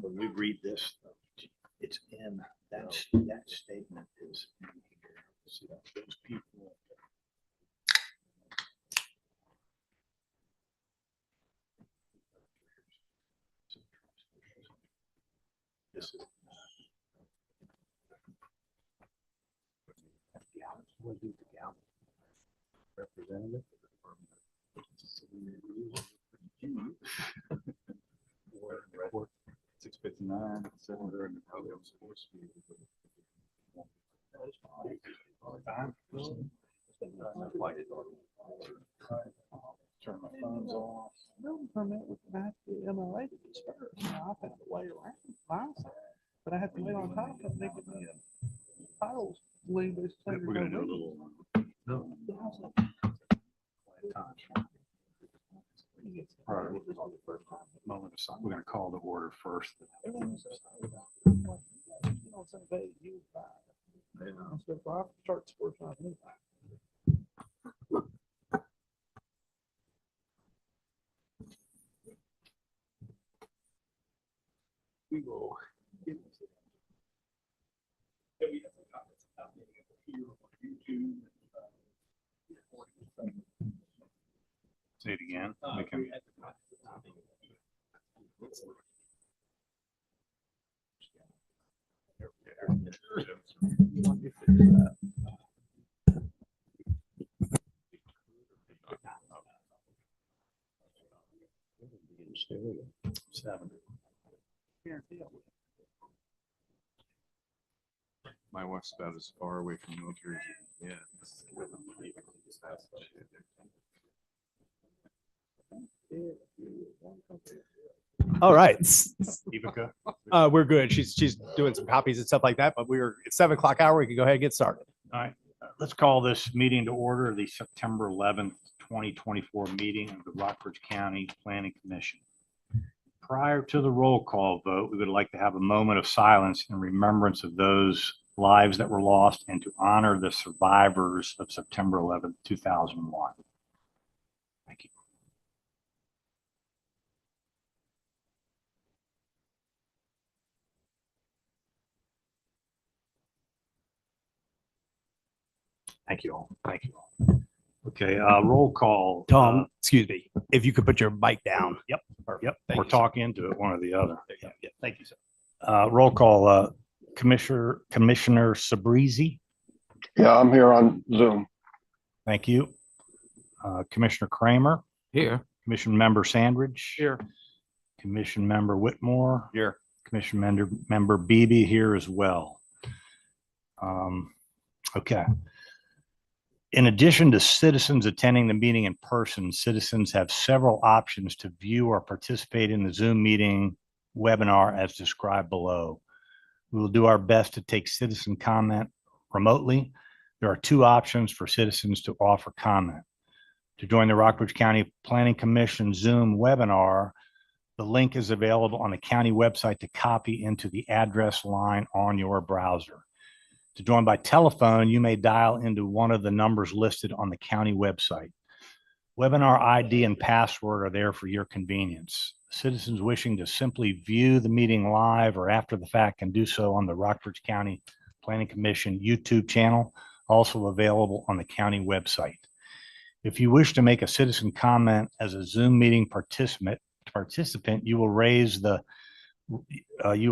When we read this, it's in that statement is in here. See, those people. This is representative. 659, 700, and probably was supposed to be. Turn my phones off. Building permit with the MLA to disperse. I've had to wait around my side, but I have to wait on top of making the titles. We're gonna do a little. Moment of silence. We're gonna call the order first. Start sports on me. We will. Say it again. We can. Seven. My wife's about as far away from military as you can get. All right. Ivica? We're good. She's doing some copies and stuff like that, but it's 7 o'clock hour. We can go ahead and get started. All right, let's call this meeting to order, the September 11th, 2024 meeting of the Rockbridge County Planning Commission. Prior to the roll call vote, we would like to have a moment of silence in remembrance of those lives that were lost and to honor the survivors of September 11th, 2001. Thank you. Thank you all. Thank you all. Okay, roll call. Tom, excuse me. If you could put your mic down. Yep. Yep. Thank Or you, talk into it, one or the other. Yeah, thank you, sir. Roll call. Commissioner Sabrizi. Yeah, I'm here on Zoom. Thank you. Commissioner Kramer. Here. Commission member Sandridge. Here. Commission member Whitmore. Here. Commission member Beebe here as well. Okay. In addition to citizens attending the meeting in person, citizens have several options to view or participate in the Zoom meeting webinar as described below. We will do our best to take citizen comment remotely. There are 2 options for citizens to offer comment. To join the Rockbridge County Planning Commission Zoom webinar, the link is available on the county website to copy into the address line on your browser. To join by telephone, you may dial into one of the numbers listed on the county website. Webinar ID and password are there for your convenience. Citizens wishing to simply view the meeting live or after the fact can do so on the Rockbridge County Planning Commission YouTube channel, also available on the county website. If you wish to make a citizen comment as a Zoom meeting participant, you will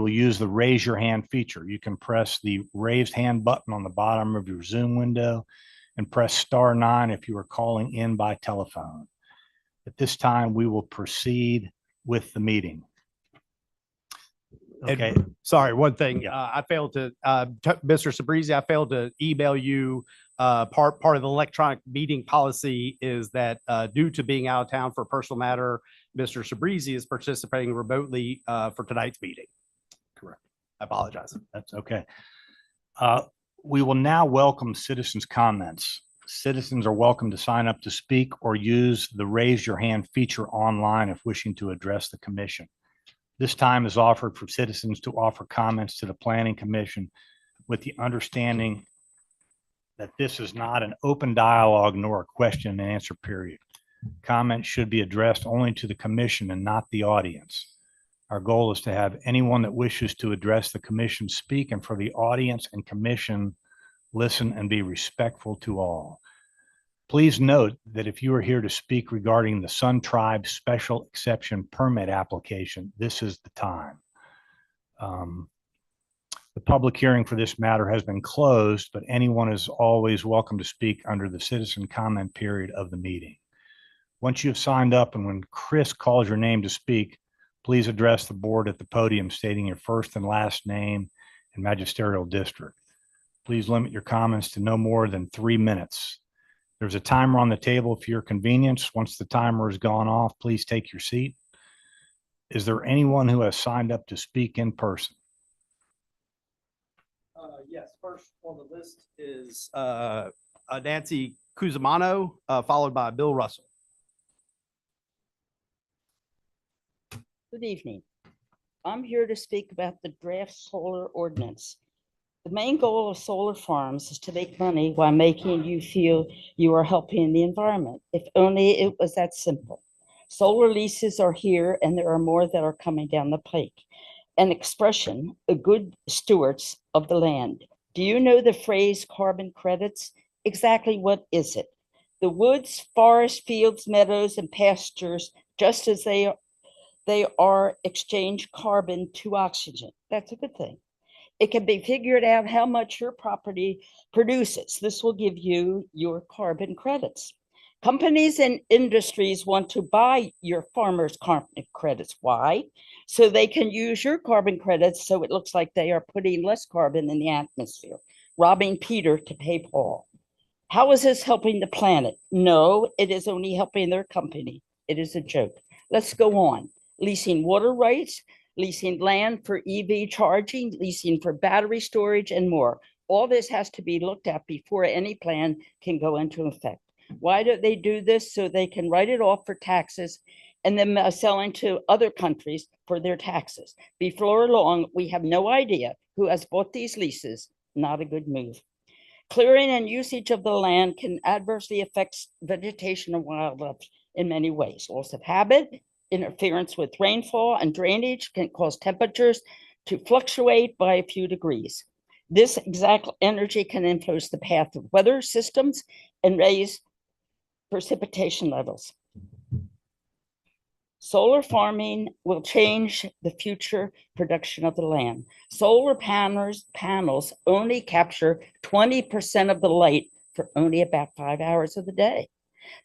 use the raise your hand feature. You can press the raised hand button on the bottom of your Zoom window. and press star 9 if you are calling in by telephone. At this time, we will proceed with the meeting. And- Okay, Sorry, one thing. Yeah. I failed to, Mr. Sabrizi, I failed to email you. Part of the electronic meeting policy is that due to being out of town for a personal matter, Mr. Sabrizi is participating remotely for tonight's meeting. Correct. I apologize. that's okay. We will now welcome citizens' comments. Citizens are welcome to sign up to speak or use the raise your hand feature online if wishing to address the commission. This time is offered for citizens to offer comments to the Planning Commission with the understanding that this is not an open dialogue nor a question and answer period. Comments should be addressed only to the commission and not the audience. Our goal is to have anyone that wishes to address the commission speak, and for the audience and commission listen and be respectful to all. Please note that if you are here to speak regarding the Sun Tribe Special Exception Permit application, this is the time. The public hearing for this matter has been closed, but anyone is always welcome to speak under the citizen comment period of the meeting. Once you have signed up and when Chris calls your name to speak, please address the board at the podium stating your first and last name and magisterial district. Please limit your comments to no more than 3 minutes. There's a timer on the table for your convenience. Once the timer has gone off, please take your seat. Is there anyone who has signed up to speak in person? Yes, first on the list is Nancy Cusimano, followed by Bill Russell. Good evening. I'm here to speak about the draft solar ordinance. The main goal of solar farms is to make money while making you feel you are helping the environment. If only it was that simple. Solar leases are here and there are more that are coming down the pike. An expression, a good stewards of the land. Do you know the phrase carbon credits? Exactly what is it? The woods, forests, fields, meadows, and pastures, just as they are exchange carbon to oxygen. That's a good thing. It can be figured out how much your property produces. This will give you your carbon credits. Companies and industries want to buy your farmers' carbon credits. Why? So they can use your carbon credits so it looks like they are putting less carbon in the atmosphere, robbing Peter to pay Paul. How is this helping the planet? No, it is only helping their company. It is a joke. Let's go on. Leasing water rights, leasing land for EV charging, leasing for battery storage, and more. All this has to be looked at before any plan can go into effect. Why do they do this? So they can write it off for taxes and then selling to other countries for their taxes. Before long, we have no idea who has bought these leases. Not a good move. Clearing and usage of the land can adversely affect vegetation and wildlife in many ways. Loss of habit, interference with rainfall and drainage can cause temperatures to fluctuate by a few degrees. This exact energy can influence the path of weather systems and raise precipitation levels. Solar farming will change the future production of the land. Solar panels only capture 20% of the light for only about 5 hours of the day.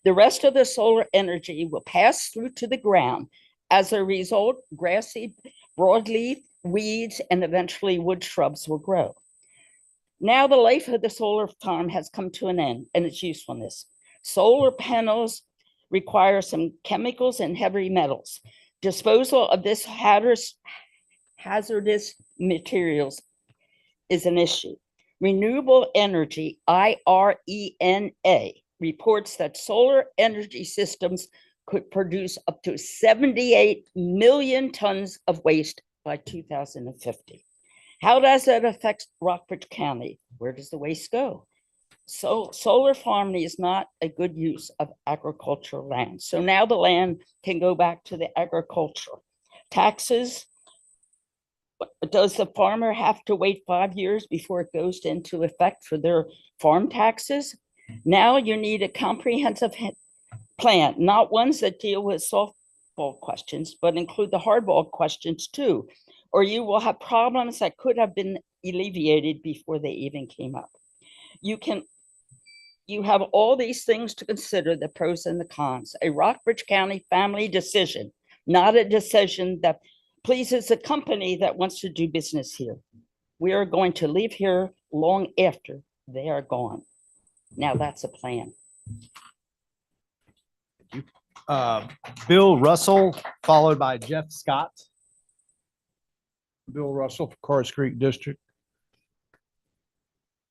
The rest of the solar energy will pass through to the ground. As a result, grassy, broadleaf, weeds, and eventually wood shrubs will grow. Now the life of the solar farm has come to an end and its usefulness. Solar panels require some chemicals and heavy metals. Disposal of this hazardous materials is an issue. Renewable Energy, IRENA, reports that solar energy systems could produce up to 78 million tons of waste by 2050. How does that affect Rockbridge County? Where does the waste go? So solar farming is not a good use of agricultural land. So now the land can go back to the agriculture. Taxes, does the farmer have to wait 5 years before it goes into effect for their farm taxes? Now you need a comprehensive plan, not ones that deal with softball questions, but include the hardball questions too, or you will have problems that could have been alleviated before they even came up. You can You have all these things to consider, the pros and the cons. A Rockbridge County family decision, not a decision that pleases a company that wants to do business here. We are going to leave here long after they are gone. Now that's a plan. Bill Russell, followed by Jeff Scott. Bill Russell, Carrs Creek District.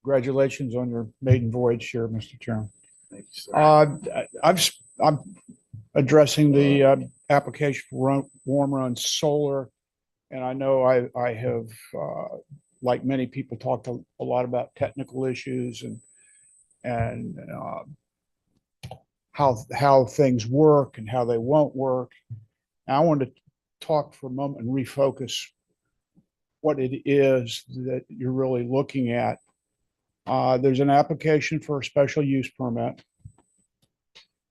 Congratulations on your maiden voyage here, Mr. Chairman. Thank you, sir. I'm addressing the application for warm run solar. And I know I have, like many people, talked a lot about technical issues and how things work and how they won't work. And I wanted to talk for a moment and refocus what it is that you're really looking at. There's an application for a special use permit.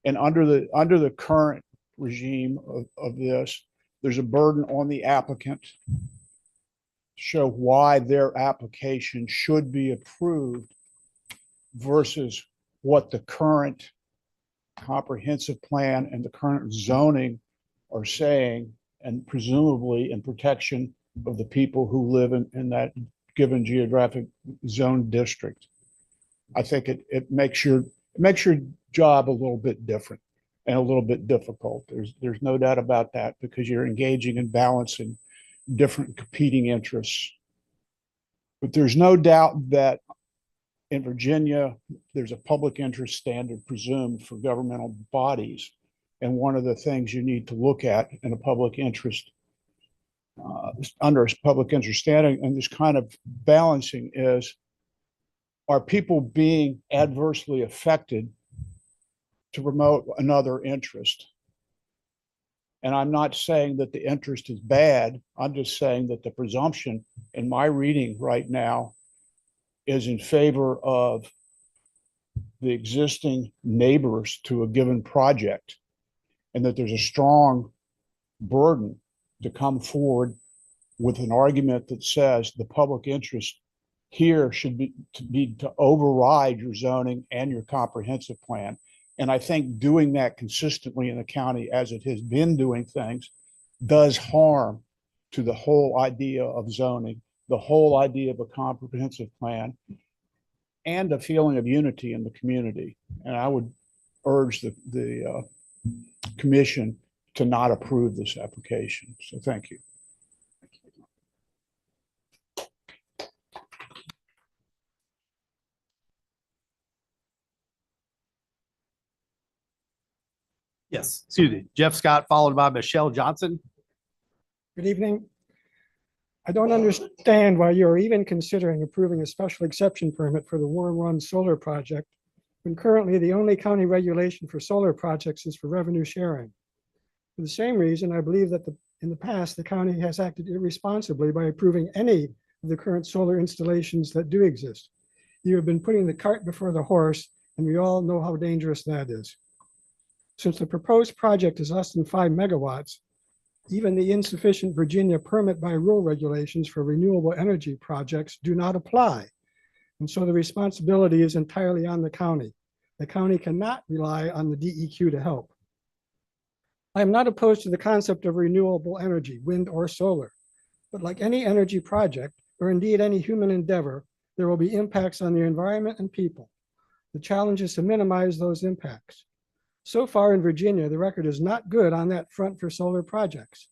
And under the current regime of this, there's a burden on the applicant to show why their application should be approved versus what the current comprehensive plan and the current zoning are saying, and presumably in protection of the people who live in that given geographic zone district. I think it makes your job a little bit different and a little bit difficult. There's no doubt about that, because you're engaging and balancing different competing interests. But there's no doubt that in Virginia, there's a public interest standard presumed for governmental bodies. And one of the things you need to look at in a public interest, under a public interest standing and this kind of balancing is, are people being adversely affected to promote another interest? And I'm not saying that the interest is bad. I'm just saying that the presumption in my reading right now is in favor of the existing neighbors to a given project, and that there's a strong burden to come forward with an argument that says the public interest here should be to override your zoning and your comprehensive plan. And I think doing that consistently in the county, as it has been doing things, does harm to the whole idea of zoning, the whole idea of a comprehensive plan, and a feeling of unity in the community. And I would urge the commission to not approve this application. So thank you. Yes, excuse me, Jeff Scott, followed by Michelle Johnson. Good evening. I don't understand why you're even considering approving a special exception permit for the Warm Run Solar Project, when currently the only county regulation for solar projects is for revenue sharing. For the same reason, I believe that in the past, the county has acted irresponsibly by approving any of the current solar installations that do exist. You have been putting the cart before the horse, and we all know how dangerous that is. Since the proposed project is less than 5 megawatts, even the insufficient Virginia permit by rule regulations for renewable energy projects do not apply. And so the responsibility is entirely on the county. The county cannot rely on the DEQ to help. I am not opposed to the concept of renewable energy, wind or solar, but like any energy project, or indeed any human endeavor, there will be impacts on the environment and people. The challenge is to minimize those impacts. So far in Virginia, the record is not good on that front for solar projects.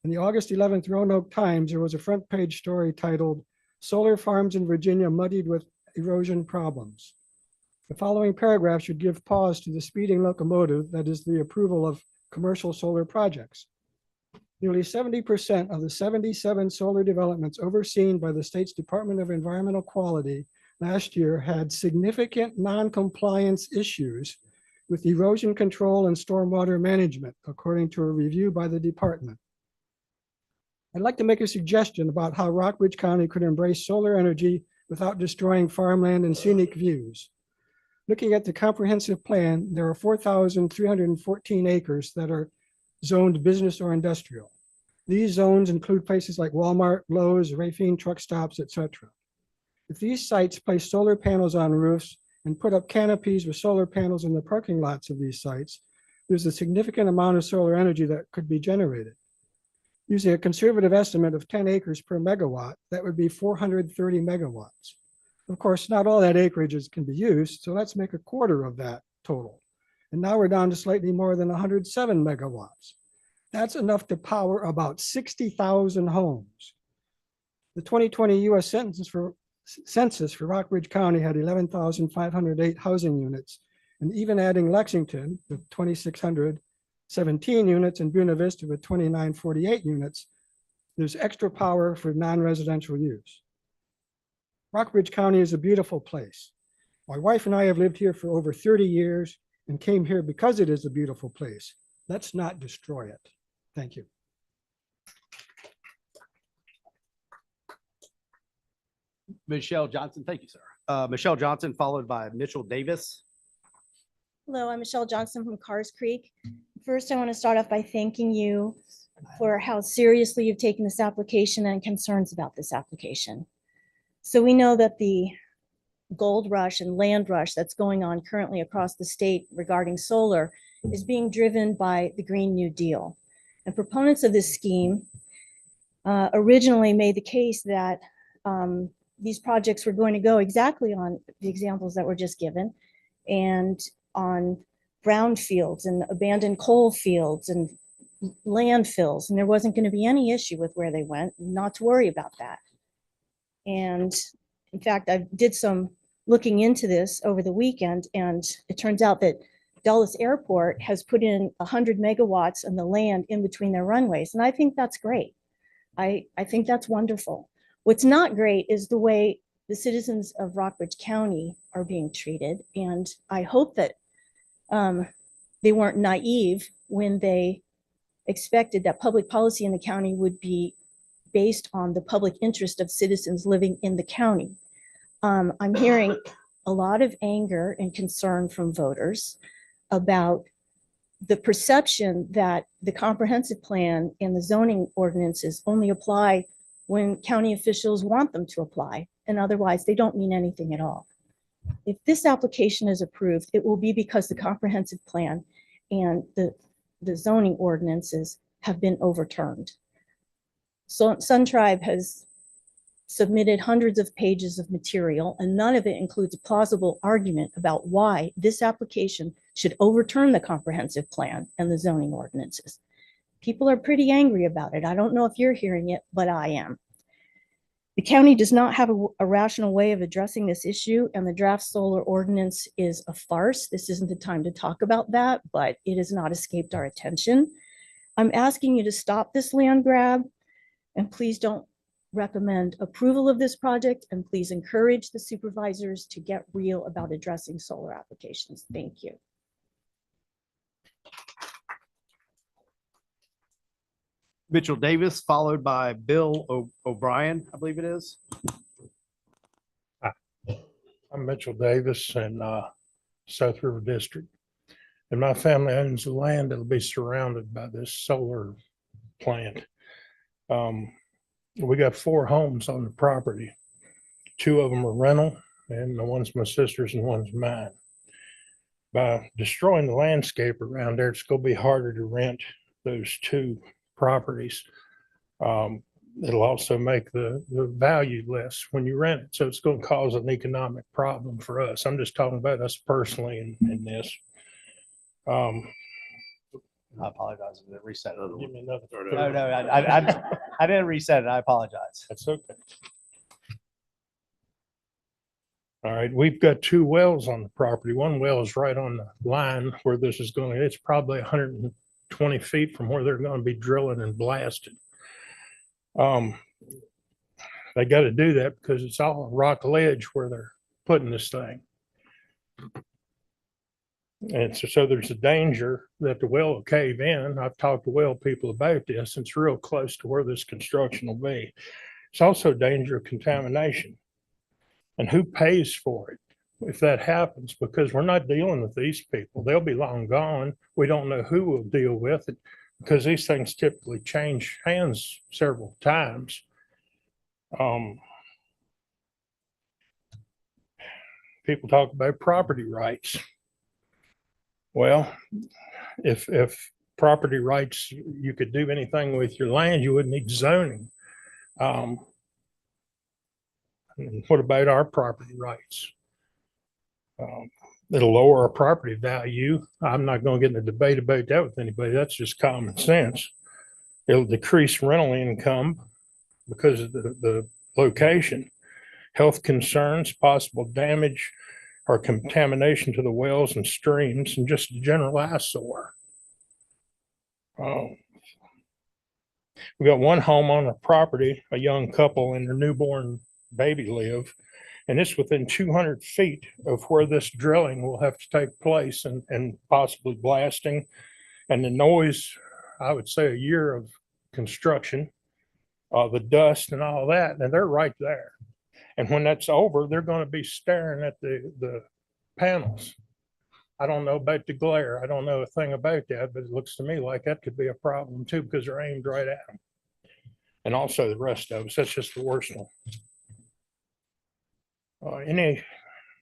In the August 11th Roanoke Times, there was a front page story titled, "Solar Farms in Virginia Muddied with Erosion Problems." The following paragraph should give pause to the speeding locomotive that is the approval of commercial solar projects. Nearly 70% of the 77 solar developments overseen by the state's Department of Environmental Quality last year had significant non-compliance issues with erosion control and stormwater management, according to a review by the department. I'd like to make a suggestion about how Rockbridge County could embrace solar energy without destroying farmland and scenic views. Looking at the comprehensive plan, there are 4,314 acres that are zoned business or industrial. These zones include places like Walmart, Lowe's, Rafine truck stops, etc. If these sites place solar panels on roofs and put up canopies with solar panels in the parking lots of these sites, there's a significant amount of solar energy that could be generated. Using a conservative estimate of 10 acres per megawatt, that would be 430 megawatts. Of course, not all that acreage can be used, so let's make a quarter of that total. And now we're down to slightly more than 107 megawatts. That's enough to power about 60,000 homes. The 2020 US census for Rockbridge County had 11,508 housing units. And even adding Lexington with 2,617 units and Buena Vista with 2,948 units, there's extra power for non-residential use. Rockbridge County is a beautiful place. My wife and I have lived here for over 30 years and came here because it is a beautiful place. Let's not destroy it. Thank you. Michelle Johnson, thank you, sir. Michelle Johnson, followed by Mitchell Davis. Hello, I'm Michelle Johnson from Cars Creek. First, I want to start off by thanking you for how seriously you've taken this application and concerns about this application. So we know that the gold rush and land rush that's going on currently across the state regarding solar is being driven by the Green New Deal. And proponents of this scheme originally made the case that these projects were going to go exactly on the examples that were just given, and on brownfields and abandoned coal fields and landfills, and there wasn't going to be any issue with where they went, not to worry about that. And in fact, I did some looking into this over the weekend, and it turns out that Dulles Airport has put in 100 megawatts on the land in between their runways, and I think that's great. I think that's wonderful. What's not great is the way the citizens of Rockbridge County are being treated, and I hope that they weren't naive when they expected that public policy in the county would be based on the public interest of citizens living in the county. I'm hearing a lot of anger and concern from voters about the perception that the comprehensive plan and the zoning ordinances only apply when county officials want them to apply, and otherwise they don't mean anything at all. If this application is approved, it will be because the comprehensive plan and the zoning ordinances have been overturned. So Sun Tribe has submitted hundreds of pages of material, and none of it includes a plausible argument about why this application should overturn the comprehensive plan and the zoning ordinances. People are pretty angry about it. I don't know if you're hearing it, but I am. The county does not have a rational way of addressing this issue, and the draft solar ordinance is a farce. This isn't the time to talk about that, but it has not escaped our attention. I'm asking you to stop this land grab, and please don't recommend approval of this project, and please encourage the supervisors to get real about addressing solar applications. Thank you. Mitchell Davis, followed by Bill O'Brien, I believe it is. I'm Mitchell Davis in South River District. And my family owns the land that'll be surrounded by this solar plant. We got 4 homes on the property. 2 of them are rental, and the one's my sister's and one's mine. By destroying the landscape around there, it's going to be harder to rent those 2 properties. It'll also make the value less when you rent it. So it's going to cause an economic problem for us. I'm just talking about us personally in this. I apologize. I didn't reset it. Give me another. No, I didn't reset it. I apologize. That's okay. All right, we've got 2 wells on the property. One well is right on the line where this is going. It's probably 120 feet from where they're going to be drilling and blasting. They got to do that because it's all rock ledge where they're putting this thing. And so there's a danger that the well will cave in. I've talked to well people about this. It's real close to where this construction will be. It's also a danger of contamination. And who pays for it if that happens? Because we're not dealing with these people. They'll be long gone. We don't know who will deal with it because these things typically change hands several times. people talk about property rights. Well, if property rights, you could do anything with your land, you wouldn't need zoning. And what about our property rights? It'll lower our property value. I'm not going to get in a debate about that with anybody. That's just common sense. It'll decrease rental income because of the location, health concerns, possible damage or contamination to the wells and streams, and just a general eyesore. We got one home on the property, a young couple and their newborn baby live, and it's within 200 feet of where this drilling will have to take place and possibly blasting. And the noise, I would say a year of construction, the dust and all that, and they're right there. And when that's over, they're going to be staring at the panels. I don't know about the glare. I don't know a thing about that, but it looks to me like that could be a problem too, because they're aimed right at them. And also the rest of us, that's just the worst one. Anybody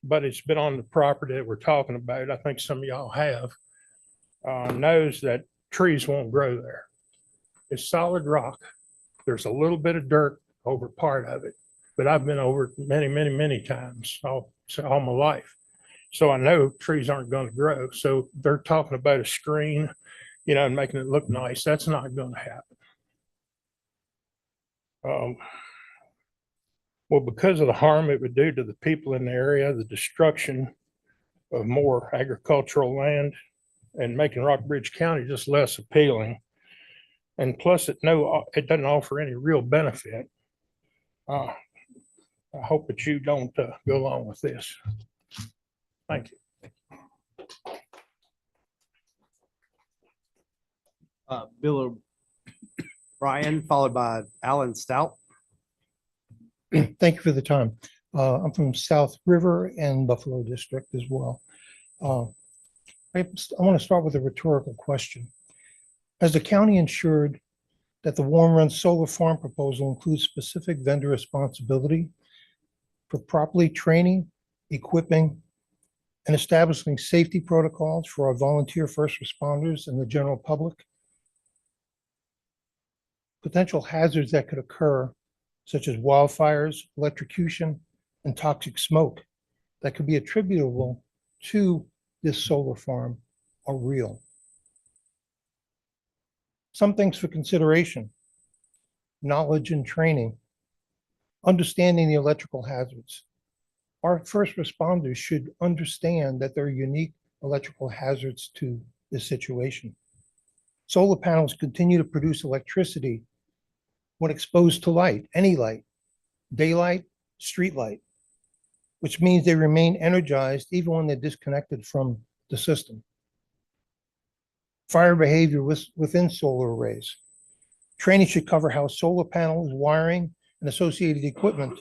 that's been on the property that we're talking about, I think some of y'all have, knows that trees won't grow there. It's solid rock. There's a little bit of dirt over part of it, but I've been over it many times all my life. So I know trees aren't going to grow. So they're talking about a screen, and making it look nice. That's not going to happen. Well, because of the harm it would do to the people in the area, the destruction of more agricultural land and making Rockbridge County just less appealing. And plus it doesn't offer any real benefit. I hope that you don't go along with this. Thank you. Bill O'Brien, followed by Alan Stout. Thank you for the time. I'm from South River and Buffalo District as well. I want to start with a rhetorical question. Has the county ensured that the Warm Run Solar Farm proposal includes specific vendor responsibility for properly training, equipping, and establishing safety protocols for our volunteer first responders and the general public? Potential hazards that could occur, such as wildfires, electrocution, and toxic smoke that could be attributable to this solar farm, are real. Some things for consideration: knowledge and training, understanding the electrical hazards. Our first responders should understand that there are unique electrical hazards to this situation. Solar panels continue to produce electricity when exposed to light, any light, daylight, street light, which means they remain energized even when they're disconnected from the system. Fire behavior within solar arrays. Training should cover how solar panels, wiring, and associated equipment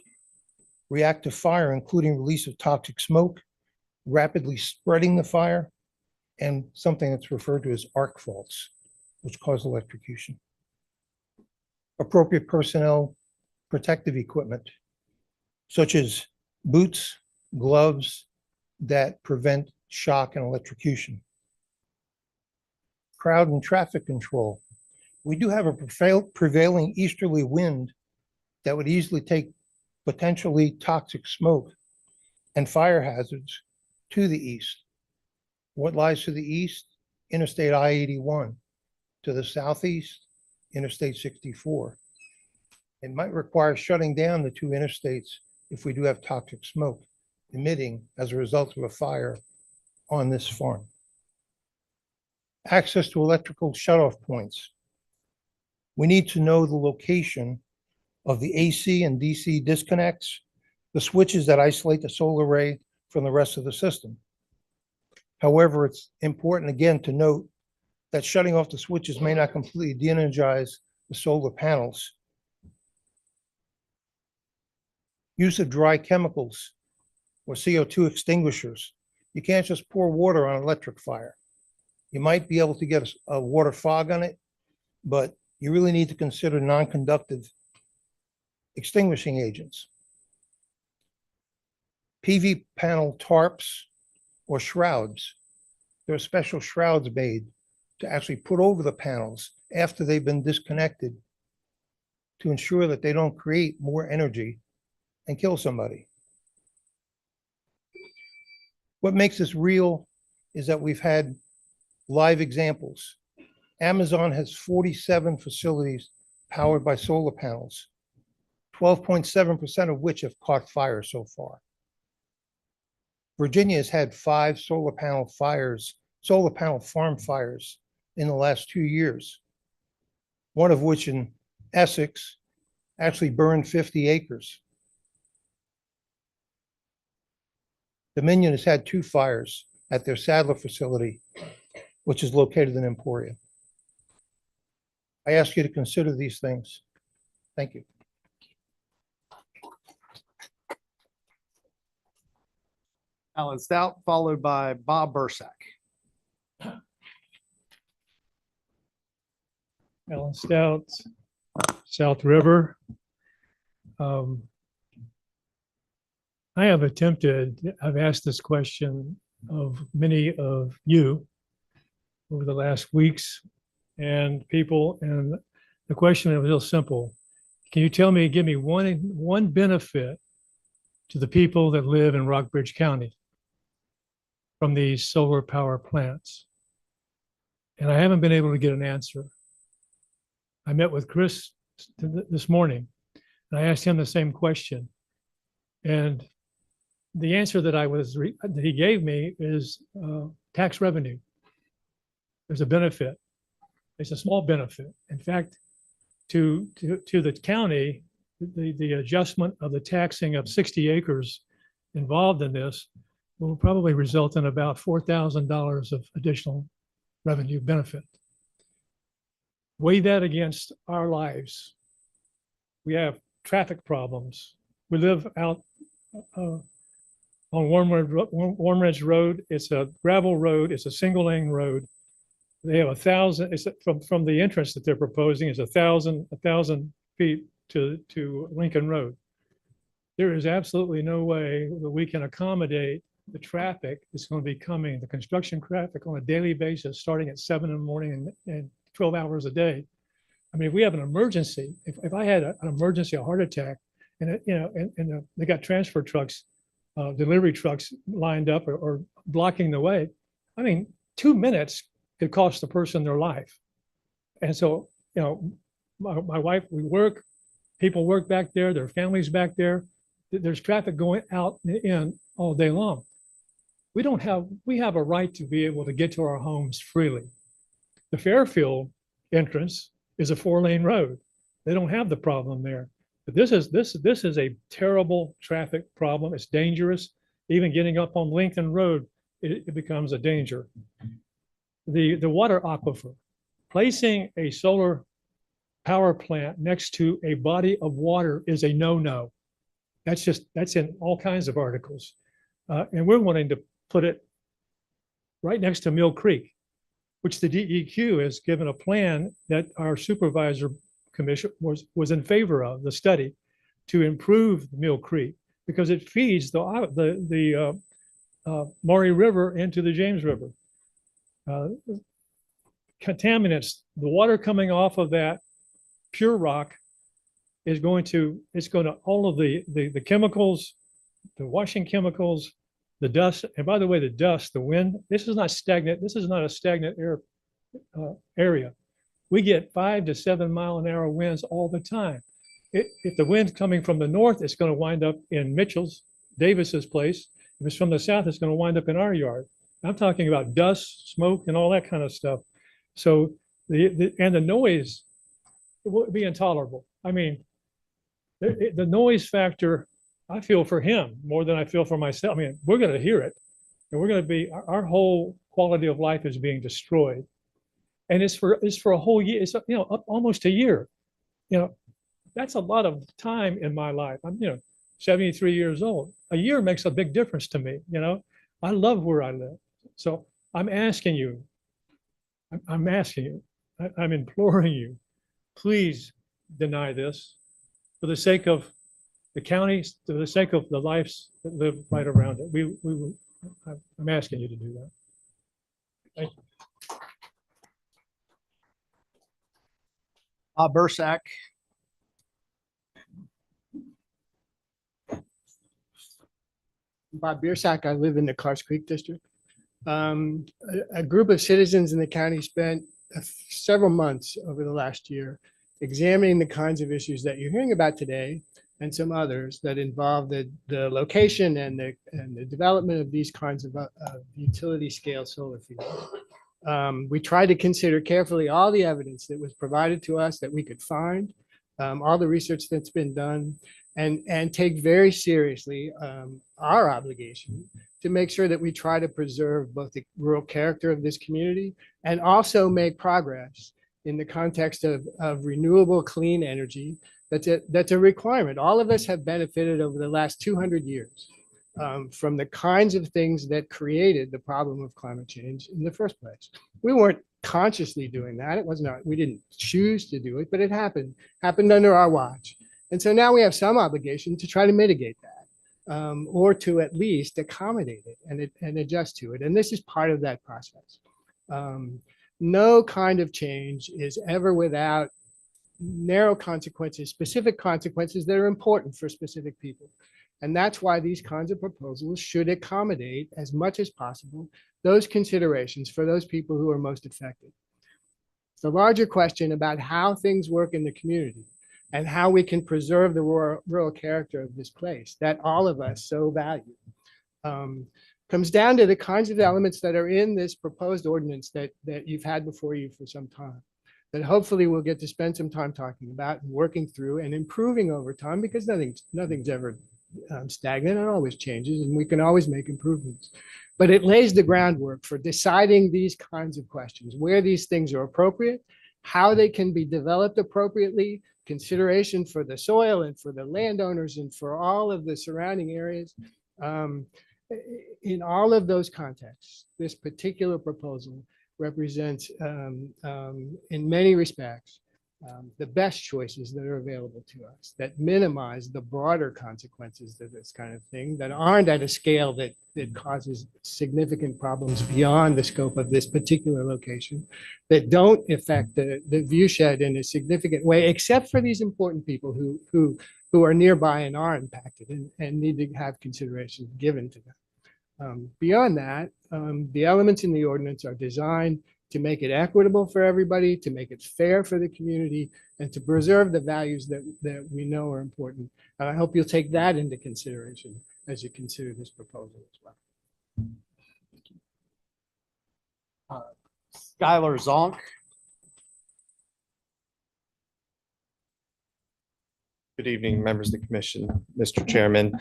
react to fire, including release of toxic smoke, rapidly spreading the fire, and something that's referred to as arc faults, which cause electrocution. Appropriate personnel protective equipment, such as boots, gloves that prevent shock and electrocution. Crowd and traffic control. We do have a prevailing easterly wind that would easily take potentially toxic smoke and fire hazards to the east. What lies to the east? Interstate I-81. To the southeast, Interstate 64. It might require shutting down the two interstates if we do have toxic smoke emitting as a result of a fire on this farm. Access to electrical shutoff points. We need to know the location of the AC and DC disconnects, the switches that isolate the solar array from the rest of the system. However, it's important again to note that shutting off the switches may not completely de-energize the solar panels. Use of dry chemicals or CO2 extinguishers. You can't just pour water on an electric fire. You might be able to get a water fog on it, but you really need to consider non-conductive extinguishing agents. PV panel tarps or shrouds. There are special shrouds made to actually put over the panels after they've been disconnected to ensure that they don't create more energy and kill somebody. What makes this real is that we've had live examples. Amazon has 47 facilities powered by solar panels, 12.7% of which have caught fire so far. Virginia has had 5 solar panel farm fires in the last 2 years, one of which in Essex actually burned 50 acres. Dominion has had 2 fires at their Sadler facility, which is located in Emporia. I ask you to consider these things. Thank you. Alan Stout, followed by Bob Bursack. Alan Stout, South River. I've asked this question of many of you over the last weeks and people, and the question is real simple. Can you give me one benefit to the people that live in Rockbridge County from these solar power plants? And I haven't been able to get an answer. I met with Chris this morning and I asked him the same question. And the answer that he gave me is tax revenue. There's a benefit. It's a small benefit. In fact, to the county, the adjustment of the taxing of 60 acres involved in this will probably result in about $4,000 of additional revenue benefit. Weigh that against our lives. We have traffic problems. We live out on Warm Ridge Road. It's a gravel road. It's a single lane road. They have 1,000. It's from the entrance that they're proposing is 1,000 feet to Lincoln Road. There is absolutely no way that we can accommodate the traffic that's going to be coming, the construction traffic on a daily basis, starting at 7 in the morning and 12 hours a day. I mean, if we have an emergency, if I had an emergency, a heart attack, and they got transfer trucks, delivery trucks lined up or blocking the way, I mean, 2 minutes could cost the person their life. And so, my wife, we work, people work back there, their families back there. There's traffic going out and in all day long. We have a right to be able to get to our homes freely. The Fairfield entrance is a 4-lane road. They don't have the problem there. But this is a terrible traffic problem. It's dangerous. Even getting up on Lincoln Road, it becomes a danger. The water aquifer, placing a solar power plant next to a body of water is a no-no. That's in all kinds of articles. And we're wanting to put it right next to Mill Creek, which the DEQ has given a plan that our supervisor commission was in favor of, the study, to improve Mill Creek because it feeds the Maury River into the James River. Contaminants, the water coming off of that pure rock is going to all of the chemicals, the washing chemicals, the dust, and by the way, the dust, the wind, this is not stagnant. This is not a stagnant area. We get 5 to 7 mile an hour winds all the time. If the wind's coming from the north, it's going to wind up in Davis's place. If it's from the south, it's going to wind up in our yard. I'm talking about dust, smoke, and all that kind of stuff. So the noise would be intolerable. I mean, the noise factor, I feel for him more than I feel for myself. I mean, we're going to hear it, and we're going to be, our whole quality of life is being destroyed. And it's for a whole year. It's almost a year. That's a lot of time in my life. I'm 73 years old. A year makes a big difference to me. I love where I live. So I'm asking you, I'm imploring you, please deny this for the sake of the counties, for the sake of the lives that live right around it, I'm asking you to do that. Bob Bursack. Bob Biersack. I live in the Cars Creek district. A group of citizens in the county spent several months over the last year examining the kinds of issues that you're hearing about today and some others that involve the location and the development of these kinds of utility scale solar fields. We tried to consider carefully all the evidence that was provided to us that we could find, all the research that's been done, and take very seriously our obligation to make sure that we try to preserve both the rural character of this community and also make progress in the context of renewable clean energy. That's a requirement. All of us have benefited over the last 200 years from the kinds of things that created the problem of climate change in the first place. We weren't consciously doing that. It was not, we didn't choose to do it, but it happened under our watch. And so now we have some obligation to try to mitigate that. Or to at least accommodate it and adjust to it. And this is part of that process. No kind of change is ever without narrow consequences, specific consequences that are important for specific people. And that's why these kinds of proposals should accommodate as much as possible those considerations for those people who are most affected. The larger question about how things work in the community and how we can preserve the rural character of this place that all of us so value comes down to the kinds of elements that are in this proposed ordinance that you've had before you for some time, that hopefully we'll get to spend some time talking about and working through and improving over time, because nothing's ever stagnant. It always changes and we can always make improvements. But it lays the groundwork for deciding these kinds of questions, where these things are appropriate, how they can be developed appropriately, consideration for the soil and for the landowners and for all of the surrounding areas. In all of those contexts, this particular proposal represents, in many respects, the best choices that are available to us that minimize the broader consequences of this kind of thing, that aren't at a scale that causes significant problems beyond the scope of this particular location, that don't affect the viewshed in a significant way, except for these important people who are nearby and are impacted and need to have consideration given to them. Beyond that, the elements in the ordinance are designed to make it equitable for everybody, to make it fair for the community, and to preserve the values that we know are important. And I hope you'll take that into consideration as you consider this proposal as well. Skylar Zonk. Good evening, members of the commission, Mr. Chairman.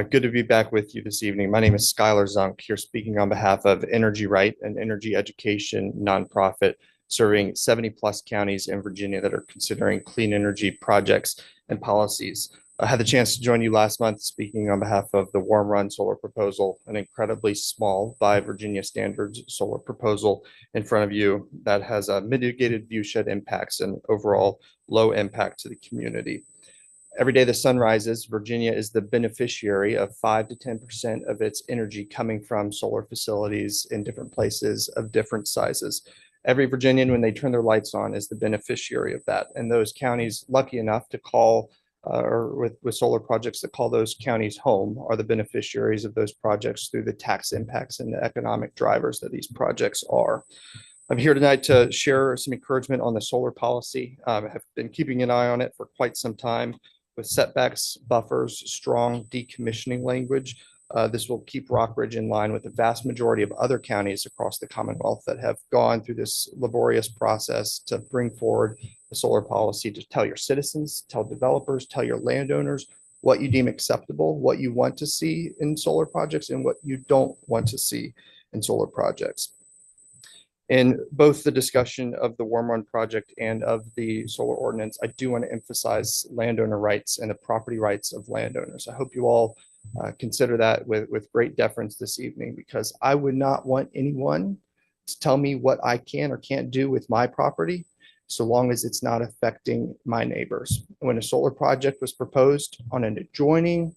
Good to be back with you this evening. My name is Skylar Zunk, here speaking on behalf of Energy Right, an energy education nonprofit serving 70+ counties in Virginia that are considering clean energy projects and policies. I had the chance to join you last month speaking on behalf of the Warm Run solar proposal, an incredibly small by Virginia standards solar proposal in front of you that has mitigated viewshed impacts and overall low impact to the community. Every day the sun rises, Virginia is the beneficiary of 5 to 10% of its energy coming from solar facilities in different places of different sizes. Every Virginian, when they turn their lights on, is the beneficiary of that. And those counties lucky enough to call, or with solar projects that call those counties home, are the beneficiaries of those projects through the tax impacts and the economic drivers that these projects are. I'm here tonight to share some encouragement on the solar policy. I have been keeping an eye on it for quite some time. With setbacks, buffers, strong decommissioning language, this will keep Rockbridge in line with the vast majority of other counties across the Commonwealth that have gone through this laborious process to bring forward a solar policy to tell your citizens, tell developers, tell your landowners what you deem acceptable, what you want to see in solar projects, and what you don't want to see in solar projects. In both the discussion of the Warm Run project and of the solar ordinance, I do want to emphasize landowner rights and the property rights of landowners. I hope you all consider that with great deference this evening, because I would not want anyone to tell me what I can or can't do with my property, so long as it's not affecting my neighbors. When a solar project was proposed on an adjoining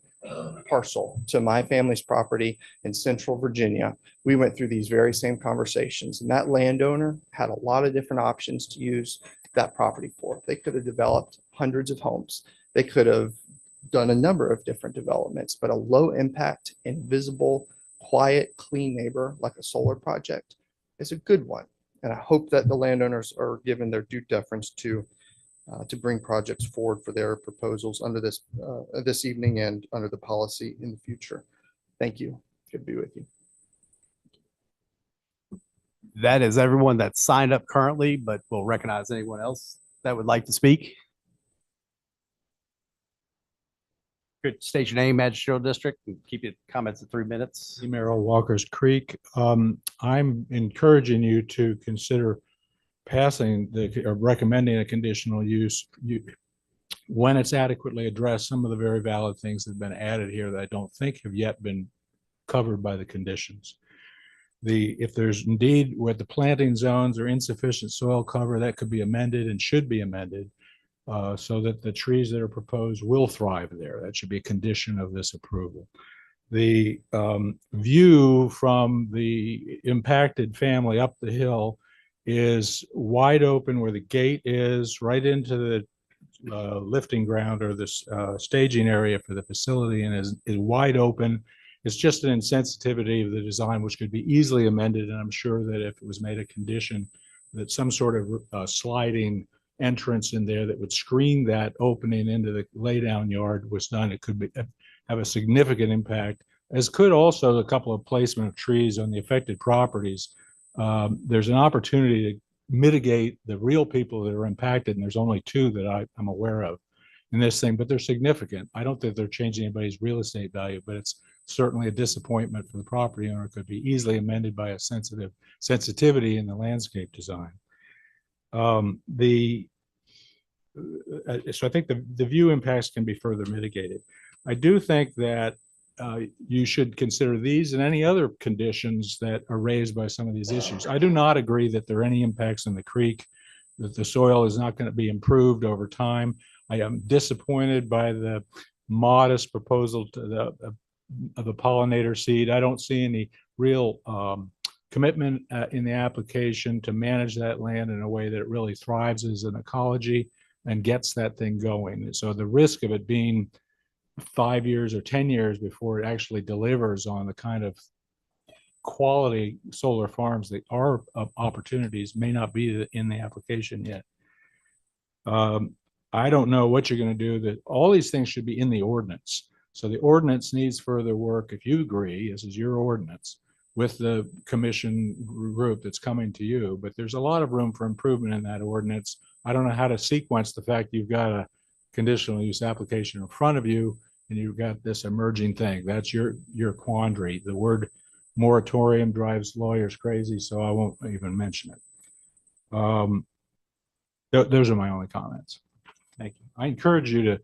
parcel to my family's property in central Virginia, we went through these very same conversations, and that landowner had a lot of different options to use that property for. They could have developed hundreds of homes. They could have done a number of different developments, but a low impact, invisible, quiet, clean neighbor like a solar project is a good one. And I hope that the landowners are given their due deference to bring projects forward for their proposals under this evening and under the policy in the future. Thank you. Good to be with you. That is everyone that's signed up currently, but we'll recognize anyone else that would like to speak. Good, state your name, magisterial district, and keep your comments at 3 minutes. Merrill Walker's Creek. I'm encouraging you to consider passing or recommending a conditional use when it's adequately addressed. Some of the very valid things that have been added here that I don't think have yet been covered by the conditions. If there's indeed where the planting zones or insufficient soil cover, that could be amended and should be amended so that the trees that are proposed will thrive there. That should be a condition of this approval. The view from the impacted family up the hill is wide open where the gate is, right into the lifting ground or this staging area for the facility, and is wide open. It's just an insensitivity of the design, which could be easily amended. And I'm sure that if it was made a condition that some sort of sliding entrance in there that would screen that opening into the laydown yard was done, it could have a significant impact, as could also a couple of placement of trees on the affected properties. There's an opportunity to mitigate the real people that are impacted, and there's only 2 that I'm aware of in this thing, but they're significant. I don't think they're changing anybody's real estate value, but it's certainly a disappointment for the property owner. It could be easily amended by a sensitivity in the landscape design. So I think the view impacts can be further mitigated. I do think that you should consider these and any other conditions that are raised by some of these issues. I do not agree that there are any impacts on the creek, that the soil is not going to be improved over time. I am disappointed by the modest proposal of the pollinator seed. I don't see any real commitment in the application to manage that land in a way that it really thrives as an ecology and gets that thing going. So the risk of it being 5 years or 10 years before it actually delivers on the kind of quality solar farms that are opportunities may not be in the application yet. I don't know what you're going to do. That all these things should be in the ordinance. So the ordinance needs further work. If you agree, this is your ordinance, with the commission group that's coming to you, but there's a lot of room for improvement in that ordinance. I don't know how to sequence the fact you've got a conditional use application in front of you and you've got this emerging thing. That's your quandary. The word moratorium drives lawyers crazy, so I won't even mention it. Those are my only comments. Thank you. I encourage you to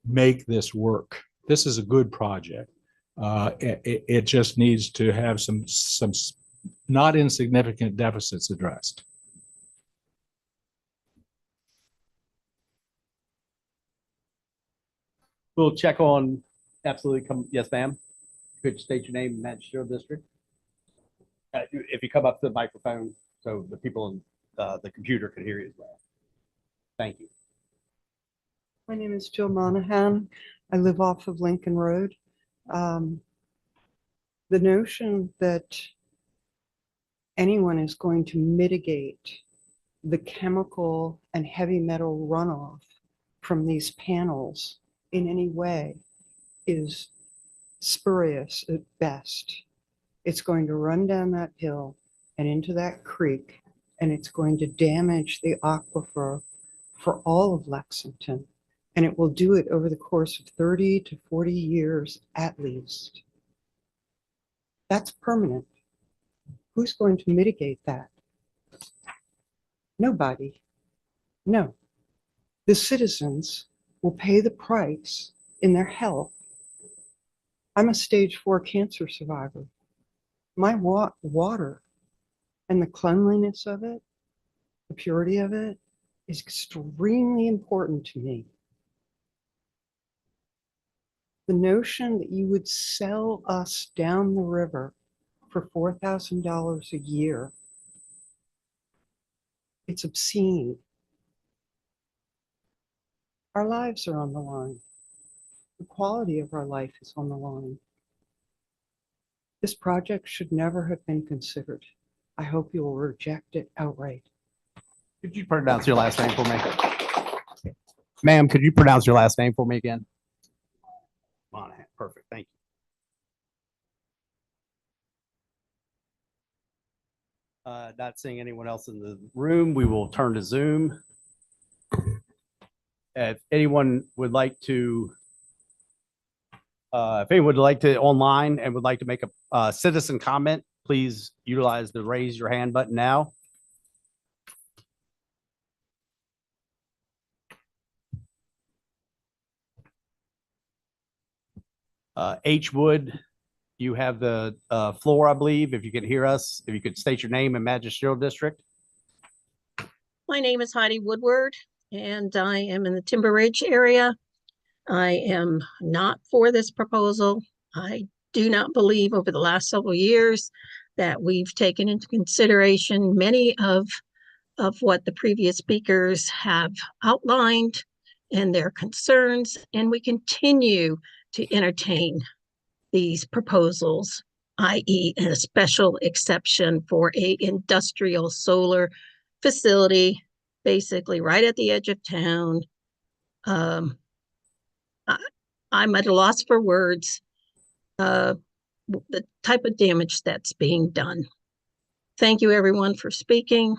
make this work. This is a good project. It just needs to have some not insignificant deficits addressed. We'll check on, absolutely, come, yes, ma'am. Could you state your name and magisterial district? If you come up to the microphone so the people in the computer could hear you as well. Thank you. My name is Jill Monahan. I live off of Lincoln Road. The notion that anyone is going to mitigate the chemical and heavy metal runoff from these panels in any way is spurious at best. It's going to run down that hill and into that creek, and it's going to damage the aquifer for all of Lexington. And it will do it over the course of 30 to 40 years at least. That's permanent. Who's going to mitigate that? Nobody. No. The citizens will pay the price in their health. I'm a stage 4 cancer survivor. My water and the cleanliness of it, the purity of it, is extremely important to me. The notion that you would sell us down the river for $4,000 a year, it's obscene. Our lives are on the line. The quality of our life is on the line. This project should never have been considered. I hope you will reject it outright. Could you pronounce your last name for me? Ma'am, could you pronounce your last name for me again? Monahan, perfect, thank you. Not seeing anyone else in the room, we will turn to Zoom. If anyone would like to, online and would like to make a citizen comment, please utilize the raise your hand button now. H. Wood, you have the floor, I believe. If you can hear us, if you could state your name and magisterial district. My name is Heidi Woodward, and I am in the Timber Ridge area. I am not for this proposal. I do not believe over the last several years that we've taken into consideration many of what the previous speakers have outlined and their concerns, and we continue to entertain these proposals, i.e. a special exception for a industrial solar facility, basically right at the edge of town. I'm at a loss for words, the type of damage that's being done. Thank you, everyone, for speaking.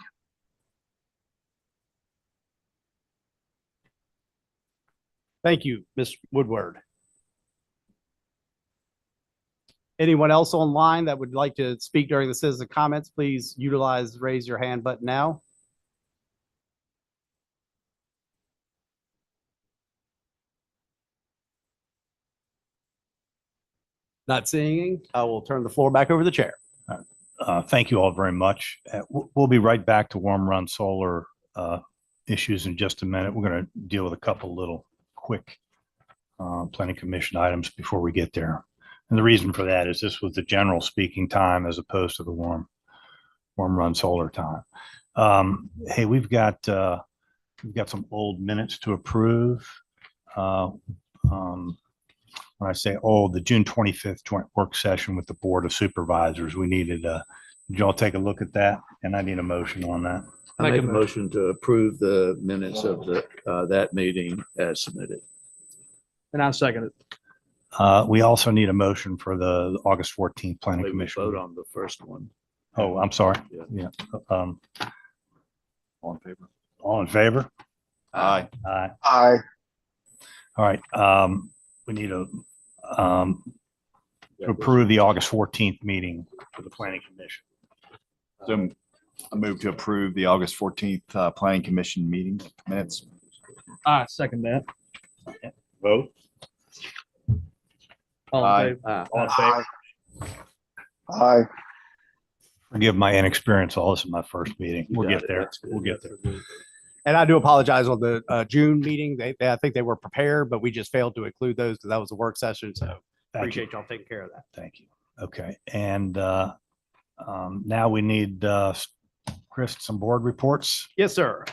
Thank you, Ms. Woodward. Anyone else online that would like to speak during the citizen comments, please utilize the raise your hand button now. Not seeing, I will turn the floor back over to the chair. Thank you all very much. We'll be right back to Warm Run Solar issues in just a minute. We're going to deal with a couple little quick planning commission items before we get there. And the reason for that is this was the general speaking time as opposed to the warm run solar time. Hey, we've got some old minutes to approve. When I say old, the June 25th joint work session with the Board of Supervisors, we needed, did y'all take a look at that? And I need a motion on that. I make a motion to approve the minutes of that meeting as submitted. And I second it. We also need a motion for the August 14th Planning Commission. Vote on the first one. Oh, I'm sorry. Yeah. All All in favor? All in favor? Aye. Aye. Aye. All right. We need to approve the August 14th meeting for the Planning Commission. So I move to approve the August 14th Planning Commission meeting minutes. I second that. Vote. Aye. All in favor? Aye. Forgive my inexperience. All this is my first meeting. We'll get there. We'll get there. And I do apologize on the June meeting. I think they were prepared, but we just failed to include those because that was a work session. So appreciate y'all taking care of that. Thank you. Okay. And now we need Chris, some board reports. Yes, sir.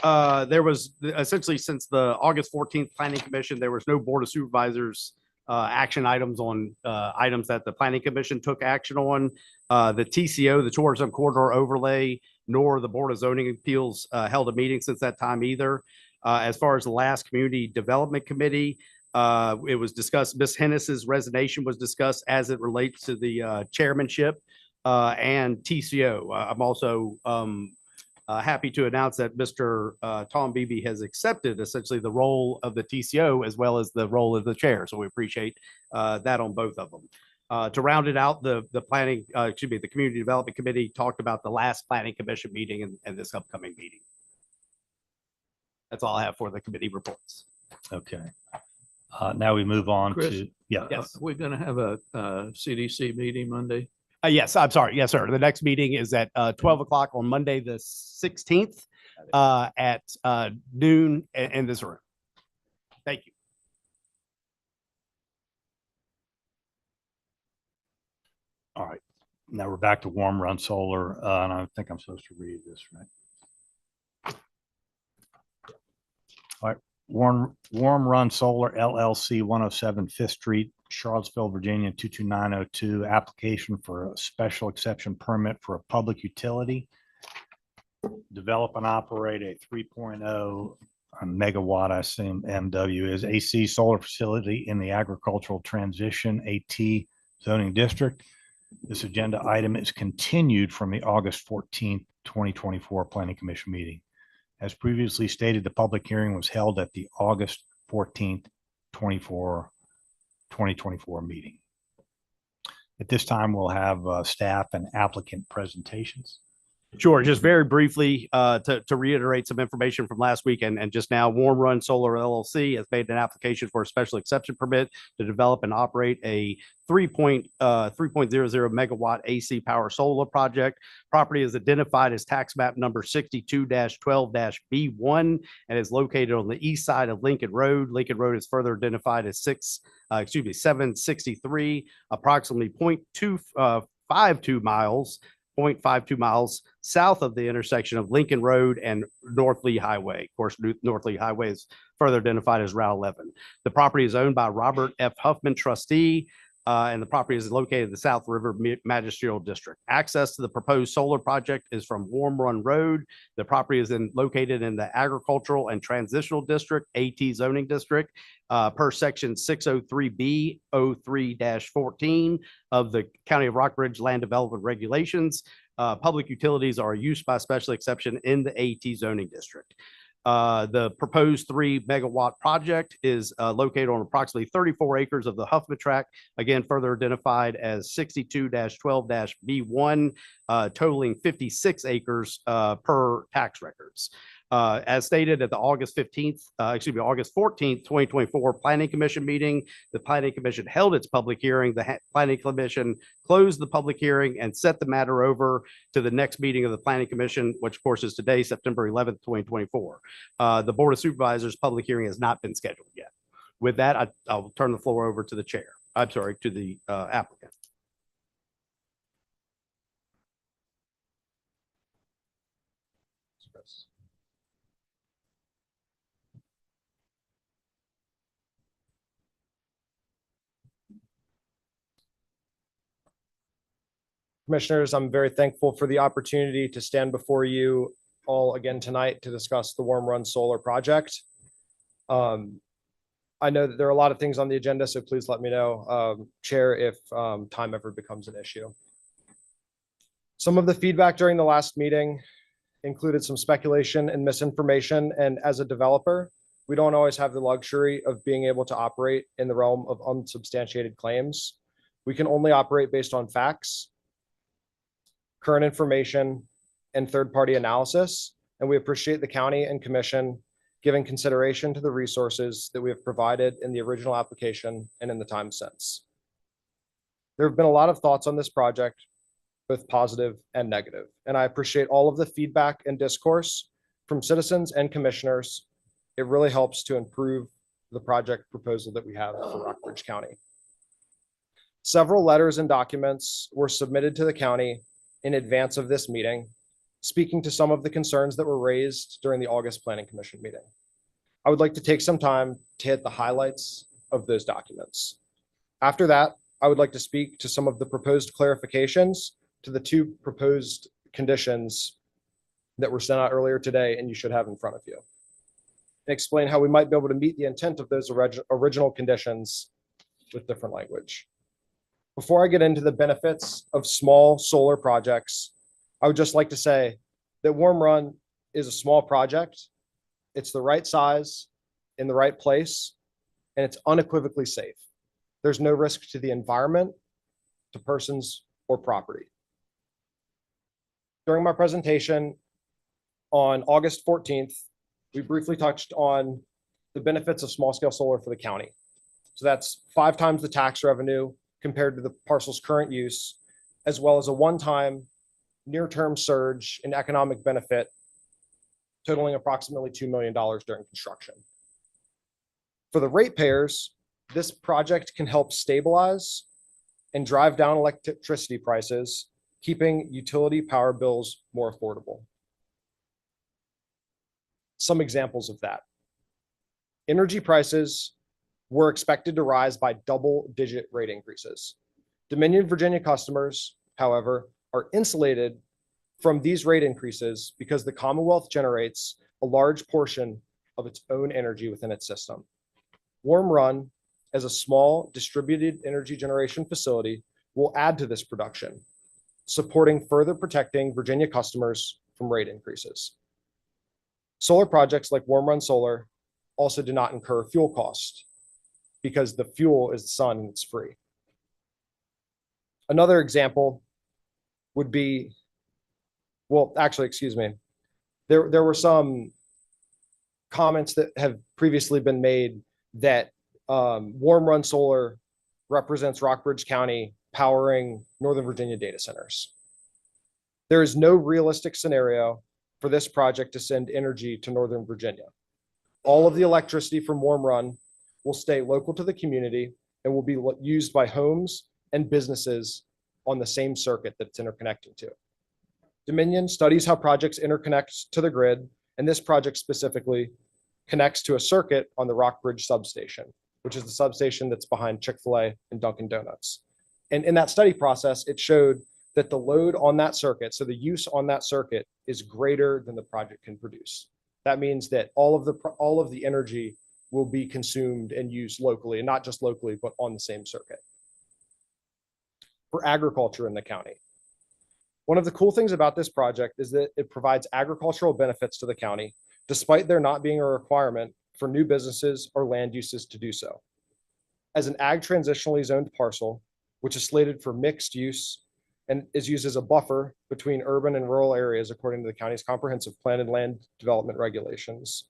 There was essentially since the August 14th Planning Commission, there was no Board of Supervisors action items on items that the Planning Commission took action on. The TCO, the Tourism Corridor Overlay, nor the Board of Zoning Appeals held a meeting since that time either. As far as the last Community Development Committee, it was discussed, Ms. Hennis's resignation was discussed as it relates to the chairmanship and TCO. I'm also happy to announce that Mr. Tom Beebe has accepted essentially the role of the TCO as well as the role of the chair. So we appreciate that on both of them. To round it out, the Community Development Committee talked about the last Planning Commission meeting and this upcoming meeting. That's all I have for the committee reports. Okay. Now we move on Chris, to, yeah. Yes. We're going to have a CDC meeting Monday. Yes, I'm sorry. Yes, sir. The next meeting is at 12 o'clock on Monday, the 16th. at noon in this room. Thank you. All right, now we're back to Warm Run Solar, and I think I'm supposed to read this, right? All right, Warm Run Solar LLC, 107 Fifth Street, Charlottesville, Virginia, 22902, application for a special exception permit for a public utility. Develop and operate a 3.0 megawatt, I assume MW is AC solar facility in the agricultural transition AT zoning district. This agenda item is continued from the August 14th, 2024 Planning Commission meeting. As previously stated, the public hearing was held at the August 14th, 2024 meeting. At this time, we'll have staff and applicant presentations. Sure. Just very briefly, to reiterate some information from last week and just now, Warm Run Solar LLC has made an application for a special exception permit to develop and operate a 3.00 megawatt AC power solar project. Property is identified as tax map number 62-12-B1 and is located on the east side of Lincoln Road. Lincoln Road is further identified as 763, approximately 0.252 miles south of the intersection of Lincoln Road and North Lee Highway. Of course, North Lee Highway is further identified as Route 11. The property is owned by Robert F. Huffman, trustee, and the property is located in the South River Magisterial District. Access to the proposed solar project is from Warm Run Road. The property is located in the Agricultural and Transitional District, AT zoning district, per section 603B 03-14 of the County of Rockbridge Land Development Regulations. Public utilities are used by special exception in the AT zoning district. The proposed 3 megawatt project is located on approximately 34 acres of the Huffman Tract, again, further identified as 62-12-B1, totaling 56 acres per tax records. As stated at the August 14th, 2024 Planning Commission meeting, the Planning Commission held its public hearing. The Planning Commission closed the public hearing and set the matter over to the next meeting of the Planning Commission, which of course is today, September 11th, 2024. The Board of Supervisors public hearing has not been scheduled yet. With that, I'll turn the floor over to the chair. I'm sorry, to the applicant. Commissioners, I'm very thankful for the opportunity to stand before you all again tonight to discuss the Warm Run Solar project. I know that there are a lot of things on the agenda, so please let me know, Chair, if time ever becomes an issue. Some of the feedback during the last meeting included some speculation and misinformation, and as a developer, we don't always have the luxury of being able to operate in the realm of unsubstantiated claims. We can only operate based on facts, current information, and third-party analysis, and we appreciate the county and commission giving consideration to the resources that we have provided in the original application and in the time since. There have been a lot of thoughts on this project, both positive and negative, and I appreciate all of the feedback and discourse from citizens and commissioners. It really helps to improve the project proposal that we have for Rockbridge County. Several letters and documents were submitted to the county in advance of this meeting, speaking to some of the concerns that were raised during the August Planning Commission meeting. I would like to take some time to hit the highlights of those documents. After that, I would like to speak to some of the proposed clarifications to the 2 proposed conditions that were sent out earlier today and you should have in front of you, and explain how we might be able to meet the intent of those original conditions with different language. Before I get into the benefits of small solar projects, I would just like to say that Warm Run is a small project. It's the right size, in the right place, and it's unequivocally safe. There's no risk to the environment, to persons, or property. During my presentation on August 14th, we briefly touched on the benefits of small-scale solar for the county. So that's 5 times the tax revenue compared to the parcel's current use, as well as a one-time near-term surge in economic benefit totaling approximately $2 million during construction. For the ratepayers, this project can help stabilize and drive down electricity prices, keeping utility power bills more affordable. Some examples of that. Energy prices were expected to rise by double-digit rate increases. Dominion Virginia customers, however, are insulated from these rate increases because the Commonwealth generates a large portion of its own energy within its system. Warm Run, as a small distributed energy generation facility, will add to this production, supporting further protecting Virginia customers from rate increases. Solar projects like Warm Run Solar also do not incur fuel costs because the fuel is the sun and it's free. Another example would be, well, actually, excuse me. There were some comments that have previously been made that Warm Run Solar represents Rockbridge County powering Northern Virginia data centers. There is no realistic scenario for this project to send energy to Northern Virginia. All of the electricity from Warm Run will stay local to the community and will be used by homes and businesses on the same circuit that it's interconnecting to. Dominion studies how projects interconnect to the grid, and this project specifically connects to a circuit on the Rockbridge substation, which is the substation that's behind Chick-fil-A and Dunkin' Donuts. And in that study process, it showed that the load on that circuit, so the use on that circuit, is greater than the project can produce. That means that all of the energy will be consumed and used locally, and not just locally, but on the same circuit. For agriculture in the county, one of the cool things about this project is that it provides agricultural benefits to the county, despite there not being a requirement for new businesses or land uses to do so. As an ag transitionally zoned parcel, which is slated for mixed use and is used as a buffer between urban and rural areas according to the county's comprehensive plan and land development regulations,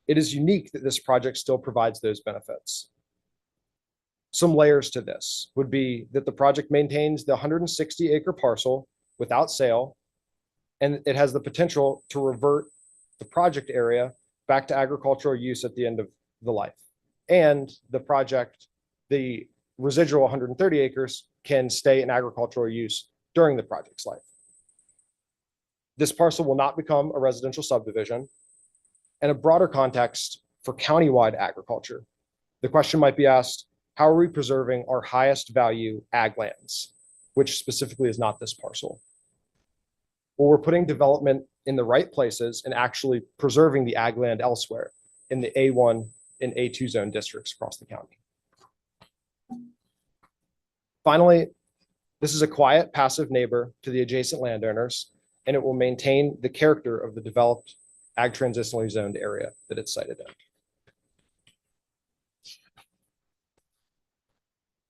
it is unique that this project still provides those benefits. Some layers to this would be that the project maintains the 160-acre parcel without sale, and it has the potential to revert the project area back to agricultural use at the end of the life. And the project, the residual 130 acres, can stay in agricultural use during the project's life. This parcel will not become a residential subdivision. And a broader context for countywide agriculture, the question might be asked, how are we preserving our highest value ag lands, which specifically is not this parcel? Well, we're putting development in the right places and actually preserving the ag land elsewhere in the A1 and A2 zone districts across the county. Finally, this is a quiet, passive neighbor to the adjacent landowners, and it will maintain the character of the developed ag transitionally zoned area that it's sited in.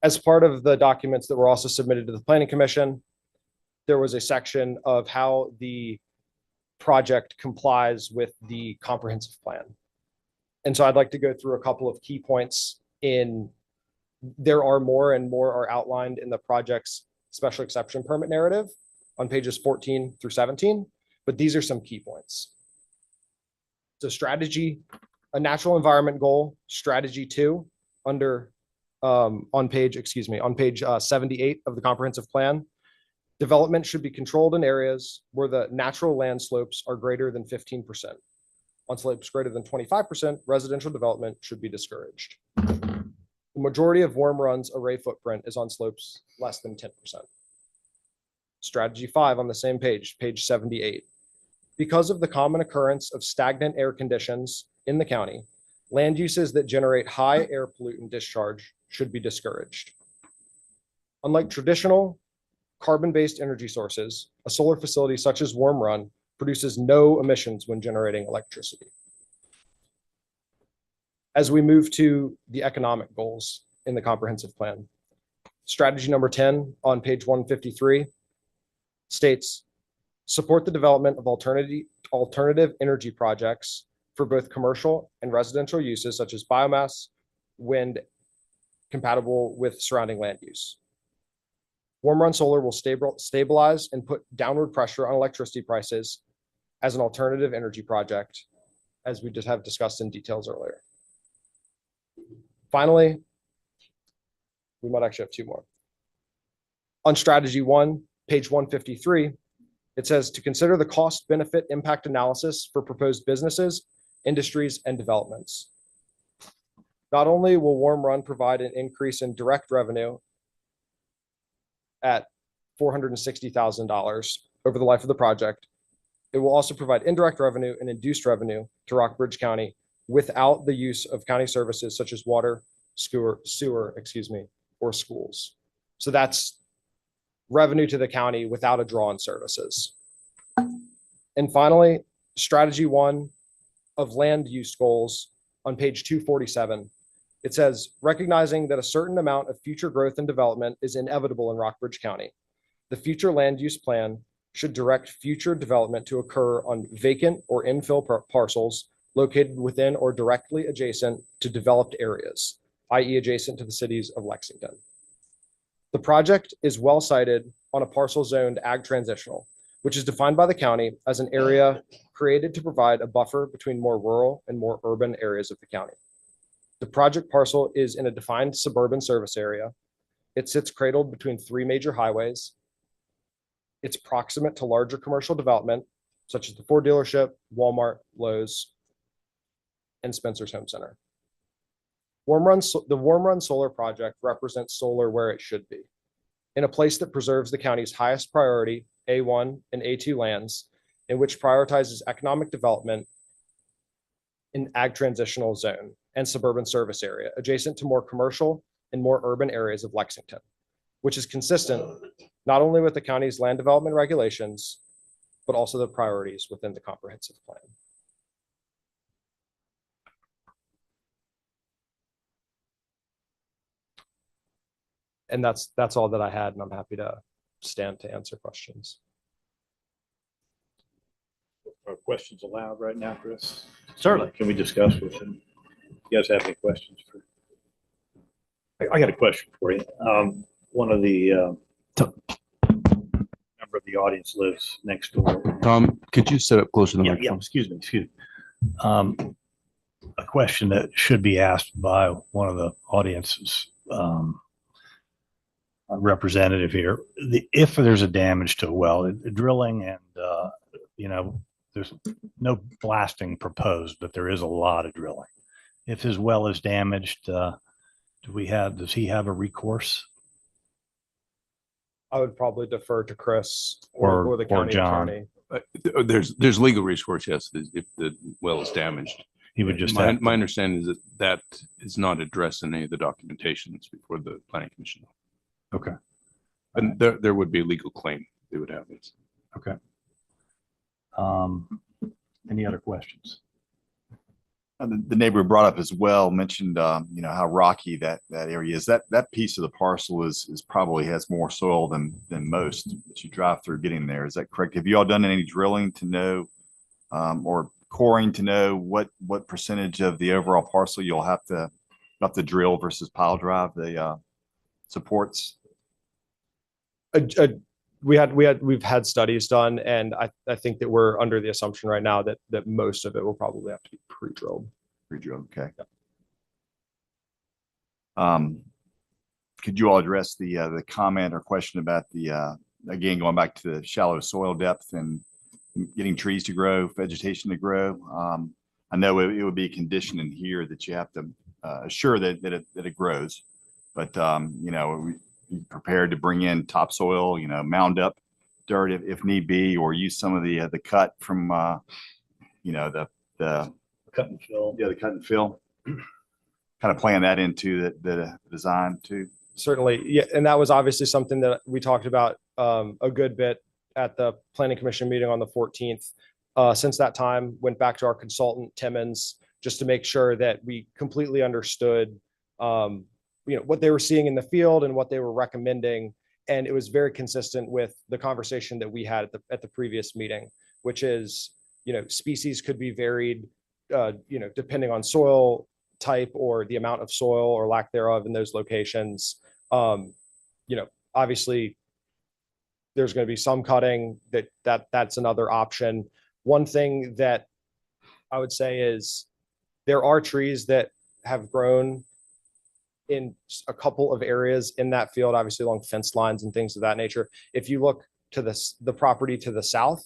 As part of the documents that were also submitted to the Planning Commission, there was a section of how the project complies with the comprehensive plan. And so I'd like to go through a couple of key points in, there are more and more are outlined in the project's special exception permit narrative on pages 14 through 17, but these are some key points. So strategy, a natural environment goal, strategy 2 under on page 78 of the comprehensive plan. Development should be controlled in areas where the natural land slopes are greater than 15%. On slopes greater than 25%, residential development should be discouraged. The majority of Warm Run's array footprint is on slopes less than 10%. Strategy 5 on the same page, page 78. Because of the common occurrence of stagnant air conditions in the county, land uses that generate high air pollutant discharge should be discouraged. Unlike traditional carbon-based energy sources, a solar facility such as Warm Run produces no emissions when generating electricity. As we move to the economic goals in the comprehensive plan, strategy number 10 on page 153 states, support the development of alternative energy projects for both commercial and residential uses such as biomass, wind, compatible with surrounding land use. Warm Run Solar will stabilize and put downward pressure on electricity prices as an alternative energy project, as we just have discussed in details earlier. Finally, we might actually have two more. On strategy 1, page 153, it says to consider the cost benefit impact analysis for proposed businesses, industries, and developments. Not only will Warm Run provide an increase in direct revenue at $460,000 over the life of the project, it will also provide indirect revenue and induced revenue to Rockbridge County without the use of county services such as water, sewer, or schools. So that's revenue to the county without a draw on services. And finally, strategy 1 of land use goals on page 247. It says, recognizing that a certain amount of future growth and development is inevitable in Rockbridge County, the future land use plan should direct future development to occur on vacant or infill parcels located within or directly adjacent to developed areas, i.e. adjacent to the cities of Lexington. The project is well sited on a parcel zoned ag transitional, which is defined by the county as an area created to provide a buffer between more rural and more urban areas of the county. The project parcel is in a defined suburban service area. It sits cradled between 3 major highways. It's proximate to larger commercial development, such as the Ford dealership, Walmart, Lowe's, and Spencer's Home Center. The Warm Run Solar Project represents solar where it should be, in a place that preserves the county's highest priority A1 and A2 lands, in which prioritizes economic development in ag transitional zone and suburban service area, adjacent to more commercial and more urban areas of Lexington, which is consistent not only with the county's land development regulations, but also the priorities within the comprehensive plan. And that's all that I had, and I'm happy to stand to answer questions. Are questions allowed right now, Chris? Certainly. Can we discuss with them? You guys have any questions for? I got a question for you. One of the member of the audience lives next door. Tom, could you sit up closer to the Yeah, microphone? excuse me. A question that should be asked by one of the audience's representative here. If there's a damage to a well, drilling and, there's no blasting proposed, but there is a lot of drilling. If his well is damaged, does he have a recourse? I would probably defer to Chris or the county John. attorney. There's legal recourse, yes, if the well is damaged. He would just My understanding is that is not addressed in any of the documentation that's before the planning commission. Okay. And there would be a legal claim they would have. Okay. Any other questions? The neighbor who brought up as well mentioned, how rocky that area is. That piece of the parcel is probably has more soil than most that you drive through getting there. Is that correct? Have you all done any drilling to know, or coring to know what percentage of the overall parcel you'll have to drill versus pile drive the supports? We've had studies done, and I think that we're under the assumption right now that most of it will probably have to be pre-drilled. Pre-drilled, okay. Could you all address the comment or question about again, going back to the shallow soil depth and getting trees to grow, vegetation to grow? I know it would be a condition in here that you have to assure that it grows, but prepared to bring in topsoil, mound up dirt if need be, or use some of the cut from the cut and fill. Yeah, the cut and fill. Kind of plan that into the design too. Certainly, yeah, and that was obviously something that we talked about a good bit at the Planning Commission meeting on the 14th. Since that time, went back to our consultant Timmons just to make sure that we completely understood what they were seeing in the field and what they were recommending. And it was very consistent with the conversation that we had at the previous meeting, which is, species could be varied, depending on soil type or the amount of soil or lack thereof in those locations. Obviously there's going to be some cutting that's another option. One thing that I would say is there are trees that have grown in a couple of areas in that field, obviously along fence lines and things of that nature. If you look to the property to the south,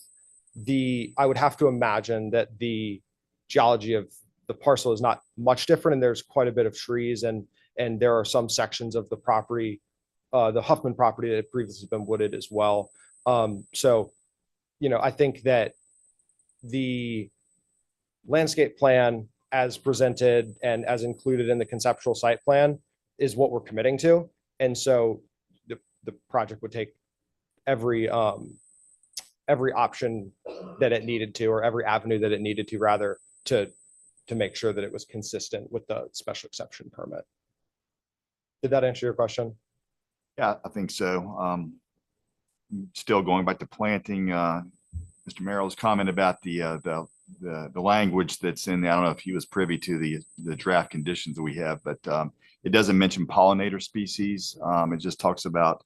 I would have to imagine that the geology of the parcel is not much different, and there's quite a bit of trees, and there are some sections of the property, the Huffman property that had previously been wooded as well. So, I think that the landscape plan as presented and as included in the conceptual site plan is what we're committing to. And so the project would take every option that it needed to, or every avenue that it needed to, rather, to make sure that it was consistent with the special exception permit. Did that answer your question? Yeah, I think so. Still going back to planting, Mr. Merrill's comment about the language that's in there. I don't know if he was privy to the draft conditions that we have, but it doesn't mention pollinator species. It just talks about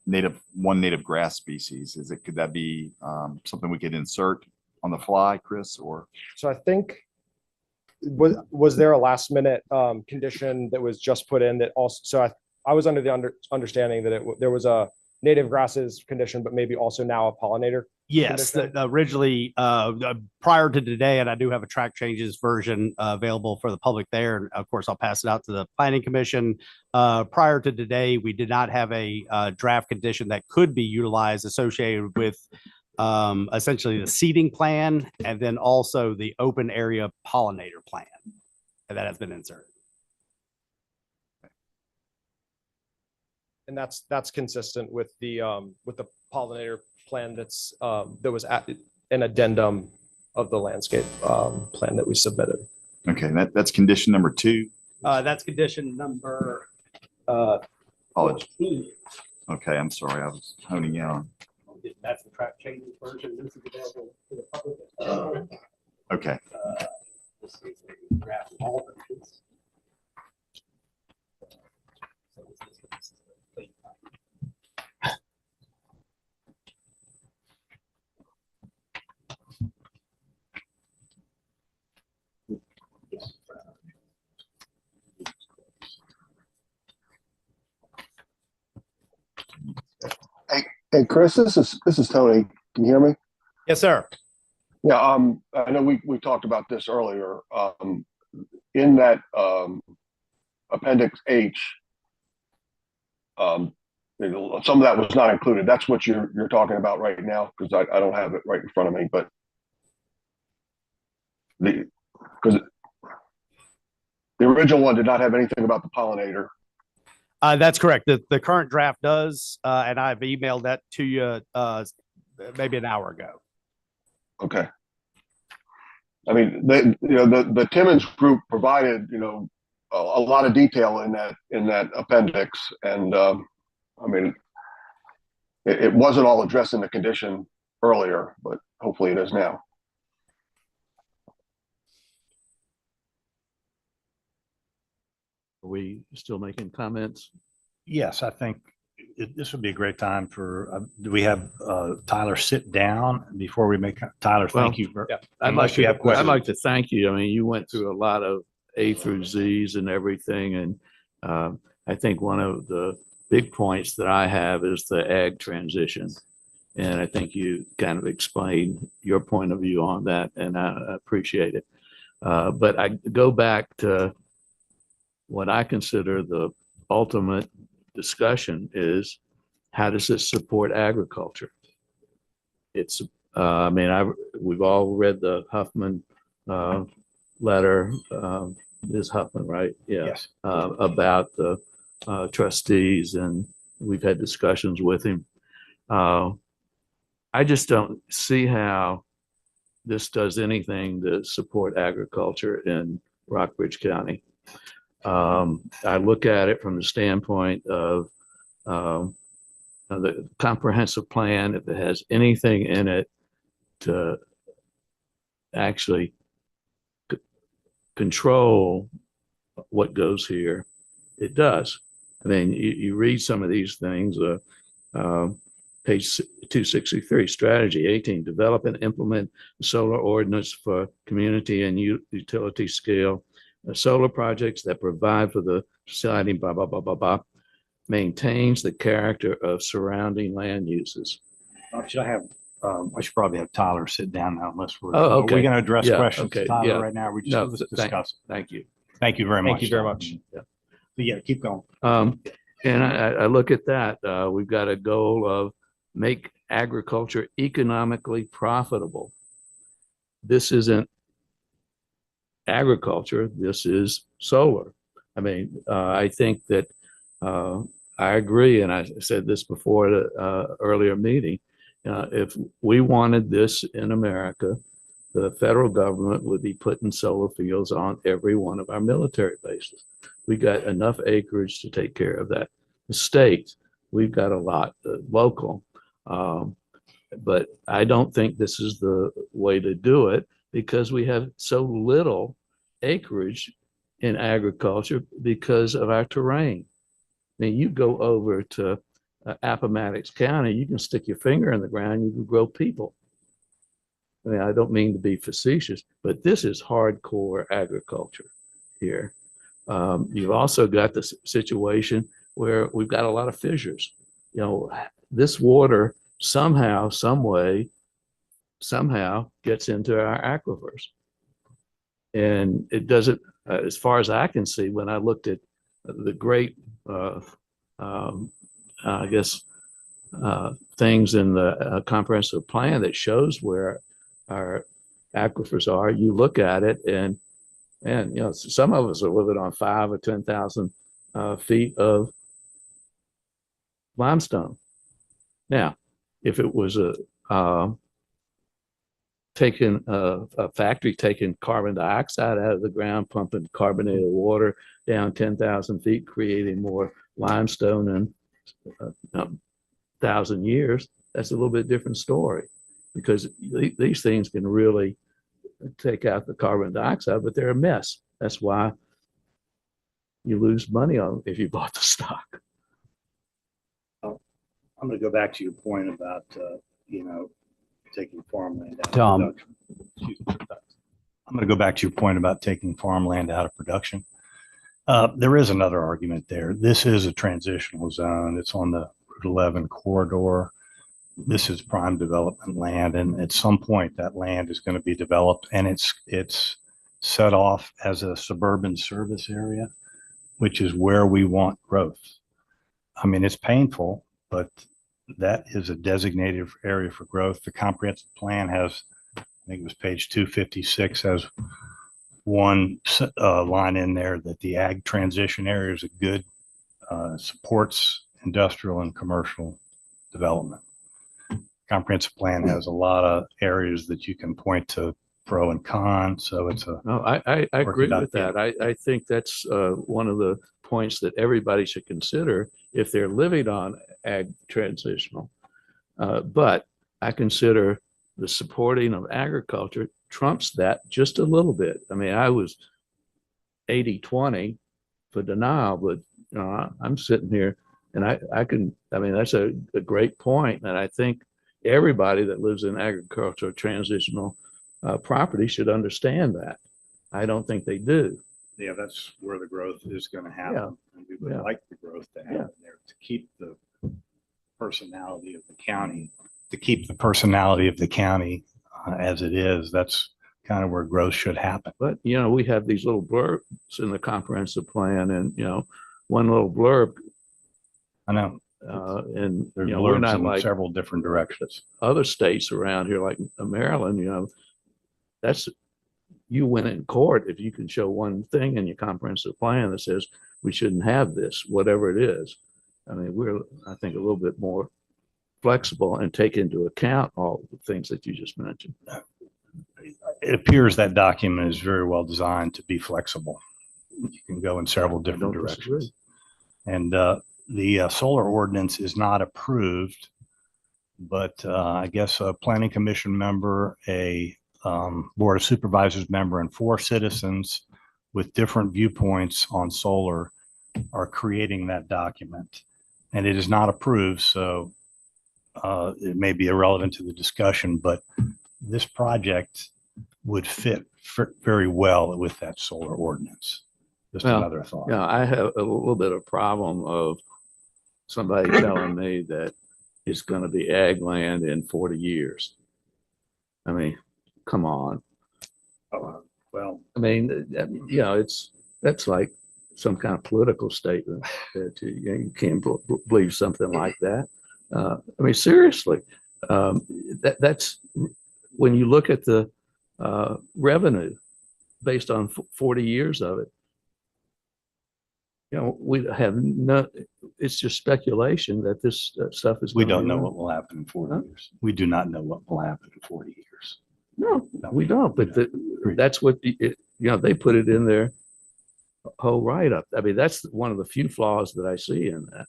native grass species. Could that be something we could insert on the fly, Chris? Or so I think was there a last minute condition that was just put in that also? So I was under the understanding that there was a native grasses condition, but maybe also now a pollinator. Yes, originally prior to today, and I do have a track changes version available for the public there. And of course, I'll pass it out to the planning commission. Prior to today, we did not have a draft condition that could be utilized associated with essentially the seating plan, and then also the open area pollinator plan, and that has been inserted. And that's consistent with the pollinator plan that was an addendum of the landscape plan that we submitted. Okay, that's condition number 2. That's condition number 14. Okay, I'm sorry, I was honing in on. That's the track changes version. This is available to the public. Okay. This is a draft of all versions. Hey, Chris, this is Tony. Can you hear me? Yes, sir. Yeah, I know we talked about this earlier. In that Appendix H, some of that was not included. That's what you're talking about right now, because I don't have it right in front of me, but because the original one did not have anything about the pollinator. That's correct. The current draft does, and I've emailed that to you maybe an hour ago. Okay. I mean, the Timmons group provided, a lot of detail in that appendix, and I mean, it wasn't all addressed in the condition earlier, but hopefully it is now. Are we still making comments? Yes, I think this would be a great time for, do we have Tyler sit down before we make, Tyler, thank you. I'd like to thank you. I mean, you went through a lot of A through Z's and everything. And I think one of the big points that I have is the ag transition. And I think you kind of explained your point of view on that, and I appreciate it. But I go back to what I consider the ultimate discussion is, how does it support agriculture? It's, I mean, we've all read the Huffman letter, Ms. Huffman, right? Yeah. Yes. About the trustees, and we've had discussions with him. I just don't see how this does anything to support agriculture in Rockbridge County. I look at it from the standpoint of the comprehensive plan. If it has anything in it to actually control what goes here, it does. I mean, you read some of these things, page 263 strategy. 18, develop and implement solar ordinance for community and utility scale solar projects that provide for the society, blah, blah, blah, blah, blah, maintains the character of surrounding land uses. Should I have, I should probably have Tyler sit down now unless we're, Oh, are we okay. going to address Yeah, questions to okay, Tyler yeah. right now? We No, just thank- discuss. Thank you. Thank you very much. Thank you very Tyler. much. Yeah. But yeah, keep going. And I look at that, we've got a goal of make agriculture economically profitable. This isn't agriculture, this is solar. I mean, I think that I agree, and I said this before the earlier meeting. If we wanted this in America, the federal government would be putting solar fields on every one of our military bases. We got enough acreage to take care of that. The states, we've got a lot local, but I don't think this is the way to do it because we have so little acreage in agriculture because of our terrain. I mean, you go over to Appomattox County, you can stick your finger in the ground, you can grow people. I mean, I don't mean to be facetious, but this is hardcore agriculture here. You've also got the situation where we've got a lot of fissures. You know, this water somehow, some way, somehow gets into our aquifers. And it doesn't, as far as I can see, when I looked at the great, I guess, things in the comprehensive plan that shows where our aquifers are, you look at it and you know, some of us are living on 5,000 or 10,000 feet of limestone. Now, if it was a factory taking carbon dioxide out of the ground, pumping carbonated water down 10,000 feet, creating more limestone in 1,000 years, that's a little bit different story because these things can really take out the carbon dioxide, but they're a mess. That's why you lose money on them if you bought the stock. I'm going to go back to your point about, you know, taking farmland out Tom. of production. Excuse me. I'm going to go back to your point about taking farmland out of production. There is another argument there. This is a transitional zone. It's on the Route 11 corridor. This is prime development land, and at some point that land is going to be developed, and it's set off as a suburban service area, which is where we want growth. I mean, it's painful, but that is a designated area for growth. The comprehensive plan has, I think it was page 256, has one line in there that the ag transition area is a good, supports industrial and commercial development. Comprehensive plan has a lot of areas that you can point to pro and con. So it's a. No, I agree with that. I think that's one of the points that everybody should consider if they're living on ag transitional. But I consider the supporting of agriculture trumps that just a little bit. I mean, I was 80-20 for denial, but you know, I'm sitting here and I mean, that's a great point. And I think everybody that lives in agricultural transitional property should understand that. I don't think they do. Yeah, that's where the growth is going to happen. Yeah. And we would Yeah. like the growth to happen there to keep the personality of the county, as it is. That's kind of where growth should happen. But, you know, we have these little blurbs in the comprehensive plan and, you know, one little blurb. I know. And, There's you know, we're blurbs not in like several different directions. other states around here, like Maryland, you know, that's, you win in court if you can show one thing in your comprehensive plan that says we shouldn't have this, whatever it is. I mean, we're, I think, a little bit more flexible and take into account all the things that you just mentioned. It appears that document is very well designed to be flexible. You can go in several different directions. And the solar ordinance is not approved, but I guess a planning commission member, a board of supervisors member, and 4 citizens with different viewpoints on solar are creating that document. And it is not approved, so it may be irrelevant to the discussion, but this project would fit very well with that solar ordinance. Just Well, another thought. Yeah, I have a little bit of problem of somebody telling me that it's going to be ag land in 40 years. I mean, come on. Well, I mean, that's like some kind of political statement that you can't believe something like that. I mean, seriously, that's when you look at the revenue based on 40 years of it. We have no, it's just speculation that this stuff is. We don't know what will happen in 40 years. We do not know what will happen in 40 years. No, we don't. But that's what, they put it in their whole write-up. I mean, that's one of the few flaws that I see in that.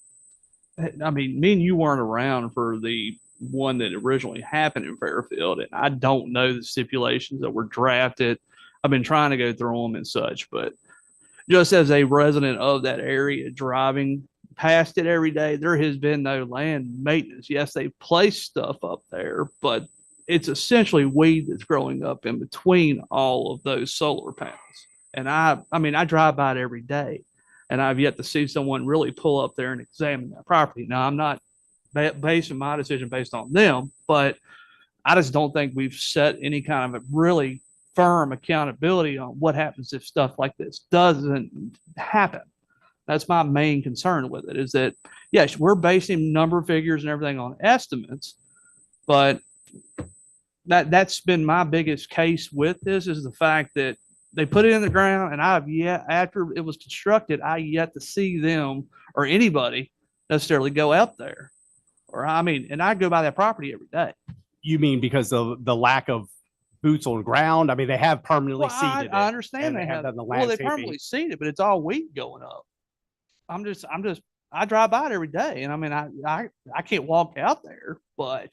I mean, me and you weren't around for the one that originally happened in Fairfield, and I don't know the stipulations that were drafted. I've been trying to go through them and such, but just as a resident of that area driving past it every day, there has been no land maintenance. Yes, they placed stuff up there, but it's essentially weed that's growing up in between all of those solar panels. And I mean, I drive by it every day, and I've yet to see someone really pull up there and examine that property. Now, I'm not basing my decision based on them, but I just don't think we've set any kind of a really firm accountability on what happens if stuff like this doesn't happen. That's my main concern with it, is that, yes, we're basing number figures and everything on estimates, but that's been my biggest case with this, is the fact that they put it in the ground, and after it was constructed, I yet to see them or anybody necessarily go out there. Or I mean, and I go by that property every day. You mean because of the lack of boots on ground? I mean, they have permanently seeded it. I understand they have done the well, they landscaping. permanently seeded it, but it's all weed going up. I drive by it every day, and I mean, I can't walk out there, but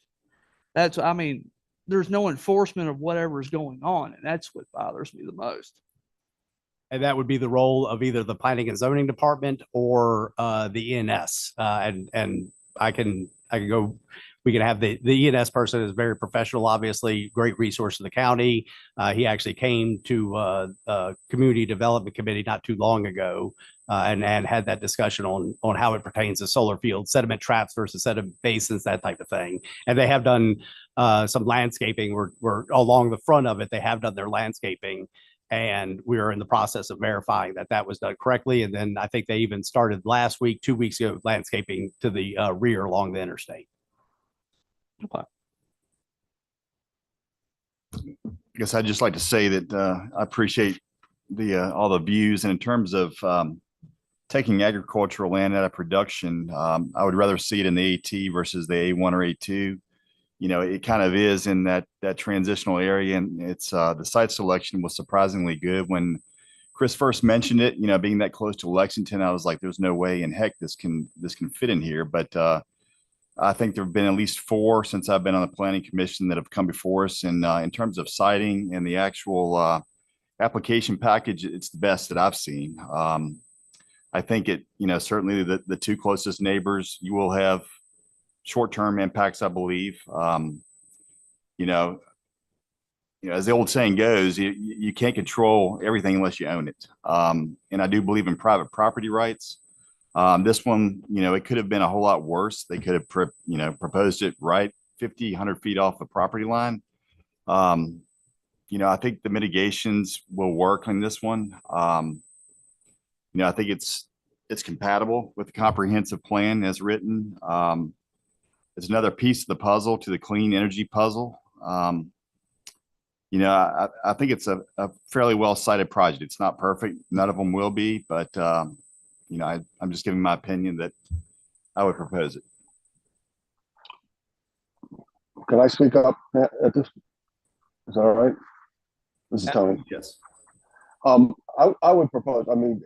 I mean, there's no enforcement of whatever is going on, and that's what bothers me the most. And that would be the role of either the planning and zoning department or the ENS. And I can go, we can have the ENS person is very professional, obviously, great resource to the county. He actually came to Community Development Committee not too long ago and had that discussion on how it pertains to solar fields, sediment traps versus sediment basins, that type of thing. And they have done some landscaping. We're along the front of it. They have done their landscaping. And we are in the process of verifying that was done correctly. And then I think they even started last week, 2 weeks ago, landscaping to the rear along the interstate. I guess I'd just like to say that I appreciate all the views. And in terms of taking agricultural land out of production, I would rather see it in the AT versus the A1 or A2. It kind of is in that transitional area, and it's the site selection was surprisingly good. When Chris first mentioned it, being that close to Lexington, I was like, there's no way in heck this can fit in here. But I think there have been at least 4 since I've been on the planning commission that have come before us. And in terms of siting and the actual application package, it's the best that I've seen. I think certainly the 2 closest neighbors, you will have short-term impacts, I believe. As the old saying goes, you can't control everything unless you own it. And I do believe in private property rights. This one, it could have been a whole lot worse. They could have, proposed it right 50, 100 feet off the property line. I think the mitigations will work on this one. I think it's compatible with the comprehensive plan as written. It's another piece of the puzzle to the clean energy puzzle. I think it's a fairly well-cited project. It's not perfect. None of them will be, but I'm just giving my opinion that I would propose it. Can I speak up at this? Is that all right? This is Tony. Yes. I would propose, and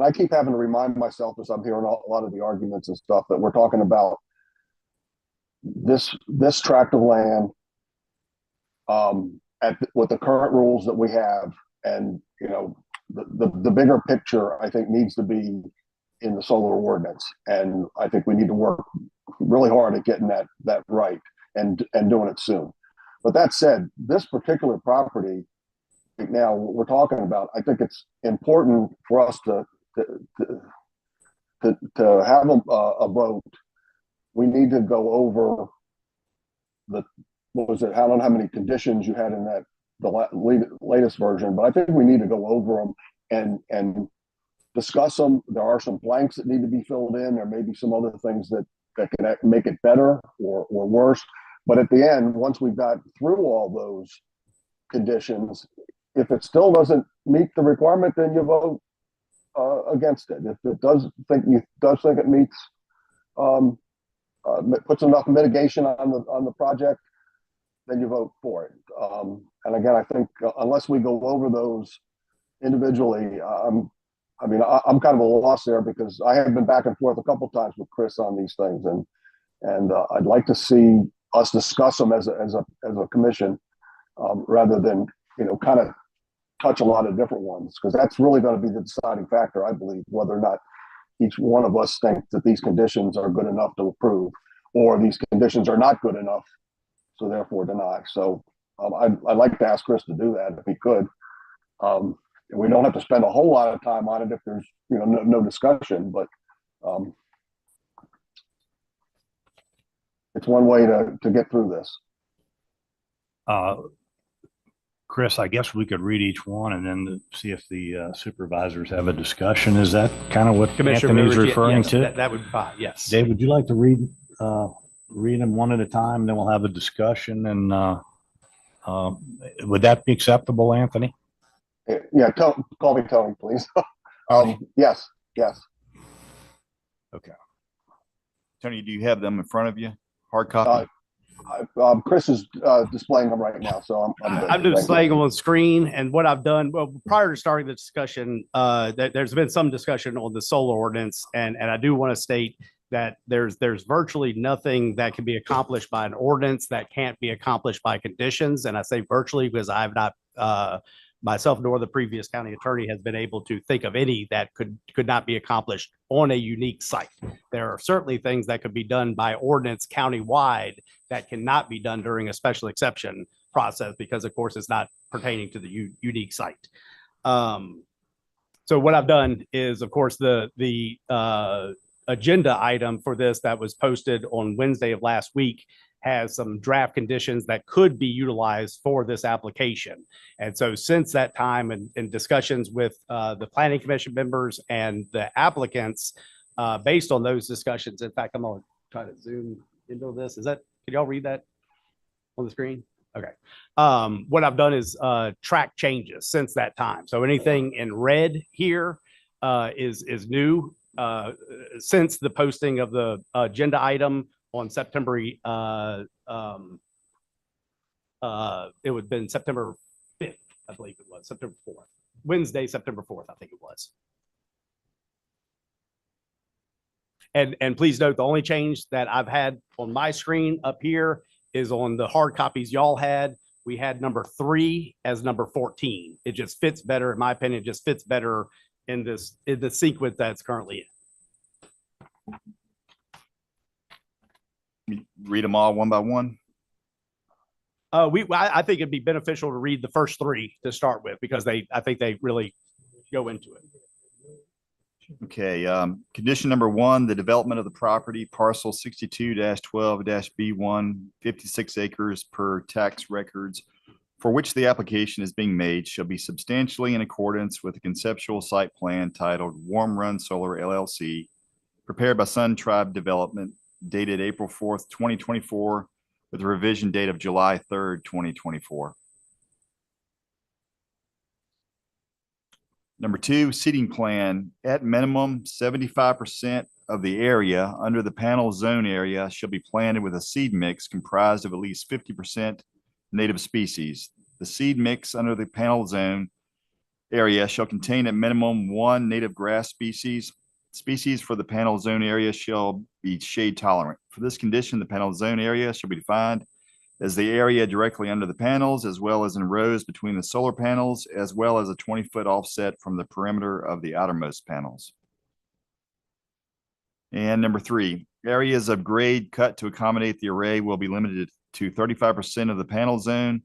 I keep having to remind myself as I'm hearing a lot of the arguments and stuff that we're talking about this tract of land with the current rules that we have, and the bigger picture I think needs to be in the solar ordinance, and I think we need to work really hard at getting that right and doing it soon. But that said, this particular property now we're talking about, I think it's important for us to have a vote. We need to go over what was it? I don't know how many conditions you had in the latest version, but I think we need to go over them and discuss them. There are some blanks that need to be filled in. There may be some other things that can make it better or worse. But at the end, once we've got through all those conditions, if it still doesn't meet the requirement, then you vote against it. If it does think it meets, puts enough mitigation on the project, then you vote for it. And again, I think unless we go over those individually, I'm kind of a loss there because I have been back and forth a couple times with Chris on these things, and I'd like to see us discuss them as a commission rather than kind of touch a lot of different ones, because that's really going to be the deciding factor, I believe, whether or not each one of us think that these conditions are good enough to approve, or these conditions are not good enough, so therefore deny. So I'd like to ask Chris to do that if he could. We don't have to spend a whole lot of time on it if there's no discussion, but it's one way to get through this. Chris, I guess we could read each one and then see if the supervisors have a discussion. Is that kind of what Commissioner Anthony's members, referring yes, to? that would be fine, yes. Dave, would you like to read them one at a time? Then we'll have a discussion. And would that be acceptable, Anthony? Yeah, call me Tony, please. Yes. Okay. Tony, do you have them in front of you? Hard copy? Chris is displaying them right now, so I'm displaying them on screen. And what I've done, well, prior to starting the discussion, there's been some discussion on the solar ordinance, and I do want to state that there's virtually nothing that can be accomplished by an ordinance that can't be accomplished by conditions. And I say virtually because I've not myself nor the previous county attorney has been able to think of any that could not be accomplished on a unique site. There are certainly things that could be done by ordinance countywide that cannot be done during a special exception process because, of course, it's not pertaining to the unique site. So what I've done is, of course, the agenda item for this that was posted on Wednesday of last week has some draft conditions that could be utilized for this application. And so since that time and discussions with the planning commission members and the applicants, based on those discussions, in fact, I'm gonna try to zoom into this. Can y'all read that on the screen? Okay. What I've done is track changes since that time. So anything in red here is new since the posting of the agenda item on September, it would have been September 5th, I believe it was, September 4th. Wednesday, September 4th, I think it was. And please note, the only change that I've had on my screen up here is on the hard copies y'all had. We had number 3 as number 14. It just fits better, in my opinion, it just fits better in the sequence that's currently in. Read them all one by one? I think it'd be beneficial to read the first 3 to start with because I think they really go into it. Okay. Condition number 1, the development of the property parcel 62-12-B1, 56 acres per tax records, for which the application is being made shall be substantially in accordance with the conceptual site plan titled Warm Run Solar LLC, prepared by Sun Tribe Development, dated April 4th, 2024, with a revision date of July 3rd, 2024. Number 2, seating plan. At minimum, 75% of the area under the panel zone area shall be planted with a seed mix comprised of at least 50% native species. The seed mix under the panel zone area shall contain at minimum 1 native grass species. Species for the panel zone area shall be shade tolerant. For this condition, the panel zone area shall be defined as the area directly under the panels, as well as in rows between the solar panels, as well as a 20-foot offset from the perimeter of the outermost panels. And number 3, areas of grade cut to accommodate the array will be limited to 35% of the panel zone,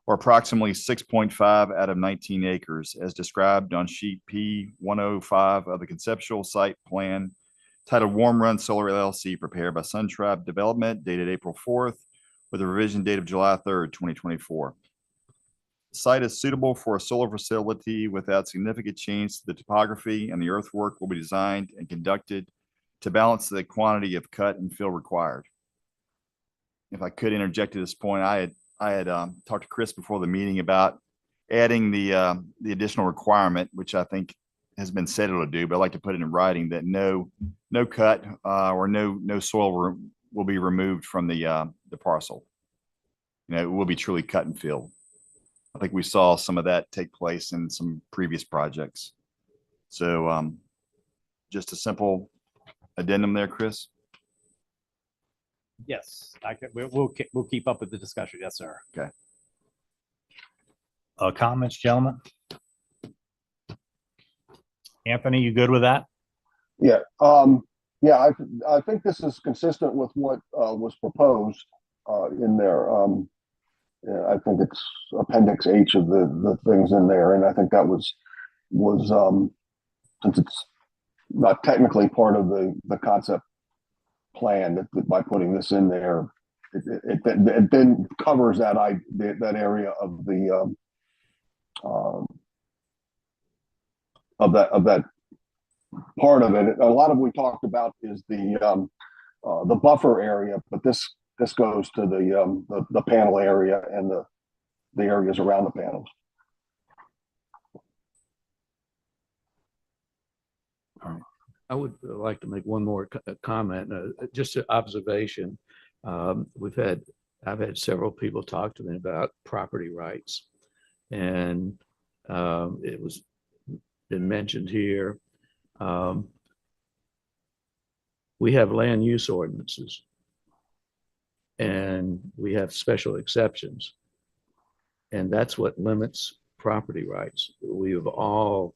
or approximately 6.5 out of 19 acres, as described on sheet P105 of the conceptual site plan titled Warm Run Solar LLC, prepared by Sun Tribe Development, dated April 4th, with a revision date of July 3rd, 2024. The site is suitable for a solar facility without significant change to the topography, and the earthwork will be designed and conducted to balance the quantity of cut and fill required. If I could interject at this point, I had talked to Chris before the meeting about adding the additional requirement, which I think has been said it'll do, but I'd like to put it in writing that no cut or no soil will be removed from the parcel. You know, it will be truly cut and filled. I think we saw some of that take place in some previous projects. So just a simple addendum there, Chris. Yes, we'll keep up with the discussion. Yes, sir. Okay. Comments, gentlemen? Anthony, you good with that? Yeah. Yeah, I think this is consistent with what was proposed in there. Yeah, I think it's Appendix H of the things in there, and I think that was since it's not technically part of the concept plan, that by putting this in there, it then covers that area of the of that part of it. A lot of we talked about is the buffer area, but this goes to the panel area and the areas around the panels. I would like to make one more comment, just an observation. I've had several people talk to me about property rights, and it was been mentioned here. We have land use ordinances, and we have special exceptions, and that's what limits property rights. We have all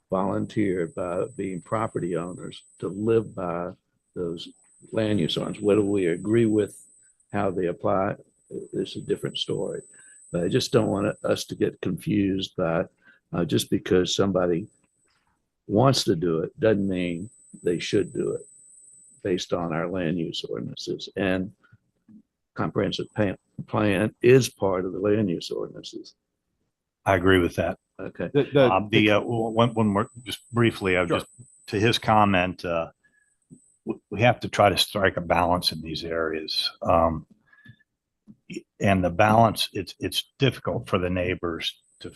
volunteered by being property owners to live by those land use ordinances. Whether we agree with how they apply is a different story. But I just don't want us to get confused by just because somebody wants to do it doesn't mean they should do it based on our land use ordinances. And comprehensive plan is part of the land use ordinances. I agree with that. Okay. One more, just briefly, Sure. just to his comment, we have to try to strike a balance in these areas. And the balance, it's difficult for the neighbors to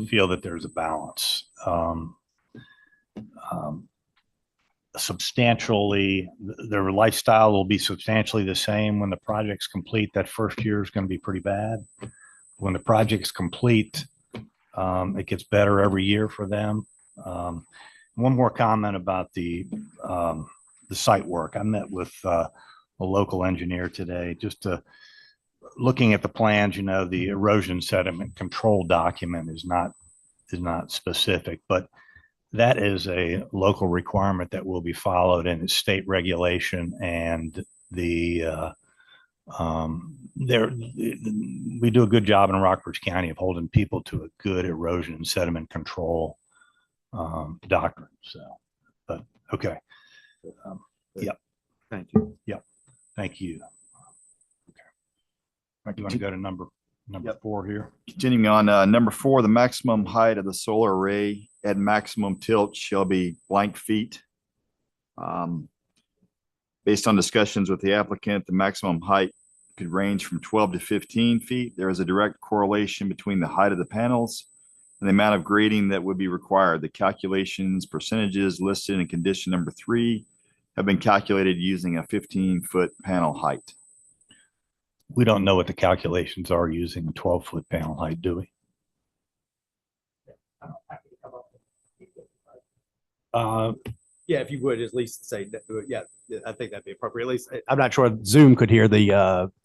feel that there's a balance. Substantially, their lifestyle will be substantially the same when the project's complete. That first year is going to be pretty bad. When the project's complete, it gets better every year for them. One more comment about the site work. I met with a local engineer today, just looking at the plans. You know, the erosion sediment control document is not specific, but that is a local requirement that will be followed, and it's state regulation. And we do a good job in Rockbridge County of holding people to a good erosion and sediment control doctrine. So, but okay. Yep. Thank you. Yep. Thank you. Okay. Right, you want to go to number 4 here? Continuing on, number 4, the maximum height of the solar array at maximum tilt shall be blank feet. Based on discussions with the applicant, the maximum height could range from 12 to 15 feet. There is a direct correlation between the height of the panels and the amount of grading that would be required. The calculations, percentages listed in condition number 3 have been calculated using a 15-foot panel height. We don't know what the calculations are using a 12-foot panel height, do we? Yeah, if you would at least say that, yeah, I think that'd be appropriate. At least I'm not sure Zoom could hear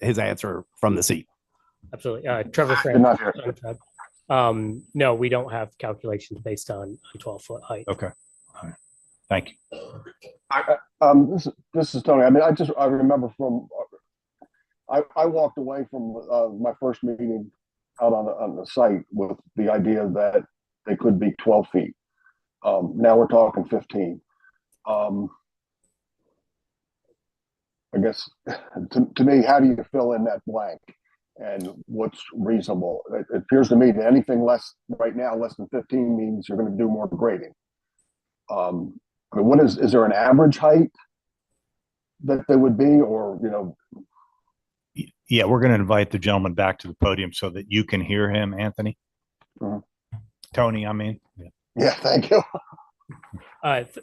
his answer from the seat. Absolutely. Trevor Did Frank. not hear. No, we don't have calculations based on 12-foot height. Okay. All right. Thank you. This is Tony. I mean, I remember from, I walked away from my first meeting out on the site with the idea that they could be 12 feet. Now we're talking 15. I guess to me, how do you fill in that blank and what's reasonable? It appears to me that anything less right now, less than 15 means you're going to do more grading. I mean, is there an average height that they would be, or, you know? Yeah, we're going to invite the gentleman back to the podium so that you can hear him, Anthony. Tony, I mean. Yeah, thank you.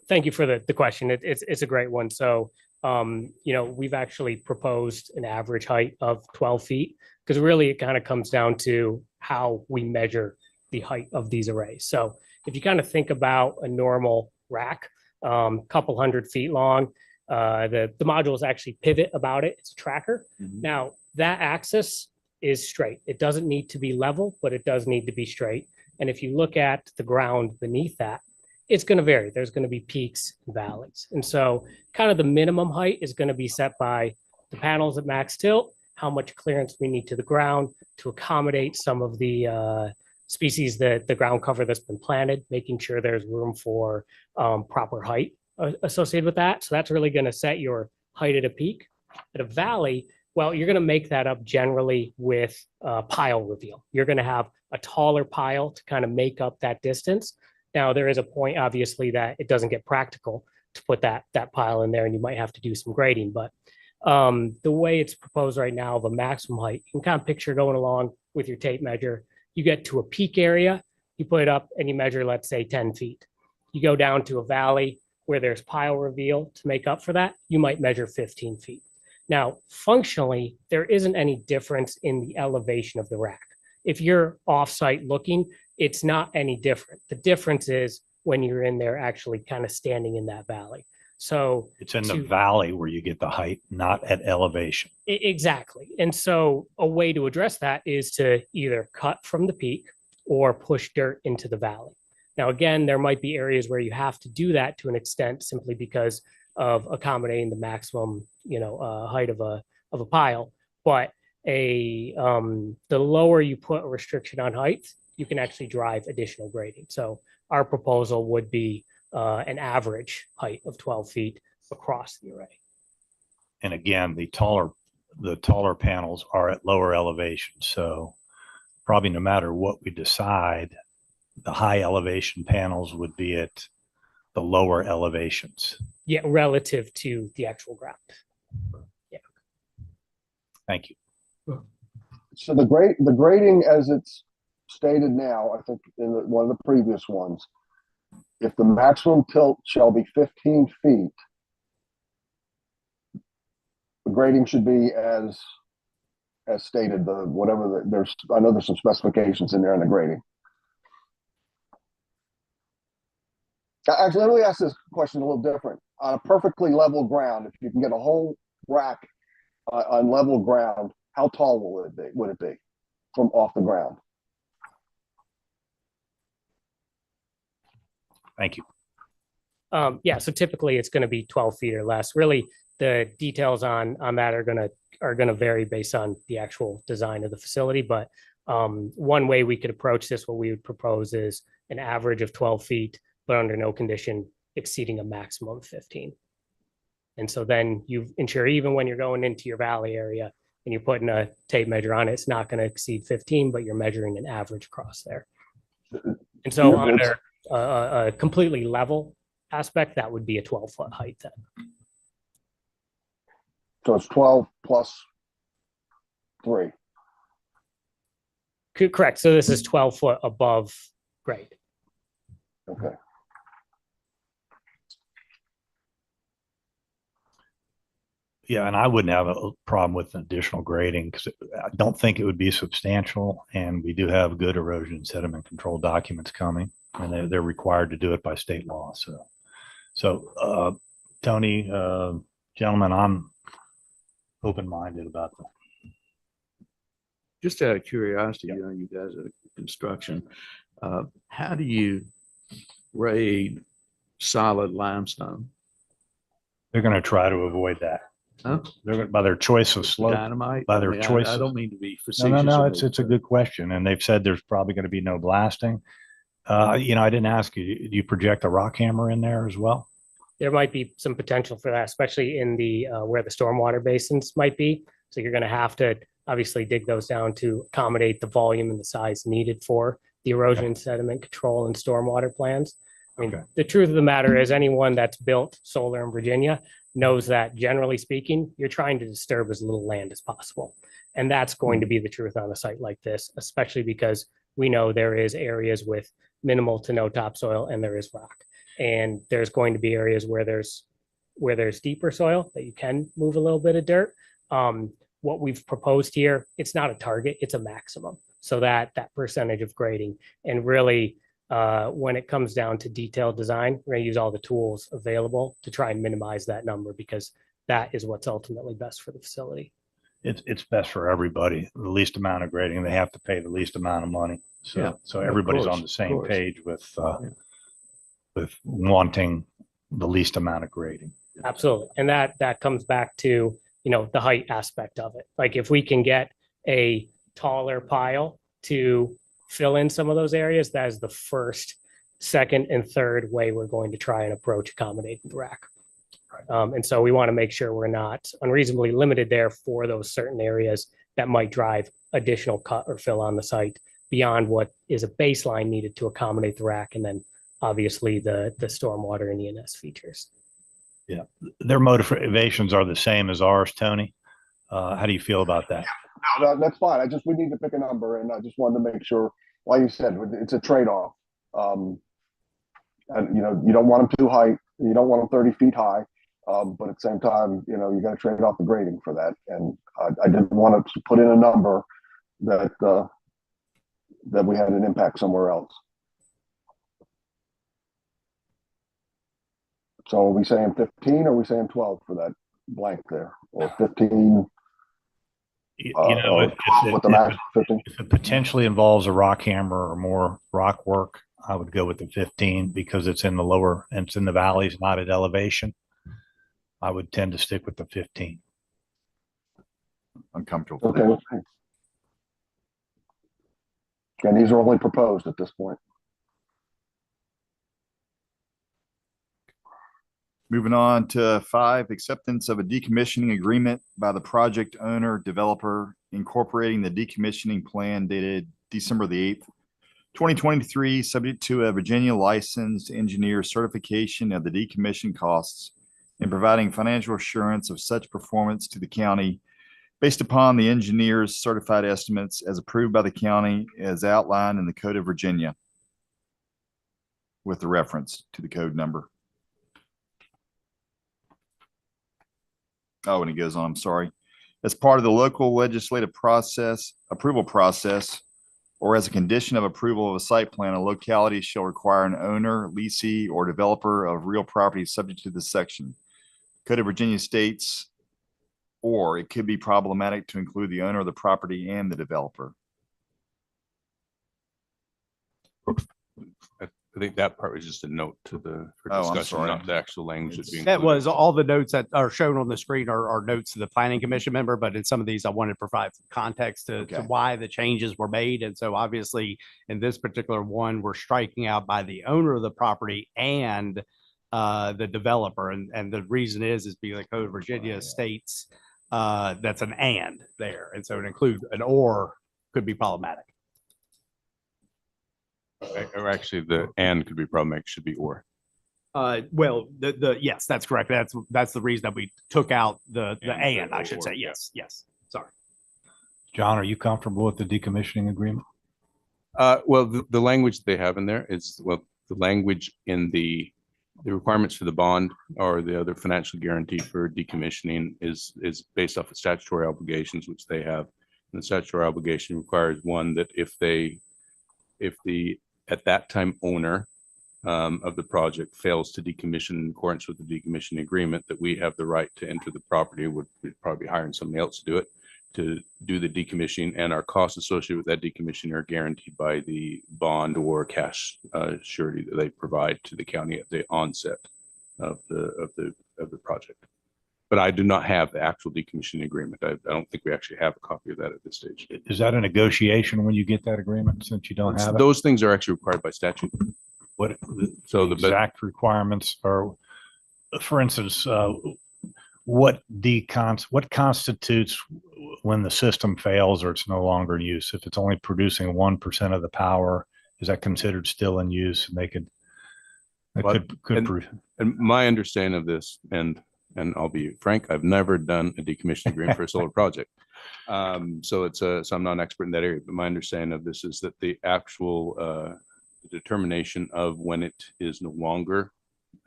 Thank you for the question. It's a great one. So, you know, we've actually proposed an average height of 12 feet because really it kind of comes down to how we measure the height of these arrays. So if you kind of think about a normal rack, couple 100 feet long, the modules actually pivot about it. It's a tracker. Now that axis is straight. It doesn't need to be level, but it does need to be straight. And if you look at the ground beneath that, it's going to vary. There's going to be peaks and valleys. And so kind of the minimum height is going to be set by the panels at max tilt, how much clearance we need to the ground to accommodate some of the species that the ground cover that's been planted, making sure there's room for proper height associated with that. So that's really going to set your height at a peak. At a valley, well, you're going to make that up generally with pile reveal. You're going to have a taller pile to kind of make up that distance. Now, there is a point, obviously, that it doesn't get practical to put that pile in there, and you might have to do some grading. But the way it's proposed right now of a maximum height, you can kind of picture going along with your tape measure. You get to a peak area, you put it up, and you measure, let's say, 10 feet. You go down to a valley where there's pile reveal to make up for that, you might measure 15 feet. Now, functionally, there isn't any difference in the elevation of the rack. If you're off-site looking, it's not any different. The difference is when you're in there actually kind of standing in that valley. So it's in the valley where you get the height, not at elevation. Exactly. And so a way to address that is to either cut from the peak or push dirt into the valley. Now, again, there might be areas where you have to do that to an extent simply because of accommodating the maximum, height of a pile. But the lower you put a restriction on height, you can actually drive additional grading. So our proposal would be an average height of 12 feet across the array. And again, the taller panels are at lower elevation. So probably no matter what we decide, the high elevation panels would be at the lower elevations. Yeah, relative to the actual ground. Yeah. Thank you. So the grading as it's stated now, I think in one of the previous ones, if the maximum tilt shall be 15 feet, the grading should be as stated. I know there's some specifications in there in the grading. Actually, let me ask this question a little different. On a perfectly level ground, if you can get a whole rack on level ground, how tall would it be from off the ground? Thank you. Yeah, so typically it's going to be 12 feet or less. Really, the details on that are going to vary based on the actual design of the facility. But one way we could approach this, what we would propose is an average of 12 feet, but under no condition exceeding a maximum of 15. And so then you ensure even when you're going into your valley area and you're putting a tape measure on it, it's not going to exceed 15, but you're measuring an average across there. And so under a completely level aspect, that would be a 12-foot height then. So it's 12 plus 3. Correct. So this is 12 foot above grade. Okay. Yeah, and I wouldn't have a problem with additional grading because I don't think it would be substantial. And we do have good erosion and sediment control documents coming, and they're required to do it by state law. So Tony, gentlemen, I'm open-minded about that. Just out of curiosity, you guys are construction. How do you grade solid limestone? They're going to try to avoid that. Huh? They're by their choice of slope, Dynamite? by I their mean, choice. I don't mean to be No, facetious. no, or it's a good question. And they've said there's probably going to be no blasting. I didn't ask you, do you project a rock hammer in there as well? There might be some potential for that, especially in the where the stormwater basins might be. So you're going to have to obviously dig those down to accommodate the volume and the size needed for the erosion and sediment control and stormwater plans. I mean, the truth of the matter is anyone that's built solar in Virginia knows that generally speaking, you're trying to disturb as little land as possible. And that's going to be the truth on a site like this, especially because we know there is areas with minimal to no topsoil and there is rock. And there's going to be areas where there's deeper soil that you can move a little bit of dirt. What we've proposed here, it's not a target, it's a maximum. So that percentage of grading, and really when it comes down to detailed design, we're gonna use all the tools available to try and minimize that number because that is what's ultimately best for the facility. It's best for everybody. The least amount of grading, they have to pay the least amount of money. So everybody's on the same page with wanting the least amount of grading. Absolutely. And that comes back to, the height aspect of it. Like if we can get a taller pile to fill in some of those areas, that is the first, second, and third way we're going to try and approach accommodating the rack. And so we want to make sure we're not unreasonably limited there for those certain areas that might drive additional cut or fill on the site beyond what is a baseline needed to accommodate the rack, and then obviously the stormwater and ENS features. Yeah, their motivations are the same as ours, Tony. How do you feel about that? No, that's fine. We need to pick a number, and I just wanted to make sure, like you said, it's a trade-off. And you don't want them too high, you don't want them 30 feet high, but at the same time, you got to trade off the grading for that. And I didn't want to put in a number that we had an impact somewhere else. So are we saying 15 or are we saying 12 for that blank there, or 15? If it potentially involves a rock hammer or more rock work, I would go with the 15 because it's in the lower and it's in the valleys, not at elevation. I would tend to stick with the 15. Uncomfortable. Okay. And these are only proposed at this point. Moving on to 5, acceptance of a decommissioning agreement by the project owner developer incorporating the decommissioning plan dated December the 8th, 2023, subject to a Virginia licensed engineer certification of the decommission costs and providing financial assurance of such performance to the county based upon the engineer's certified estimates as approved by the county as outlined in the Code of Virginia with the reference to the code number. Oh, and it goes on, I'm sorry. As part of the local legislative approval process, or as a condition of approval of a site plan, a locality shall require an owner, leasee, or developer of real property subject to this section. Code of Virginia states, or it could be problematic to include the owner of the property and the developer. I think that part was just a note to for discussion, not the actual language that's being That included. was all the notes that are shown on the screen are notes to the planning commission member, but in some of these, I wanted to provide some context to why the changes were made. And so obviously in this particular one, we're striking out by the owner of the property and the developer. And the reason is because the Code of Virginia states that's an and there. And so it includes an or could be problematic. Or actually, the and could be problematic, should be or. Well, yes, that's correct. That's the reason that we took out the and, I should say. Yes. Sorry. John, are you comfortable with the decommissioning agreement? Well, the language they have in there is, the language in the requirements for the bond or the other financial guarantee for decommissioning is based off of statutory obligations, which they have. And the statutory obligation requires one that if the at that time owner of the project fails to decommission in accordance with the decommissioning agreement, that we have the right to enter the property. Would probably be hiring somebody else to do it, to do the decommissioning, and our costs associated with that decommissioning are guaranteed by the bond or cash surety that they provide to the county at the onset of the project. But I do not have the actual decommissioning agreement. I don't think we actually have a copy of that at this stage. Is that a negotiation when you get that agreement, since you don't have it? Those things are actually required by statute. What, So the the exact requirements are, for instance, what constitutes when the system fails or it's no longer in use? If it's only producing 1% of the power, is that considered still in use? And they could, and my understanding of this, and I'll be frank, I've never done a decommissioning agreement for a solar project. So I'm not an expert in that area, but my understanding of this is that the actual determination of when it is no longer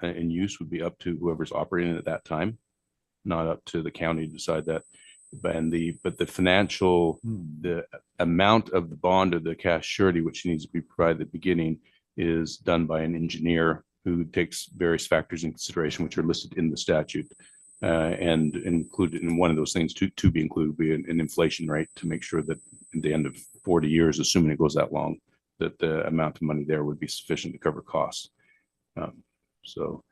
in use would be up to whoever's operating at that time, not up to the county to decide that. But the financial, the amount of the bond or the cash surety, which needs to be provided at the beginning, is done by an engineer who takes various factors in consideration, which are listed in the statute, and included in one of those things to be included would be an inflation rate to make sure that at the end of 40 years, assuming it goes that long, that the amount of money there would be sufficient to cover costs. So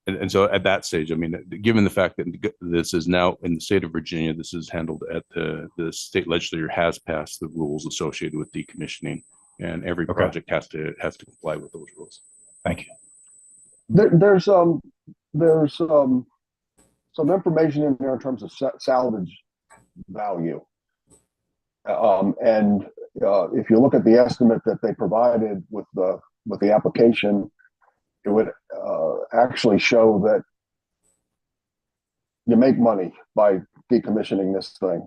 at that stage, I mean, given the fact that this is now in the state of Virginia, this is handled at the state legislature has passed the rules associated with decommissioning, and every project has to comply with those rules. Thank you. There's some information in there in terms of salvage value. And if you look at the estimate that they provided with the application, it would actually show that you make money by decommissioning this thing.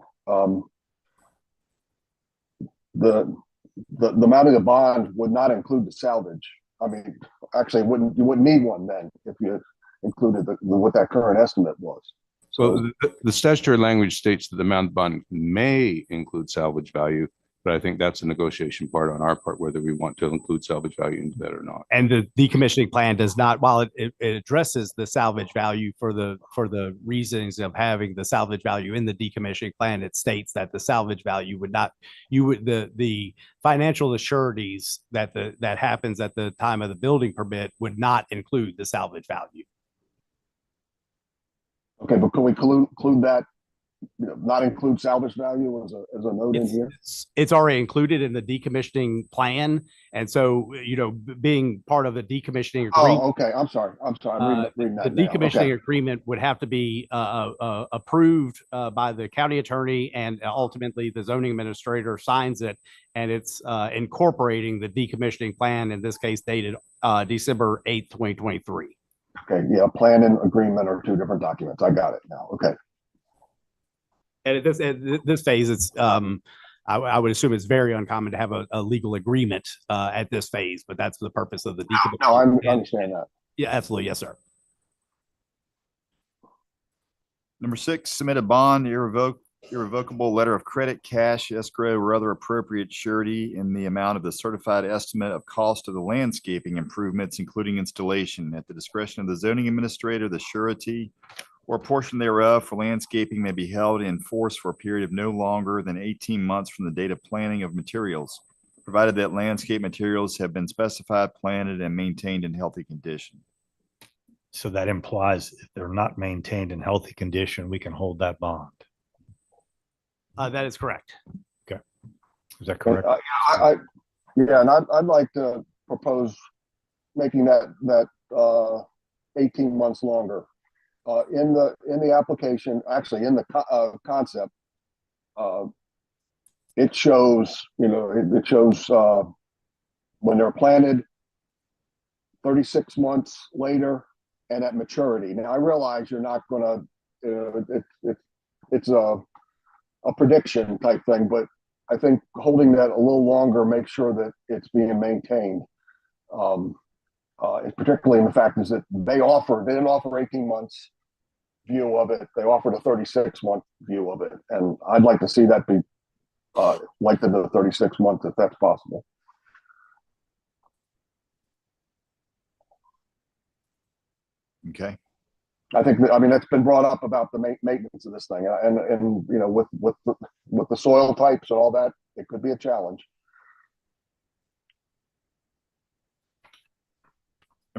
The amount of the bond would not include the salvage. I mean, actually, you wouldn't need one then if you included what that current estimate was. So the statutory language states that the amount of bond may include salvage value, but I think that's a negotiation part on our part, whether we want to include salvage value into that or not. And the decommissioning plan does not, while it addresses the salvage value for the reasons of having the salvage value in the decommissioning plan, it states that the salvage value would not, the financial assurities that happens at the time of the building permit would not include the salvage value. Okay, but can we include that? Not include salvage value as a note in here? It's already included in the decommissioning plan. And so, being part of the decommissioning agreement. Oh, okay. I'm sorry. I'm reading that. The decommissioning agreement would have to be approved by the county attorney, and ultimately the zoning administrator signs it. And it's incorporating the decommissioning plan, in this case dated December 8th, 2023. Okay. Yeah. Plan and agreement are two different documents. I got it now. Okay. And at this phase, it's I would assume it's very uncommon to have a legal agreement at this phase, but that's the purpose of the decommissioning. No, I understand that. Yeah, absolutely. Yes, sir. Number 6, submit a bond, irrevocable letter of credit, cash, escrow, or other appropriate surety in the amount of the certified estimate of cost of the landscaping improvements, including installation, at the discretion of the zoning administrator. The surety or a portion thereof for landscaping may be held in force for a period of no longer than 18 months from the date of planting of materials, provided that landscape materials have been specified, planted, and maintained in healthy condition. So that implies if they're not maintained in healthy condition, we can hold that bond. That is correct. Okay. Is that correct? Yeah, and I'd like to propose making that 18 months longer. In the application, actually in the concept, it shows, it shows when they're planted 36 months later and at maturity. Now I realize you're not going to, it's a prediction type thing, but I think holding that a little longer makes sure that it's being maintained. Particularly in the fact is that they didn't offer 18 months view of it. They offered a 36-month view of it. And I'd like to see that be lengthened to 36 months if that's possible. Okay. I think that's been brought up about the maintenance of this thing, and with the soil types and all that, it could be a challenge.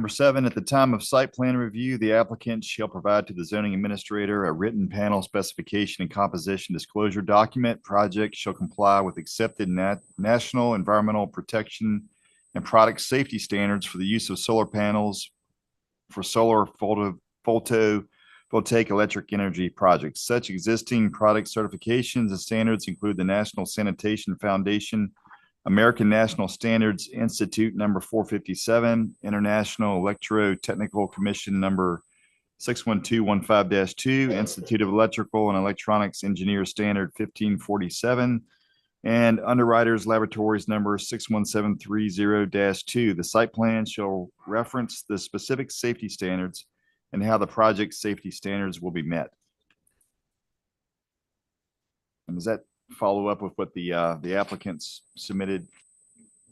Number 7, at the time of site plan review, the applicant shall provide to the zoning administrator a written panel specification and composition disclosure document. Project shall comply with accepted national environmental protection and product safety standards for the use of solar panels for solar photovoltaic electric energy projects. Such existing product certifications and standards include the National Sanitation Foundation, American National Standards Institute number 457, International Electrotechnical Commission number 61215-2, Institute of Electrical and Electronics Engineer Standard 1547, and Underwriters Laboratories number 61730-2. The site plan shall reference the specific safety standards and how the project safety standards will be met. And does that follow up with what the applicants submitted?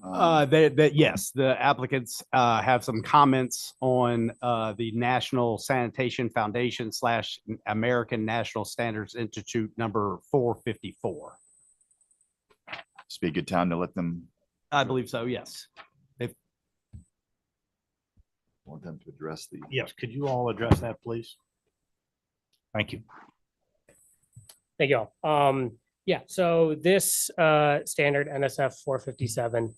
Yes, the applicants have some comments on the National Sanitation Foundation / American National Standards Institute number 454. This be a good time to let them. I believe so, yes. If want them to address the. Yes, could you all address that, please? Thank you. Thank you all. Yeah, so this standard NSF 457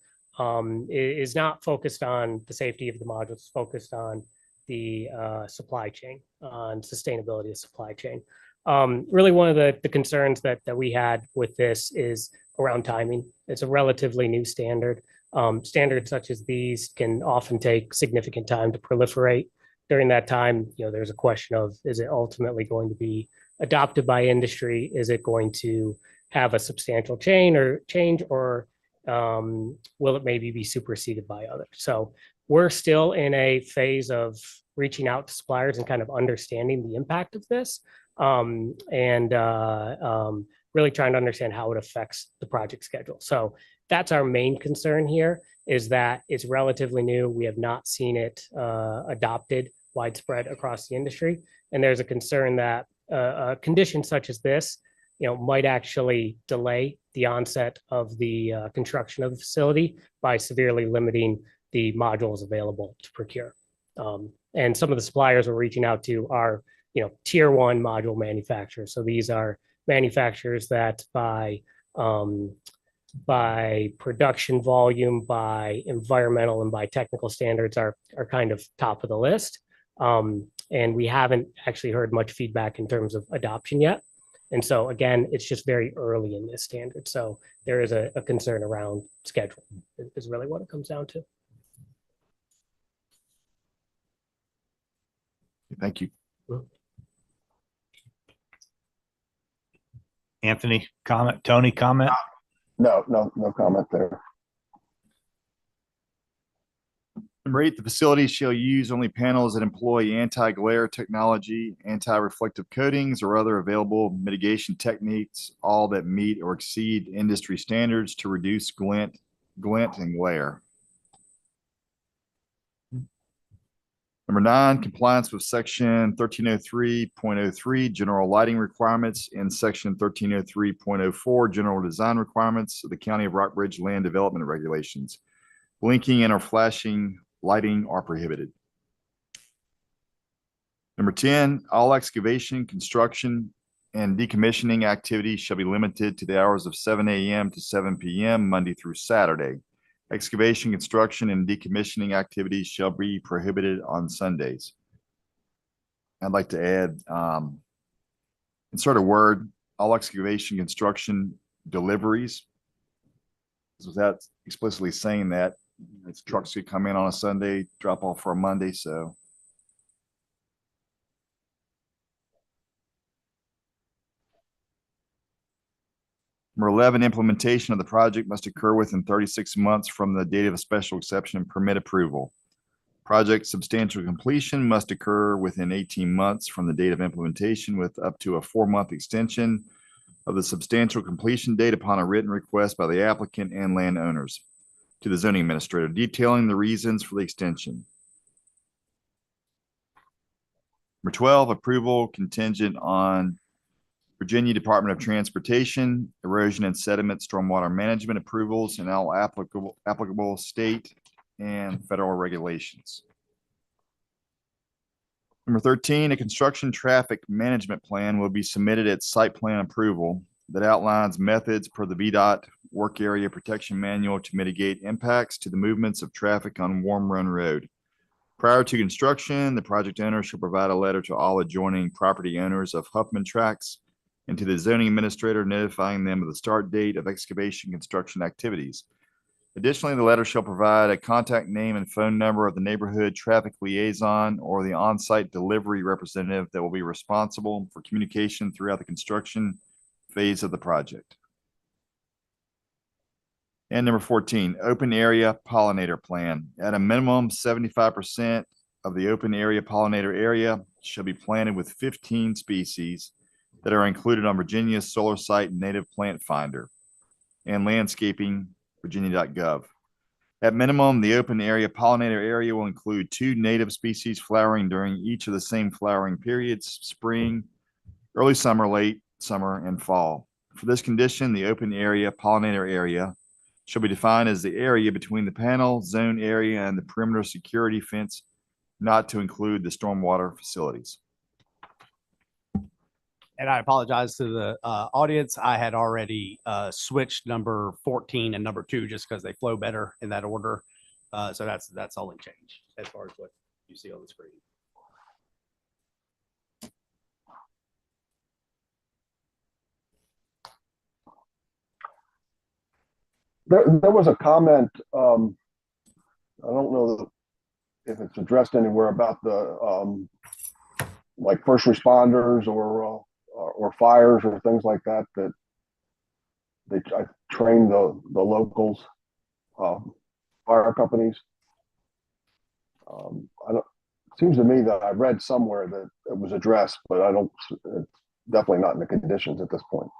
is not focused on the safety of the modules, it's focused on the supply chain, on sustainability of supply chain. Really one of the concerns that we had with this is around timing. It's a relatively new standard. Standards such as these can often take significant time to proliferate. During that time, there's a question of, is it ultimately going to be adopted by industry? Is it going to have a substantial change, or will it maybe be superseded by others? So we're still in a phase of reaching out to suppliers and kind of understanding the impact of this, and really trying to understand how it affects the project schedule. So that's our main concern here, is that it's relatively new. We have not seen it adopted widespread across the industry. And there's a concern that a condition such as this, might actually delay the onset of the construction of the facility by severely limiting the modules available to procure. And some of the suppliers we're reaching out to are, tier 1 module manufacturers. So these are manufacturers that by production volume, by environmental and by technical standards are kind of top of the list. And we haven't actually heard much feedback in terms of adoption yet. And so again, it's just very early in this standard. So there is a concern around schedule is really what it comes down to. Thank you. Anthony, comment? Tony, comment? No comment there. Number 8, the facility shall use only panels that employ anti-glare technology, anti-reflective coatings, or other available mitigation techniques, all that meet or exceed industry standards to reduce glint and glare. Number 9, compliance with section 1303.03 general lighting requirements and section 1303.04 general design requirements of the County of Rockbridge land development regulations. Blinking and or flashing lighting are prohibited. Number 10, all excavation, construction, and decommissioning activities shall be limited to the hours of 7 a.m. to 7 p.m. Monday through Saturday. Excavation, construction, and decommissioning activities shall be prohibited on Sundays. I'd like to add, insert a word, all excavation, construction, deliveries. Without explicitly saying that, it's trucks could come in on a Sunday, drop off for a Monday, so. Number 11, implementation of the project must occur within 36 months from the date of a special exception and permit approval. Project substantial completion must occur within 18 months from the date of implementation, with up to a 4-month extension of the substantial completion date upon a written request by the applicant and landowners to the zoning administrator, detailing the reasons for the extension. Number 12, approval contingent on Virginia Department of Transportation, erosion and sediment stormwater management approvals, and all applicable state and federal regulations. Number 13, a construction traffic management plan will be submitted at site plan approval that outlines methods per the VDOT Work Area Protection Manual to mitigate impacts to the movements of traffic on Warm Run Road. Prior to construction, the project owner shall provide a letter to all adjoining property owners of Huffman Tracks and to the zoning administrator notifying them of the start date of excavation construction activities. Additionally, the letter shall provide a contact name and phone number of the neighborhood traffic liaison or the on-site delivery representative that will be responsible for communication throughout the construction phase of the project. And number 14, open area pollinator plan. At a minimum, 75% of the open area pollinator area shall be planted with 15 species that are included on Virginia's Solar Site Native Plant Finder and landscaping virginia.gov. At minimum, the open area pollinator area will include 2 native species flowering during each of the same flowering periods: spring, early summer, late summer, and fall. For this condition, the open area pollinator area shall be defined as the area between the panel zone area and the perimeter security fence, not to include the stormwater facilities. And I apologize to the audience. I had already switched number 14 and number 2 just because they flow better in that order. So that's only change as far as what you see on the screen. There was a comment, I don't know if it's addressed anywhere about the like first responders or fires or things like that, that they train the locals, fire companies. It seems to me that I read somewhere that it was addressed, but it's definitely not in the conditions at this point.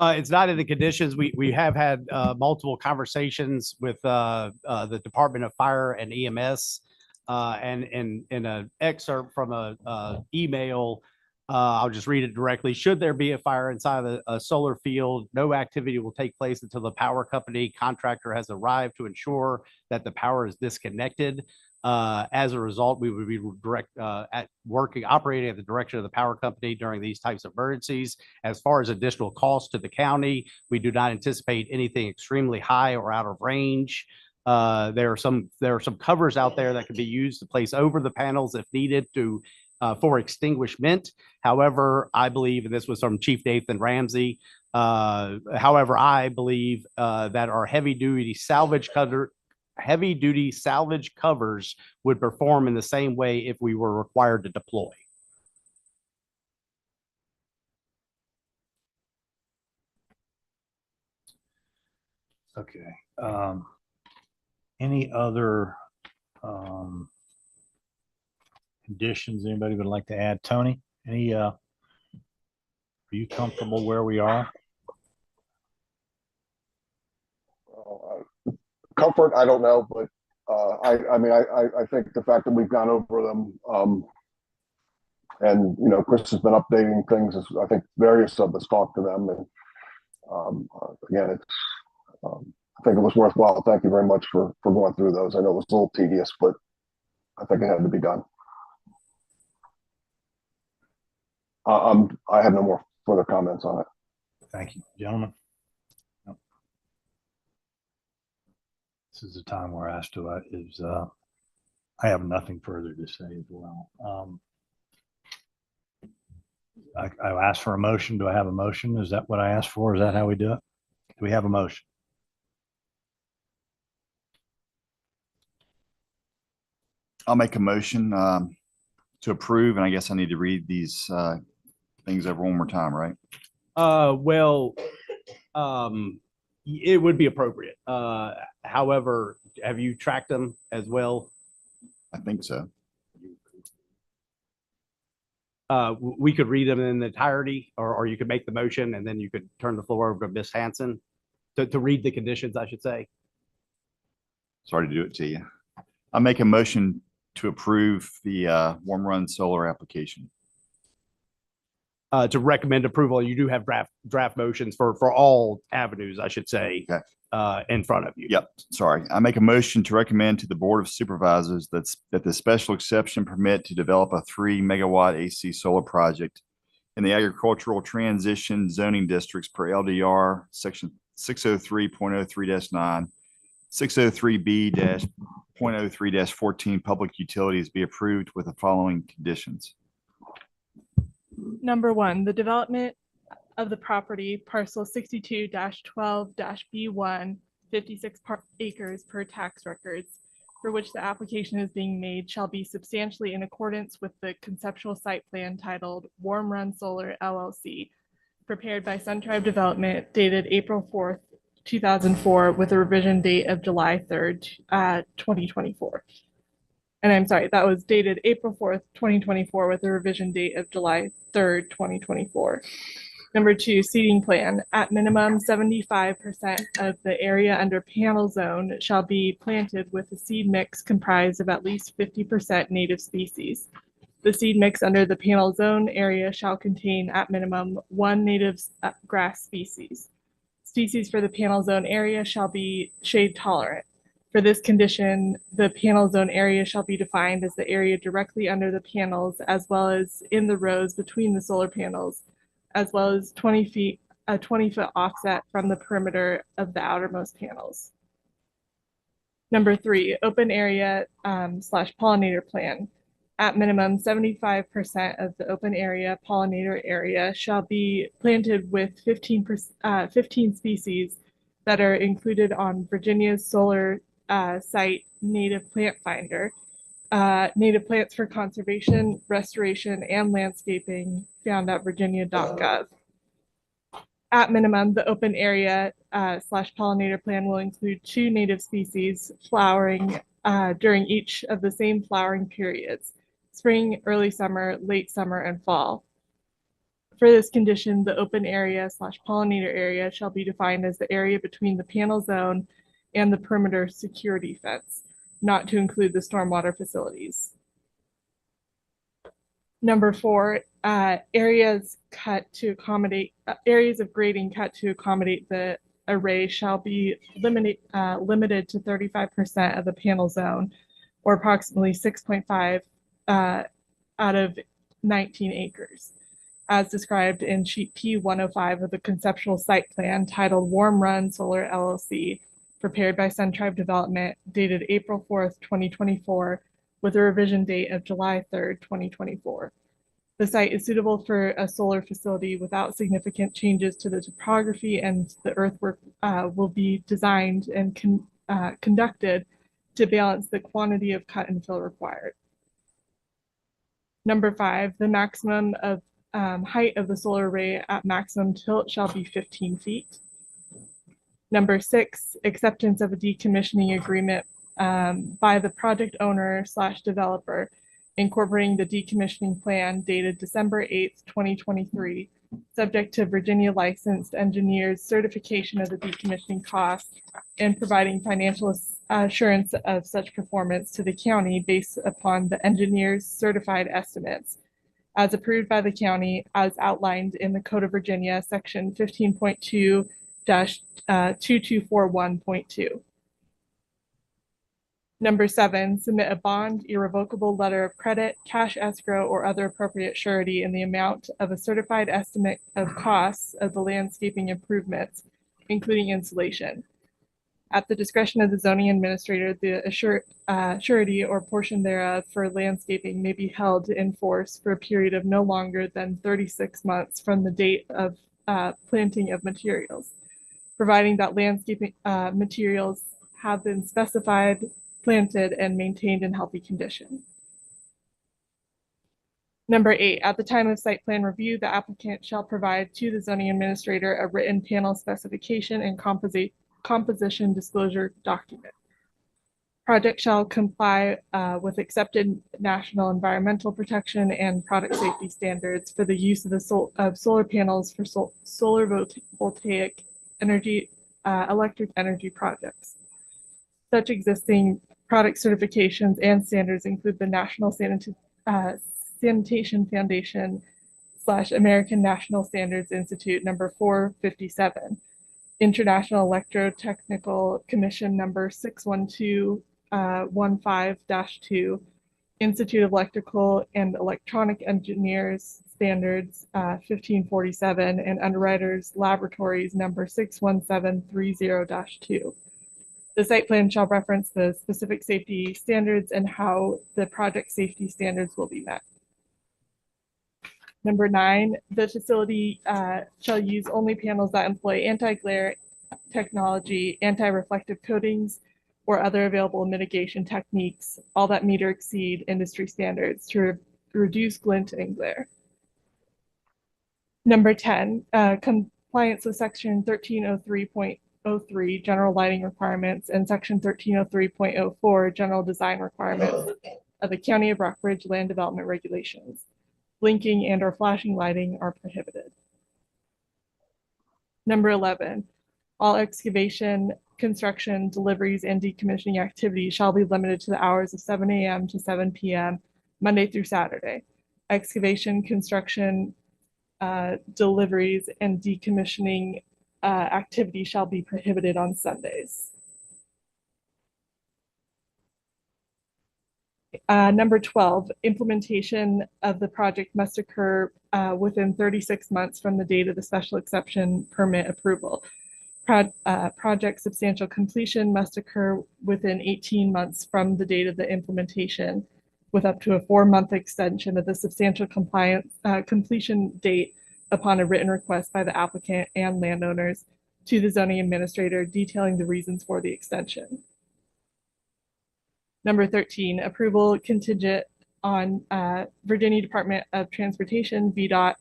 It's not in the conditions. We have had multiple conversations with the Department of Fire and EMS, and in an excerpt from a email, I'll just read it directly. Should there be a fire inside of a solar field, no activity will take place until the power company contractor has arrived to ensure that the power is disconnected. As a result, we would be operating at the direction of the power company during these types of emergencies. As far as additional costs to the county, we do not anticipate anything extremely high or out of range. There are some covers out there that can be used to place over the panels if needed for extinguishment. However, I believe, and this was from Chief Nathan Ramsey, however, I believe that our heavy-duty salvage covers would perform in the same way if we were required to deploy. Okay. Any other conditions anybody would like to add? Tony, are you comfortable where we are? Comfort, I don't know, but I mean, I think the fact that we've gone over them, and Chris has been updating things. I think various of us talked to them, and again, I think it was worthwhile. Thank you very much for going through those. I know it was a little tedious, but I think it had to be done. I have no more further comments on it. Thank you, gentlemen. This is the time where I asked I have nothing further to say as well. I asked for a motion. Do I have a motion? Is that what I asked for? Is that how we do it? Do we have a motion? I'll make a motion to approve, and I guess I need to read these things over one more time, right? It would be appropriate. However, have you tracked them as well? I think so. We could read them in the entirety, or you could make the motion and then you could turn the floor over to Ms. Hanson to read the conditions, I should say. Sorry to do it to you. I'll make a motion to approve the Warm Run Solar application. to recommend approval. You do have draft motions for all avenues, I should say, in front of you. Yep, sorry. I make a motion to recommend to the Board of Supervisors that the special exception permit to develop a 3 megawatt AC solar project in the agricultural transition zoning districts per LDR section 603.03-9, 603B-003-14 public utilities be approved with the following conditions. Number one, the development of the property parcel 62-12-B1, 56 acres per tax records, for which the application is being made shall be substantially in accordance with the conceptual site plan titled Warm Run Solar LLC, prepared by SunTribe Development, dated April 4th, 2004, with a revision date of July 3rd, 2024. And I'm sorry, that was dated April 4th, 2024, with a revision date of July 3rd, 2024. Number two, seeding plan. At minimum, 75% of the area under panel zone shall be planted with a seed mix comprised of at least 50% native species. The seed mix under the panel zone area shall contain at minimum 1 native grass species. Species for the panel zone area shall be shade tolerant. For this condition, the panel zone area shall be defined as the area directly under the panels, as well as in the rows between the solar panels, as well as 20 foot offset from the perimeter of the outermost panels. Number three, open area / pollinator plan. At minimum, 75% of the open area pollinator area shall be planted with 15 species that are included on Virginia's solar site native plant finder. Native plants for conservation, restoration, and landscaping found at virginia.gov. At minimum, the open area / pollinator plan will include 2 native species flowering during each of the same flowering periods: spring, early summer, late summer, and fall. For this condition, the open area / pollinator area shall be defined as the area between the panel zone and the perimeter security fence, not to include the stormwater facilities. Number four, areas of grading cut to accommodate the array shall be limited to 35% of the panel zone, or approximately 6.5 out of 19 acres, as described in sheet P105 of the conceptual site plan titled Warm Run Solar LLC, prepared by SunTribe Development, dated April 4th, 2024, with a revision date of July 3rd, 2024. The site is suitable for a solar facility without significant changes to the topography, and the earthwork will be designed and conducted to balance the quantity of cut and fill required. Number five, the maximum of height of the solar array at maximum tilt shall be 15 feet. Number six, acceptance of a decommissioning agreement by the project owner / developer, incorporating the decommissioning plan dated December 8th, 2023, subject to Virginia licensed engineers certification of the decommissioning cost and providing financial assurance of such performance to the county based upon the engineer's certified estimates, as approved by the county as outlined in the Code of Virginia, section 15.2-2241.2. Number seven, submit a bond, irrevocable letter of credit, cash escrow, or other appropriate surety in the amount of a certified estimate of costs of the landscaping improvements, including insulation. At the discretion of the zoning administrator, the surety or portion thereof for landscaping may be held in force for a period of no longer than 36 months from the date of planting of materials, providing that landscaping materials have been specified, planted, and maintained in healthy condition. Number eight, at the time of site plan review, the applicant shall provide to the zoning administrator a written panel specification and composition disclosure document. Project shall comply with accepted national environmental protection and product safety standards for the use of the solar panels for solar voltaic energy, electric energy projects. Such existing product certifications and standards include the National Sanitation Foundation American National Standards Institute number 457, International Electrotechnical Commission number 61215-2, Institute of Electrical and Electronic Engineers Standards 1547, and Underwriters Laboratories number 61730-2. The site plan shall reference the specific safety standards and how the project safety standards will be met. Number 9, the facility shall use only panels that employ anti-glare technology, anti-reflective coatings, or other available mitigation techniques, all that meet or exceed industry standards to reduce glint and glare. Number 10, compliance with section 1303.03 general lighting requirements and section 1303.04 general design requirements of the County of Rockbridge land development regulations. Blinking and or flashing lighting are prohibited. Number 11, all excavation, construction, deliveries, and decommissioning activities shall be limited to the hours of 7 a.m. to 7 p.m. Monday through Saturday. Excavation, construction, deliveries, and decommissioning activity shall be prohibited on Sundays. Number 12, implementation of the project must occur within 36 months from the date of the special exception permit approval. Project substantial completion must occur within 18 months from the date of the implementation, with up to a 4-month extension of the substantial completion date upon a written request by the applicant and landowners to the zoning administrator detailing the reasons for the extension. Number 13, approval contingent on Virginia Department of Transportation, VDOT,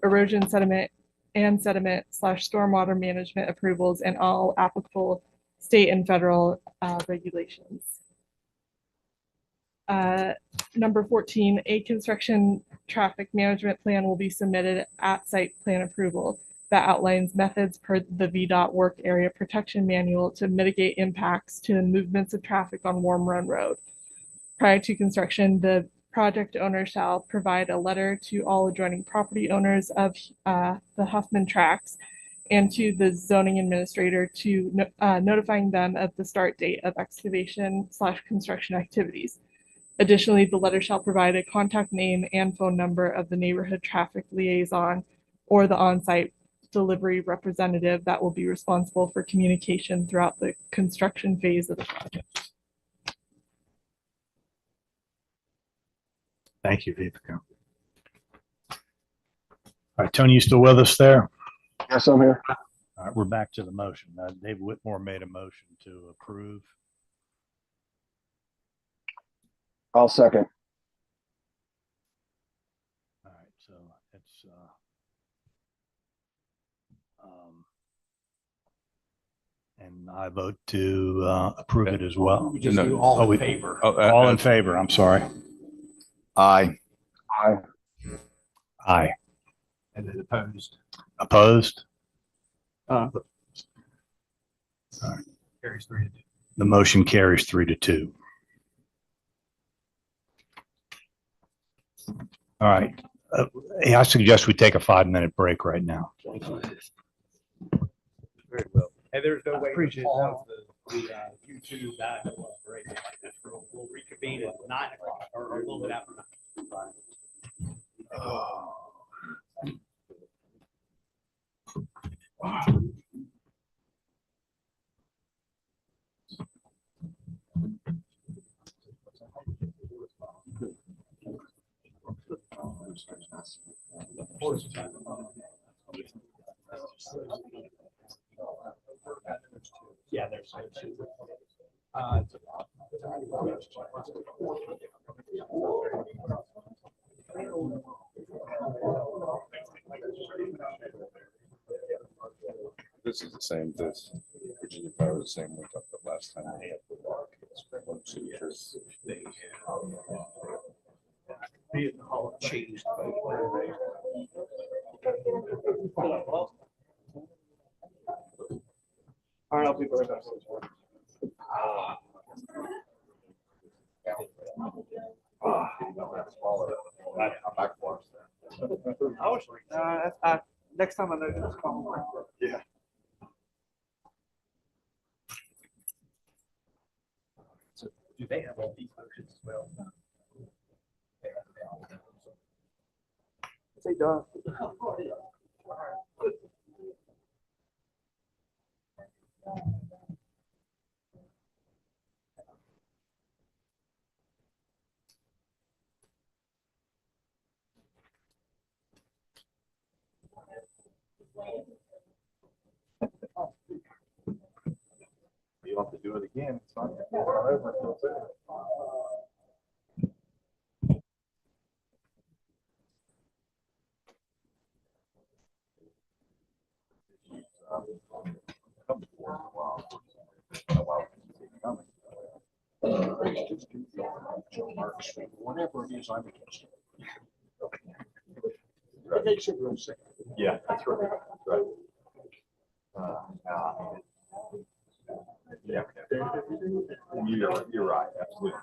erosion sediment and sediment/stormwater management approvals and all applicable state and federal regulations. Number 14, a construction traffic management plan will be submitted at site plan approval that outlines methods per the VDOT work area protection manual to mitigate impacts to the movements of traffic on Warm Run Road. Prior to construction, the project owner shall provide a letter to all adjoining property owners of the Huffman tracts and to the zoning administrator to notifying them of the start date of excavation/construction activities. Additionally, the letter shall provide a contact name and phone number of the neighborhood traffic liaison or the on-site delivery representative that will be responsible for communication throughout the construction phase of the project. Thank you, Vivica. All right, Tony, you still with us there? Yes, I'm here. All right, we're back to the motion. Dave Whitmore made a motion to approve. I'll second. All right, so it's and I vote to approve it as well. We just do all in favor. All in favor, I'm sorry. Aye. Aye. Aye. And then opposed. Opposed? Carries 3-2. The motion carries 3-2. All right. Hey, I suggest we take a 5-minute break right now. Very well. And there's no way to appreciate pause the YouTube that break. We'll reconvene at 9 o'clock or a little bit after 9. Yeah, there's This is the same, this Virginia Power, the same we talked about last time. changed. All right, I'll be right back. I'm back for us. Next time I know this, call. Yeah. So do they have all these motions as well? They done. You'll have to do it again. It's not over until soon. Whatever it is, I'm against it. Yeah, that's right. That's right. Yeah. You're right. Absolutely.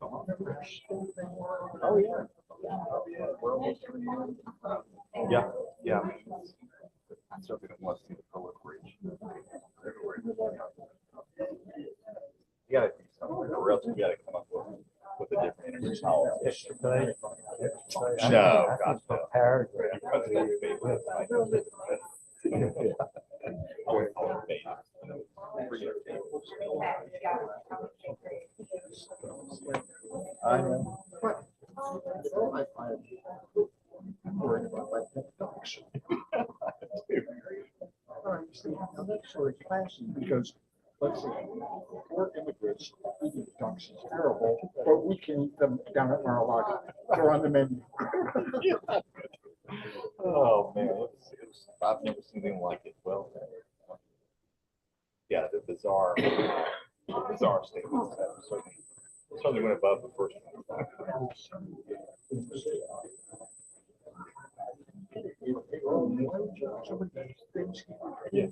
Oh, yeah. Yeah, yeah. I certainly don't want to see the Rockbridge. You gotta do something, or else you gotta come up with a different energy policy. No, God, I know. I'm worried about my pet dogs. That's sort of classy because, let's see, poor immigrants eating ducks is terrible, but we can eat them down at Mar-a-Lago. They're on the menu. Oh, man, I've never seen anything like it. Well, yeah, the bizarre statements that certainly went above the first one. Yeah.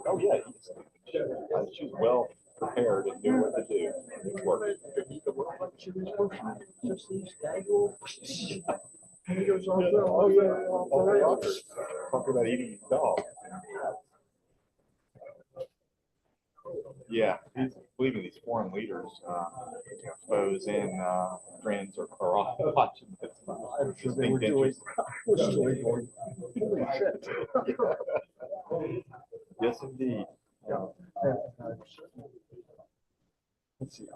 Oh, yeah. She's well prepared and knew what to do. It worked. Oh, yeah. Talking about eating his dog. Yeah, he's believing these foreign leaders, foes and friends are all watching this. I'm sure they were doing, holy shit. Yes, indeed. Yeah. Let's see.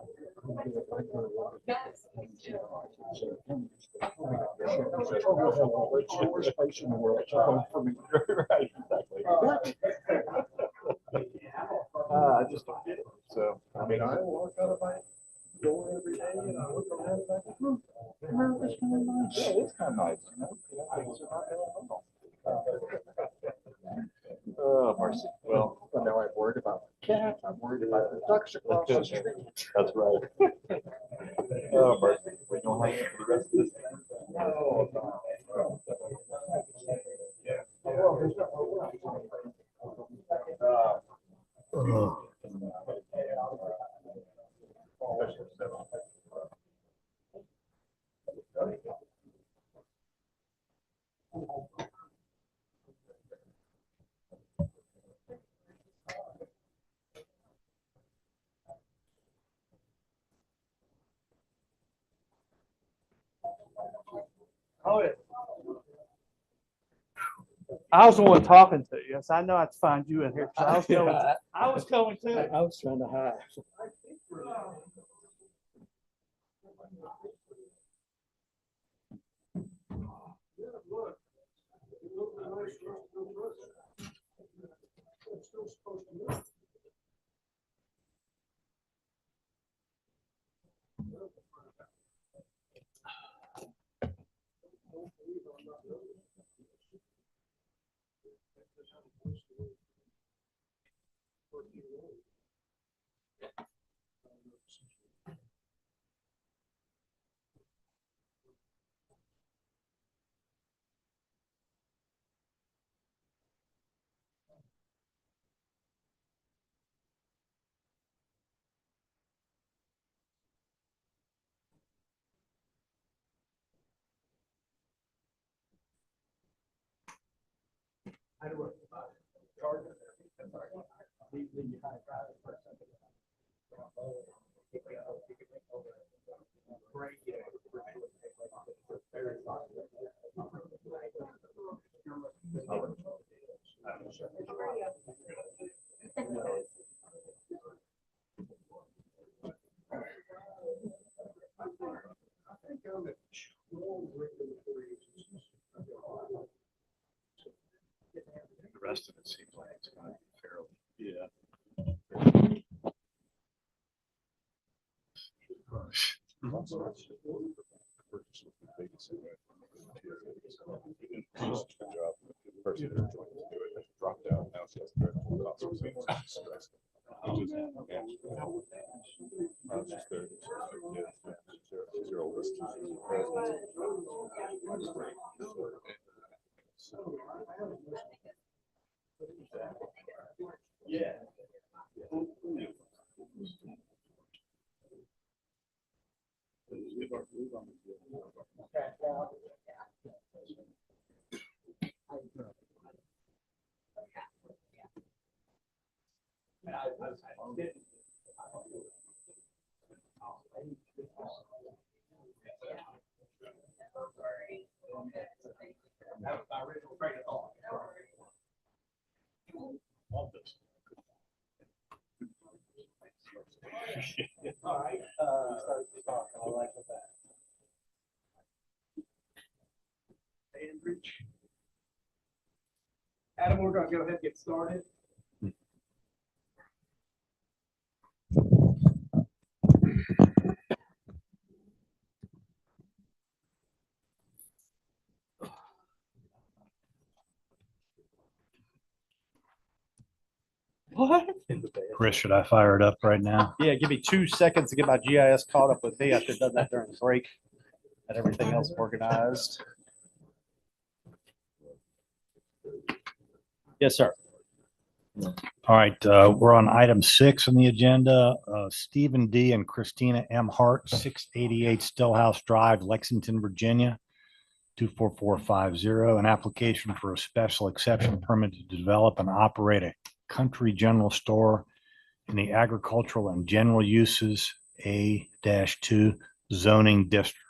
Worst place in the world. Right, exactly. What? I just don't get it. So, I mean, I walk out of my door every day and I look around and I go, America's kind of nice. yeah, it's kind of nice, you know? Things are not that normal. Oh, mercy. Well, now I'm worried about the cat. I'm worried about the ducks across the street. That's right. Oh, mercy. We don't hang for the rest of this. Oh, Oh, yeah. I was the one talking to you, so I know I have to find you in here. 'Cause I was going, I was coming too. I was trying to hide. The rest of it seems like it's going to be fairly. Yeah. Yeah. All right, start the talk. I like that. Andridge. Adam, we're gonna go ahead and get started. What? Chris, should I fire it up right now? Yeah, give me 2 seconds to get my GIS caught up with me. I should have done that during the break. Had everything else organized. Yes, sir. All right, we're on item 6 on the agenda. Stephen D. and Christina M. Hart, 688 Stillhouse Drive, Lexington, Virginia, 24450. An application for a special exception permit to develop and operate a country general store in the agricultural and general uses A-2 zoning district.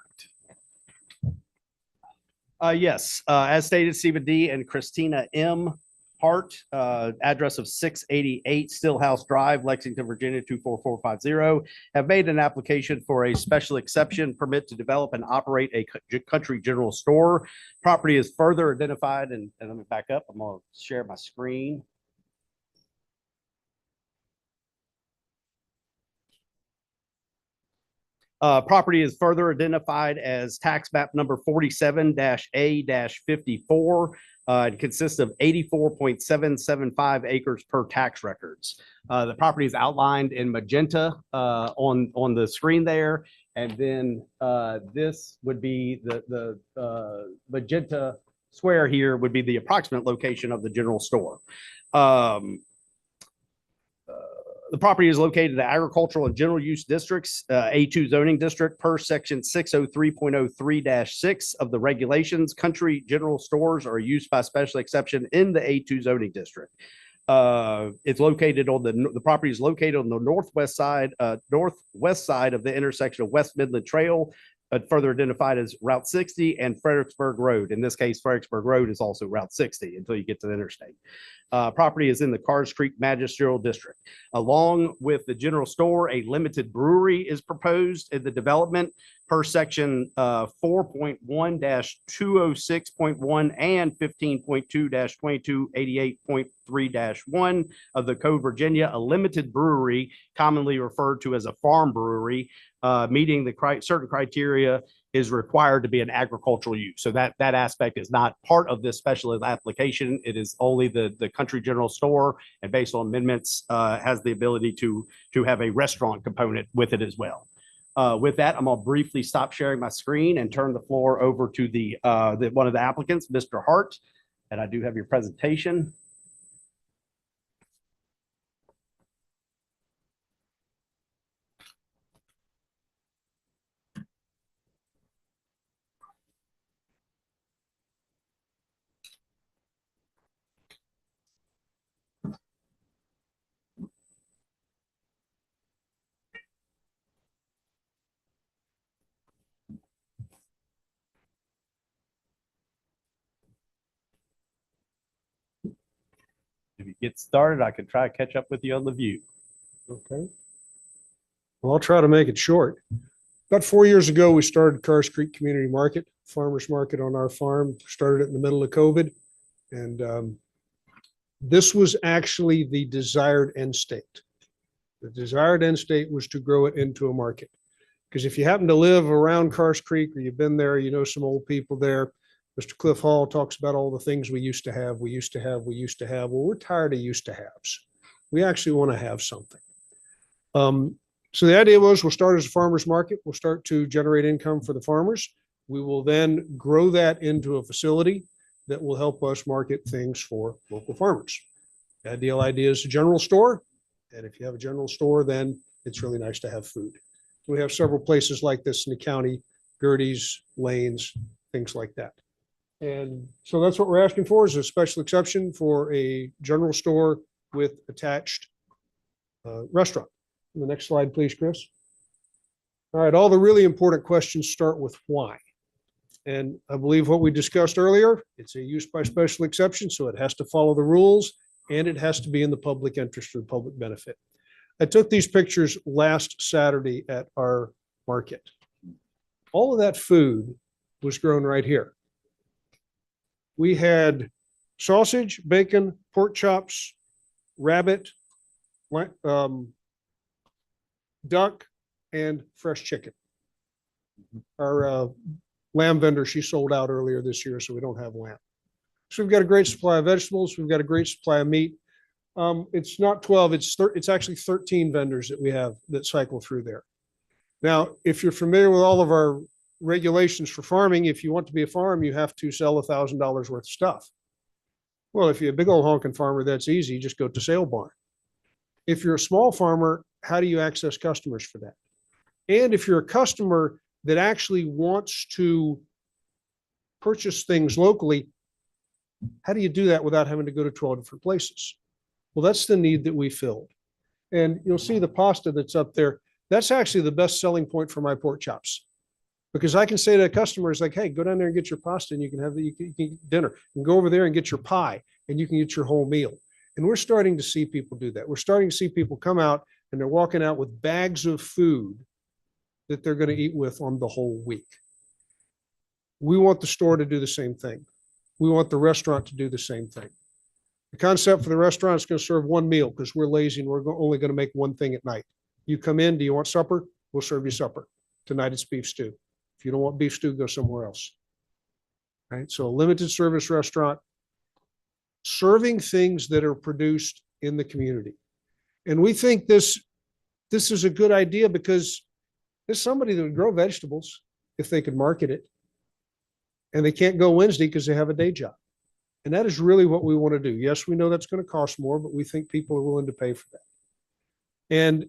Yes, as stated, Stephen D. and Christina M. Hart, address of 688 Stillhouse Drive, Lexington, Virginia, 24450, have made an application for a special exception permit to develop and operate a country general store. Property is further identified, and let me back up. I'm going to share my screen. Property is further identified as tax map number 47-A-54. It consists of 84.775 acres per tax records. The property is outlined in magenta on the screen there. And then this would be the magenta square here would be the approximate location of the general store. The property is located in the agricultural and general use districts, A2 zoning district per section 603.03-6 of the regulations. Country general stores are used by special exception in the A2 zoning district. It's located on the property is located on the northwest side of the intersection of West Midland Trail, but further identified as Route 60 and Fredericksburg Road. In this case, Fredericksburg Road is also Route 60 until you get to the interstate. Property is in the Carrs Creek Magisterial District. Along with the general store, a limited brewery is proposed in the development per section 4.1-206.1 and 15.2-2288.3-1 of the Code Virginia. A limited brewery, commonly referred to as a farm brewery, meeting the certain criteria, is required to be an agricultural use. So that aspect is not part of this special application. It is only the country general store, and based on amendments, has the ability to have a restaurant component with it as well. With that, I'm gonna briefly stop sharing my screen and turn the floor over to the one of the applicants, Mr. Hart. And I do have your presentation. get started, I could try to catch up with you on the view. Okay. Well, I'll try to make it short. About 4 years ago, we started Cars Creek Community Market, farmers market on our farm, started it in the middle of COVID. And this was actually the desired end state. The desired end state was to grow it into a market. Because if you happen to live around Cars Creek or you've been there, you know some old people there. Mr. Cliff Hall talks about all the things we used to have. Well, we're tired of used to haves. We actually want to have something. So the idea was we'll start as a farmer's market. We'll start to generate income for the farmers. We will then grow that into a facility that will help us market things for local farmers. The ideal idea is a general store. And if you have a general store, then it's really nice to have food. We have several places like this in the county, Gertie's, Lanes, things like that. And so that's what we're asking for, is a special exception for a general store with attached restaurant. The next slide, please, Chris. All right, all the really important questions start with why. And I believe what we discussed earlier, it's a use by special exception, so it has to follow the rules and it has to be in the public interest or public benefit. I took these pictures last Saturday at our market. All of that food was grown right here. We had sausage, bacon, pork chops, rabbit, duck, and fresh chicken. Our lamb vendor, she sold out earlier this year, so we don't have lamb. So we've got a great supply of vegetables. We've got a great supply of meat. It's not 12, it's actually 13 vendors that we have that cycle through there. Now, if you're familiar with all of our regulations for farming, if you want to be a farm, you have to sell $1,000 worth of stuff. Well, if you're a big old honking farmer, that's easy. Just go to sale barn. If you're a small farmer, how do you access customers for that? And if you're a customer that actually wants to purchase things locally, how do you do that without having to go to 12 different places? Well, that's the need that we filled. And you'll see the pasta that's up there. That's actually the best selling point for my pork chops. Because I can say to customers like, hey, go down there and get your pasta and you can have you can eat dinner. And go over there and get your pie and you can get your whole meal. And we're starting to see people do that. We're starting to see people come out and they're walking out with bags of food that they're going to eat with on the whole week. We want the store to do the same thing. We want the restaurant to do the same thing. The concept for the restaurant is going to serve one meal because we're lazy and we're only going to make one thing at night. You come in, do you want supper? We'll serve you supper. Tonight it's beef stew. If you don't want beef stew, go somewhere else. Right? So a limited service restaurant serving things that are produced in the community. And we think this is a good idea because there's somebody that would grow vegetables if they could market it. And they can't go Wednesday because they have a day job. And that is really what we want to do. Yes, we know that's going to cost more, but we think people are willing to pay for that. And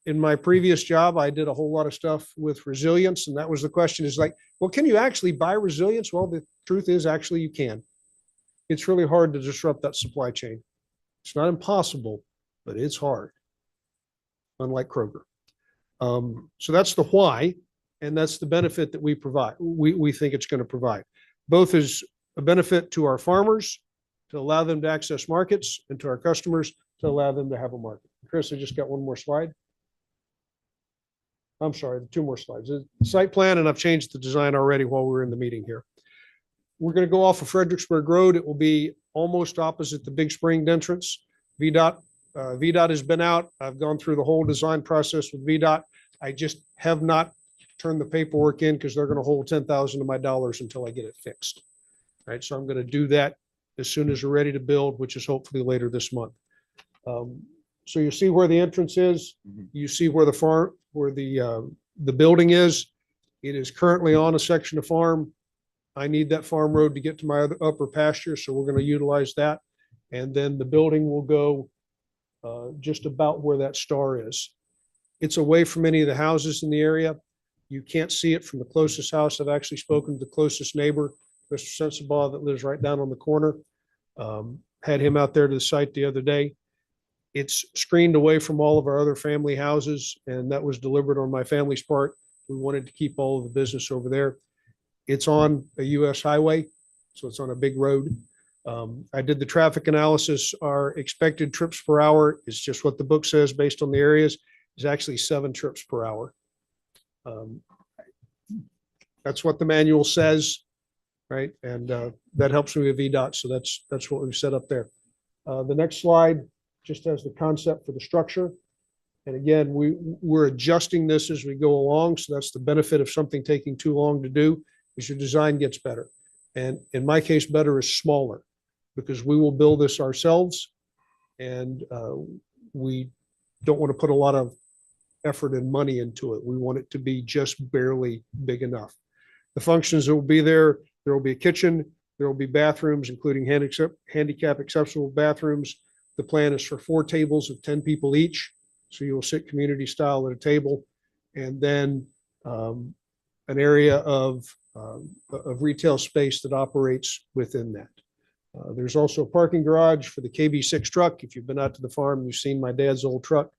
in my previous job, I did a whole lot of stuff with resilience. And that was the question is like, well, can you actually buy resilience? Well, the truth is actually you can. It's really hard to disrupt that supply chain. It's not impossible, but it's hard, unlike Kroger. So that's the why, and that's the benefit that we provide. We think it's going to provide. Both is a benefit to our farmers to allow them to access markets and to our customers to allow them to have a market. Chris, I just got one more slide. I'm sorry, 2 more slides. The site plan, and I've changed the design already while we were in the meeting here. We're going to go off of Fredericksburg Road. It will be almost opposite the Big Spring entrance. VDOT has been out. I've gone through the whole design process with VDOT. I just have not turned the paperwork in because they're going to hold 10,000 of my dollars until I get it fixed. Right, so I'm going to do that as soon as we're ready to build, which is hopefully later this month. So you see where the entrance is. You see where the building is. It is currently on a section of farm. I need that farm road to get to my other upper pasture, so we're going to utilize that. And then the building will go just about where that star is. It's away from any of the houses in the area. You can't see it from the closest house. I've actually spoken to the closest neighbor, Mr. Sensabaugh, that lives right down on the corner. Had him out there to the site the other day. It's screened away from all of our other family houses, and that was deliberate on my family's part. We wanted to keep all of the business over there. It's on a US highway, so it's on a big road. I did the traffic analysis. Our expected trips per hour is just what the book says based on the areas, is actually 7 trips per hour. That's what the manual says, right? And that helps me with VDOT. So that's what we've set up there. The next slide just has the concept for the structure. And again, we're adjusting this as we go along. So that's the benefit of something taking too long to do, is your design gets better. And in my case, better is smaller, because we will build this ourselves. And we don't want to put a lot of effort and money into it. We want it to be just barely big enough. The functions that will be there will be a kitchen, there will be bathrooms, including handicap accessible bathrooms. The plan is for 4 tables of 10 people each. So you will sit community style at a table, and then an area of retail space that operates within that. There's also a parking garage for the KB6 truck. If you've been out to the farm, you've seen my dad's old truck.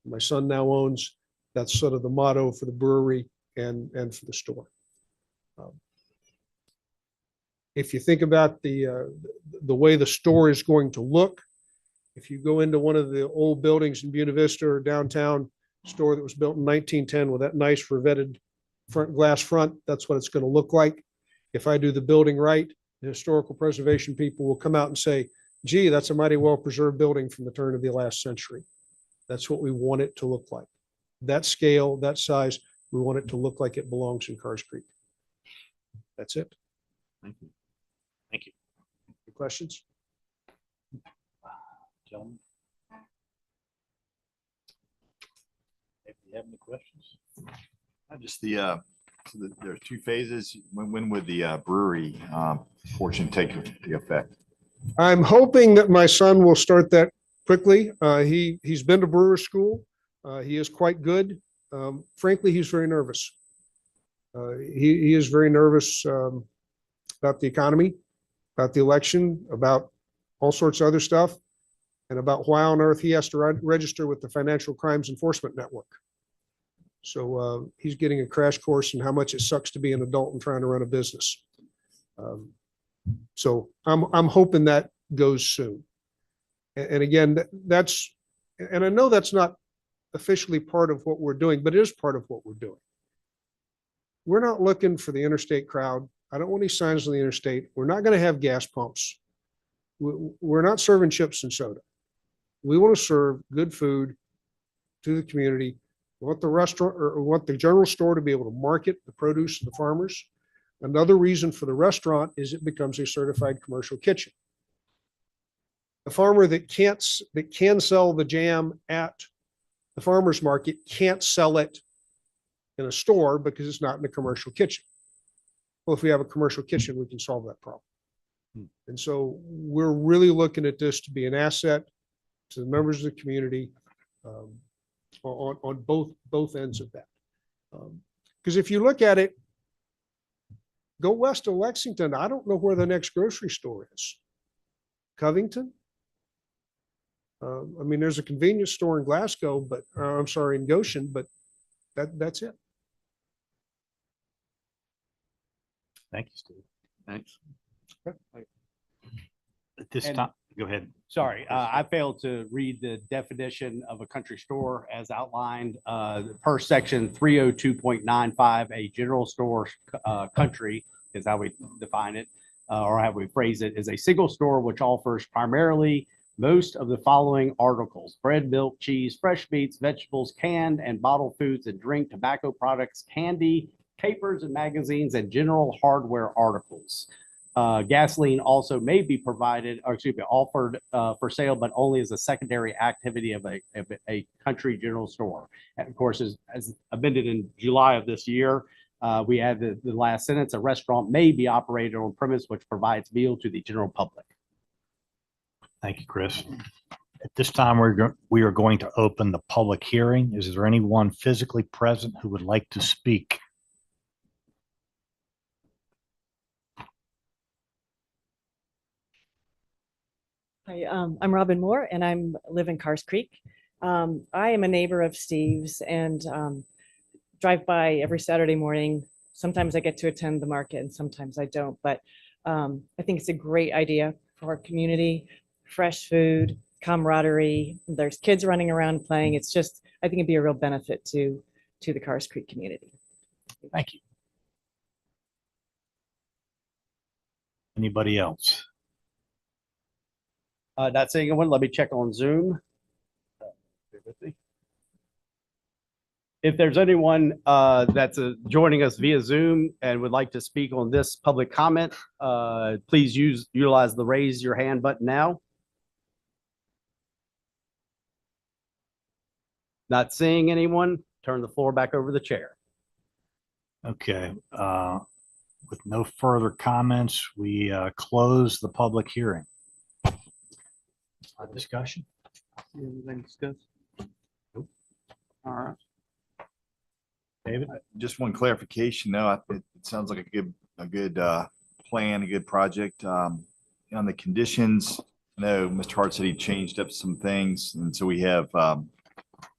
My son now owns. That's sort of the motto for the brewery and for the store. If you think about the way the store is going to look, if you go into one of the old buildings in Buena Vista or downtown store that was built in 1910 with that nice revetted glass front, that's what it's going to look like. If I do the building right, the historical preservation people will come out and say, gee, that's a mighty well preserved building from the turn of the last century. That's what we want it to look like. That scale, that size, we want it to look like it belongs in Cars Creek. That's it. Thank you. Thank you. Any questions? Gentlemen? If you have any questions? Just so there are 2 phases. When would the brewery portion take effect? I'm hoping that my son will start that quickly. He's been to brewer school. He is quite good. Frankly, he's very nervous. He is very nervous about the economy, about the election, about all sorts of other stuff, and about why on earth he has to register with the Financial Crimes Enforcement Network. So he's getting a crash course in how much it sucks to be an adult and trying to run a business. So I'm hoping that goes soon. And again, and I know that's not officially part of what we're doing, but it is part of what we're doing. We're not looking for the interstate crowd. I don't want any signs on the interstate. We're not going to have gas pumps. We're not serving chips and soda. We want to serve good food to the community. We want the restaurant, or want the general store to be able to market the produce of the farmers. Another reason for the restaurant is it becomes a certified commercial kitchen. The farmer that can sell the jam at the farmer's market can't sell it in a store because it's not in a commercial kitchen. Well, if we have a commercial kitchen, we can solve that problem. And so we're really looking at this to be an asset to the members of the community on both ends of that. Because if you look at it, go west of Lexington, I don't know where the next grocery store is. Covington? I mean, there's a convenience store in Glasgow, but I'm sorry, in Goshen, but that's it. Thank you, Steve. Thanks. At this And- time, go ahead. Sorry, I failed to read the definition of a country store as outlined per section 302.95. A general store country is how we define it, or how we phrase it, is a single store which offers primarily most of the following articles: bread, milk, cheese, fresh meats, vegetables, canned and bottled foods and drink, tobacco products, candy, papers and magazines, and general hardware articles. Gasoline also may be provided, or excuse me, offered for sale, but only as a secondary activity of a country general store. And of course, as amended in July of this year, we add the last sentence: a restaurant may be operated on premise which provides meal to the general public. Thank you, Chris. At this time, we are going to open the public hearing. Is there anyone physically present who would like to speak? Hi, I'm Robin Moore, and I live in Cars Creek. I am a neighbor of Steve's and drive by every Saturday morning. Sometimes I get to attend the market and sometimes I don't, but I think it's a great idea. for our community, fresh food, camaraderie. There's kids running around playing. It's just, I think it'd be a real benefit to the Cars Creek community. Thank you. Anybody else? Not seeing anyone. Let me check on Zoom. Bear with me. If there's anyone that's joining us via Zoom and would like to speak on this public comment, please utilize the raise your hand button now. Not seeing anyone, turn the floor back over to the chair. Okay. With no further comments, we close the public hearing. Discussion? Anything to discuss? Nope. All right. David? Just one clarification, though. It sounds like a good plan, a good project. On the conditions, I know Mr. Hart said he changed up some things, and so we have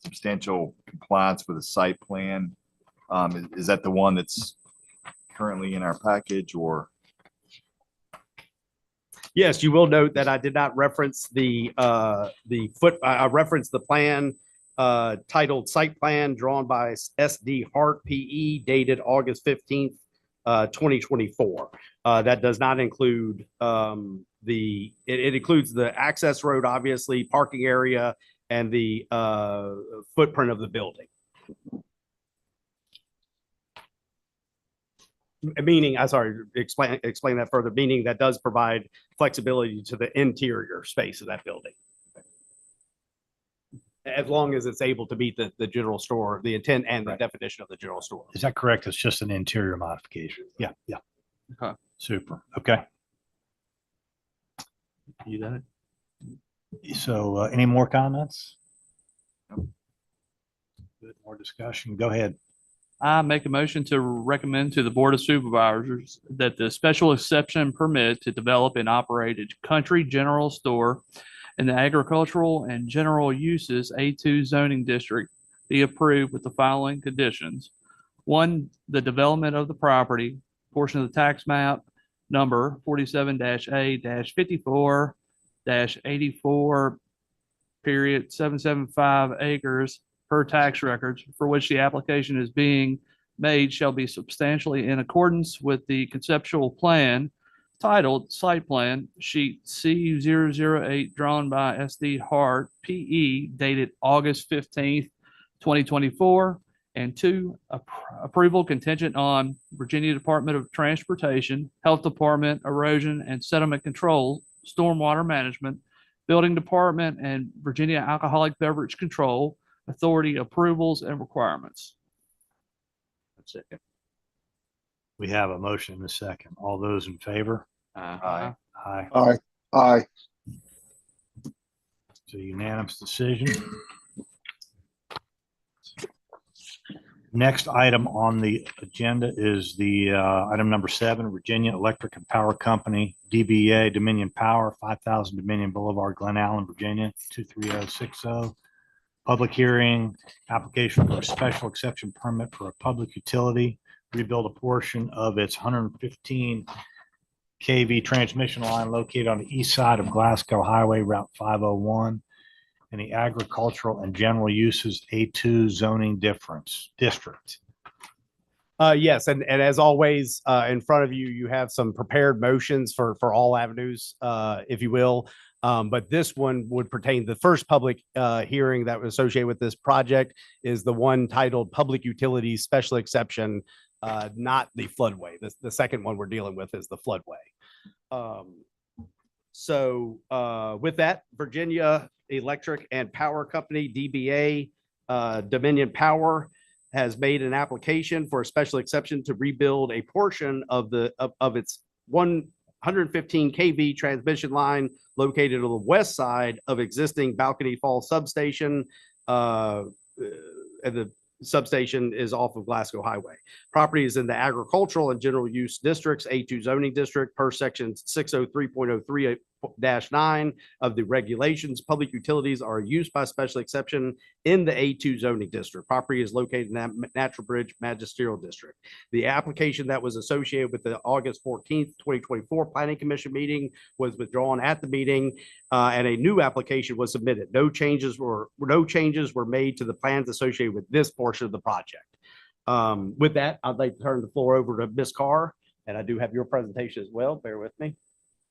substantial compliance with the site plan. Is that the one that's currently in our package, or? Yes, you will note that I did not reference I referenced the plan titled Site Plan drawn by SD Hart PE dated August 15th, 2024. That does not include it includes the access road, obviously, parking area, and the footprint of the building. Meaning, explain that further, meaning that does provide flexibility to the interior space of that building. As long as it's able to meet the general store, the intent and the definition of the general store. Is that correct? It's just an interior modification. Yeah, yeah. Okay. Super. Okay. You done it? So any more comments? Good. More discussion. Go ahead. I make a motion to recommend to the Board of Supervisors that the special exception permit to develop and operate a country general store in the agricultural and general uses A2 zoning district be approved with the following conditions. One, the development of the property, portion of the tax map number 47-A-54-84 period 775 acres per tax records for which the application is being made shall be substantially in accordance with the conceptual plan titled Site Plan Sheet C008 drawn by SD Hart PE dated August 15th, 2024. And two, approval contingent on Virginia Department of Transportation, Health Department, Erosion and Sediment Control, Stormwater Management, Building Department, and Virginia Alcoholic Beverage Control Authority approvals and requirements. That's it. We have a motion in a second. All those in favor? Aye. Aye. Aye. Aye. It's a unanimous decision. Next item on the agenda is the item number 7, Virginia Electric and Power Company, DBA Dominion Power, 5000 Dominion Boulevard, Glen Allen, Virginia, 23060. Public hearing, application for a special exception permit for a public utility, rebuild a portion of its 115 kV transmission line located on the east side of Glasgow Highway, Route 501, in the agricultural and general uses A2 zoning district. Yes, and as always, in front of you, you have some prepared motions for all avenues, if you will. But this one would pertain, the first public hearing that was associated with this project is the one titled Public Utilities Special Exception, not the floodway. The second one we're dealing with is the floodway. With that, Virginia Electric and Power Company, DBA Dominion Power, has made an application for a special exception to rebuild a portion of its 115 kV transmission line located on the west side of existing Balcony Falls substation. And the substation is off of Glasgow Highway. Property is in the agricultural and general use districts, A2 zoning district per section 603.03 9 of the regulations. Public utilities are used by special exception in the A2 zoning district. Property is located in that Natural Bridge Magisterial District. The application that was associated with the August 14th, 2024 Planning Commission meeting was withdrawn at the meeting, and a new application was submitted. No changes were made to the plans associated with this portion of the project. With that, I'd like to turn the floor over to Ms. Carr, and I do have your presentation as well. Bear with me.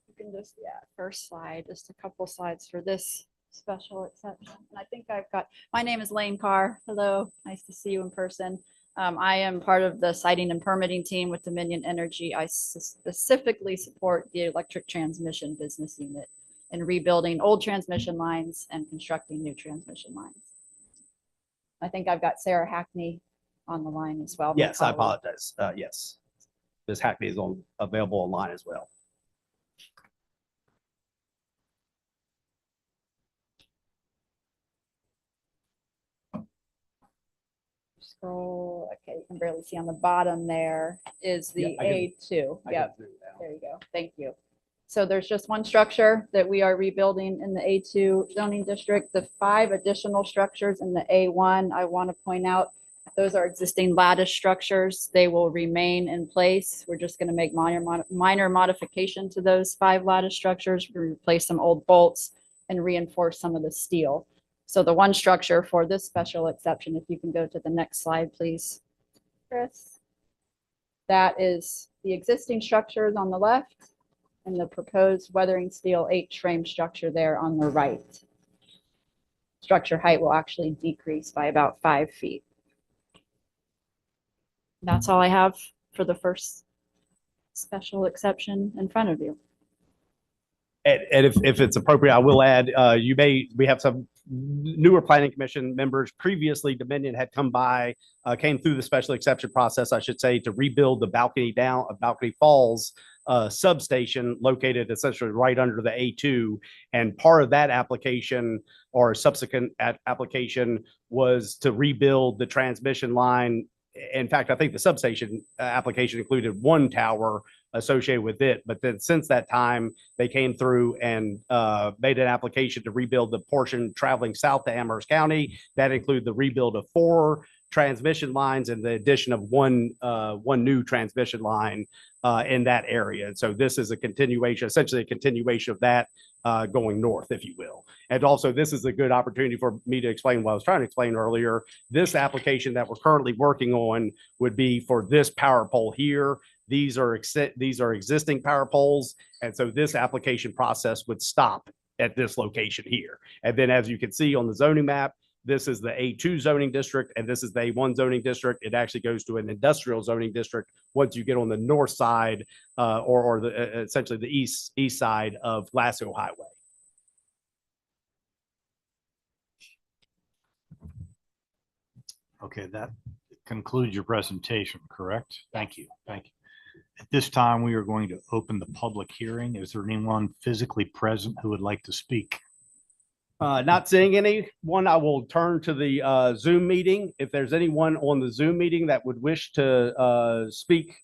You can just, first slide, just a couple slides for this special exception. And I think I've got, my name is Lane Carr. Hello, nice to see you in person. I am part of the siting and permitting team with Dominion Energy. I specifically support the electric transmission business unit in rebuilding old transmission lines and constructing new transmission lines. I think I've got Sarah Hackney on the line as well. Yes, I apologize. Yes, Ms. Hackney is available online as well. Scroll, okay, you can barely see on the bottom there is the A2. Yep, there you go. Thank you. So there's just one structure that we are rebuilding in the A2 zoning district. The 5 additional structures in the A1, I want to point out, those are existing lattice structures. They will remain in place. We're just going to make minor modification to those 5 lattice structures, replace some old bolts and reinforce some of the steel. So the one structure for this special exception, if you can go to the next slide, please, Chris. That is the existing structures on the left and the proposed weathering steel H-frame structure there on the right. Structure height will actually decrease by about 5 feet. That's all I have for the first special exception in front of you. And if it's appropriate, I will add, we have some newer planning commission members. Previously, Dominion had come by, came through the special exception process, I should say, to rebuild the Balcony Falls substation located essentially right under the A2. And part of that application or subsequent application was to rebuild the transmission line. In fact, I think the substation application included 1 tower associated with it. But then since that time, they came through and made an application to rebuild the portion traveling south to Amherst County. That included the rebuild of 4 transmission lines and the addition of one new transmission line in that area. And so this is a continuation, essentially a continuation of that going north, if you will. And also, this is a good opportunity for me to explain what I was trying to explain earlier. This application that we're currently working on would be for this power pole here. These are existing power poles. And so this application process would stop at this location here. And then as you can see on the zoning map, this is the A2 zoning district, and this is the A1 zoning district. It actually goes to an industrial zoning district once you get on the north side or essentially the east side of Glasgow Highway. Okay, that concludes your presentation, correct? Thank you. Thank you. At this time, we are going to open the public hearing. Is there anyone physically present who would like to speak? Not seeing anyone, I will turn to the Zoom meeting. If there's anyone on the Zoom meeting that would wish to speak,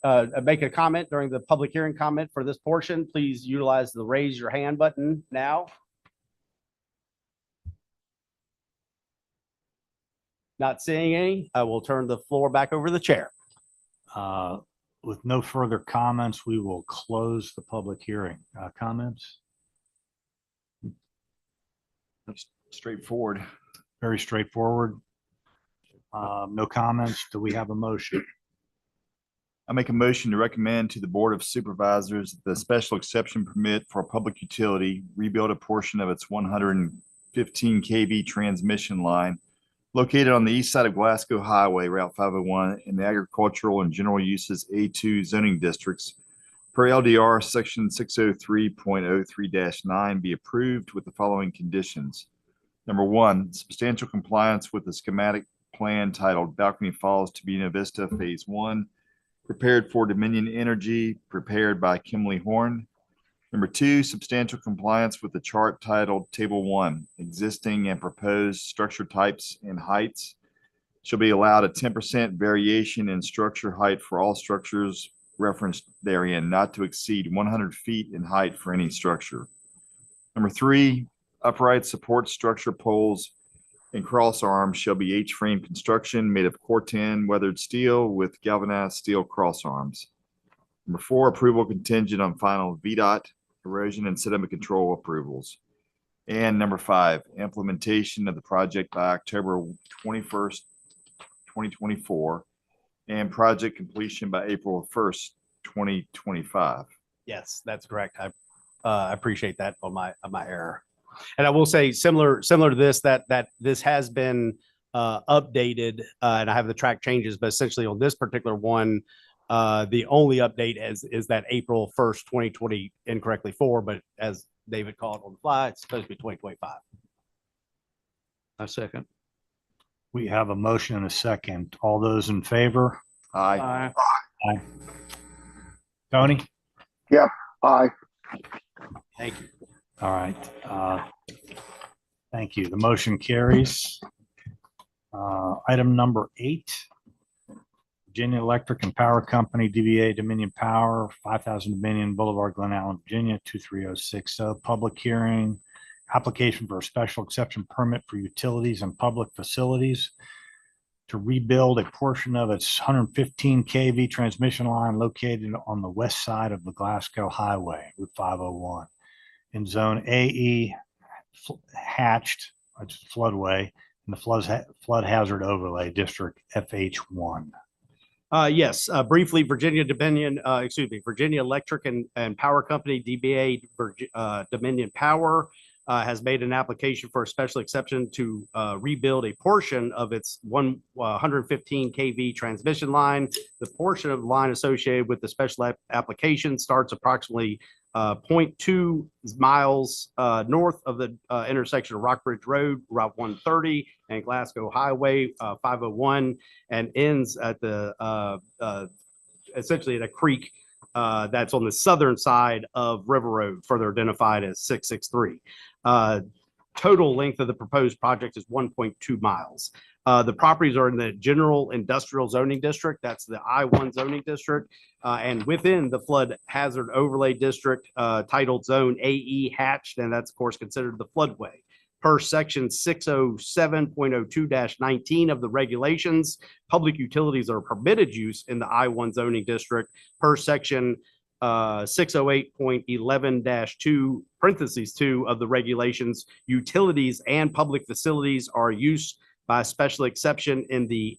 make a comment during the public hearing comment for this portion, please utilize the raise your hand button now. Not seeing any, I will turn the floor back over to the chair. With no further comments, we will close the public hearing. Comments? Straightforward. Very straightforward. No comments. Do we have a motion? I make a motion to recommend to the Board of Supervisors the special exception permit for a public utility rebuild a portion of its 115 kV transmission line located on the east side of Glasgow Highway, Route 501, in the agricultural and general uses A2 zoning districts per LDR Section 603.03-9 be approved with the following conditions. Number 1, substantial compliance with the schematic plan titled Balcony Falls to Buena Vista Phase 1, prepared for Dominion Energy, prepared by Kimley Horn. Number 2, substantial compliance with the chart titled Table 1, existing and proposed structure types and heights. Shall be allowed a 10% variation in structure height for all structures referenced therein, not to exceed 100 feet in height for any structure. Number 3, upright support structure poles and cross arms shall be H-frame construction made of Corten weathered steel with galvanized steel cross arms. Number 4, approval contingent on final VDOT erosion and sediment control approvals. And number 5, implementation of the project by October 21st, 2024, and project completion by April 1st, 2025. Yes, that's correct. I appreciate that on my error. And I will say similar to this, that this has been updated, and I have the track changes, but essentially on this particular one, the only update is that April 1st, 2020 incorrectly 4, but as David called on the fly, it's supposed to be 2025. A second. We have a motion and a second. All those in favor? Aye. Aye. Tony? Yep. Aye. Thank you. All right. Thank you. The motion carries. Item number 8, Virginia Electric and Power Company, DBA Dominion Power, 5000 Dominion Boulevard, Glen Allen, Virginia, 23060. Public hearing, application for a special exception permit for utilities and public facilities to rebuild a portion of its 115 kV transmission line located on the west side of the Glasgow Highway, Route 501, in Zone AE hatched, which is floodway, in the flood hazard overlay district FH1. Yes, briefly, Virginia Electric and Power Company, DBA Dominion Power, has made an application for a special exception to rebuild a portion of its 115 kV transmission line. The portion of the line associated with the special application starts approximately 0.2 miles north of the intersection of Rockbridge Road, Route 130, and Glasgow Highway 501, and ends at the essentially at a creek that's on the southern side of River Road, further identified as 663. Total length of the proposed project is 1.2 miles. The properties are in the general industrial zoning district. That's the I-1 zoning district. And within the flood hazard overlay district titled Zone AE hatched, and that's of course considered the floodway. Per section 607.02-19 of the regulations, public utilities are permitted use in the I-1 zoning district. Per section 608.11-2 parentheses 2 of the regulations, utilities and public facilities are used by special exception in the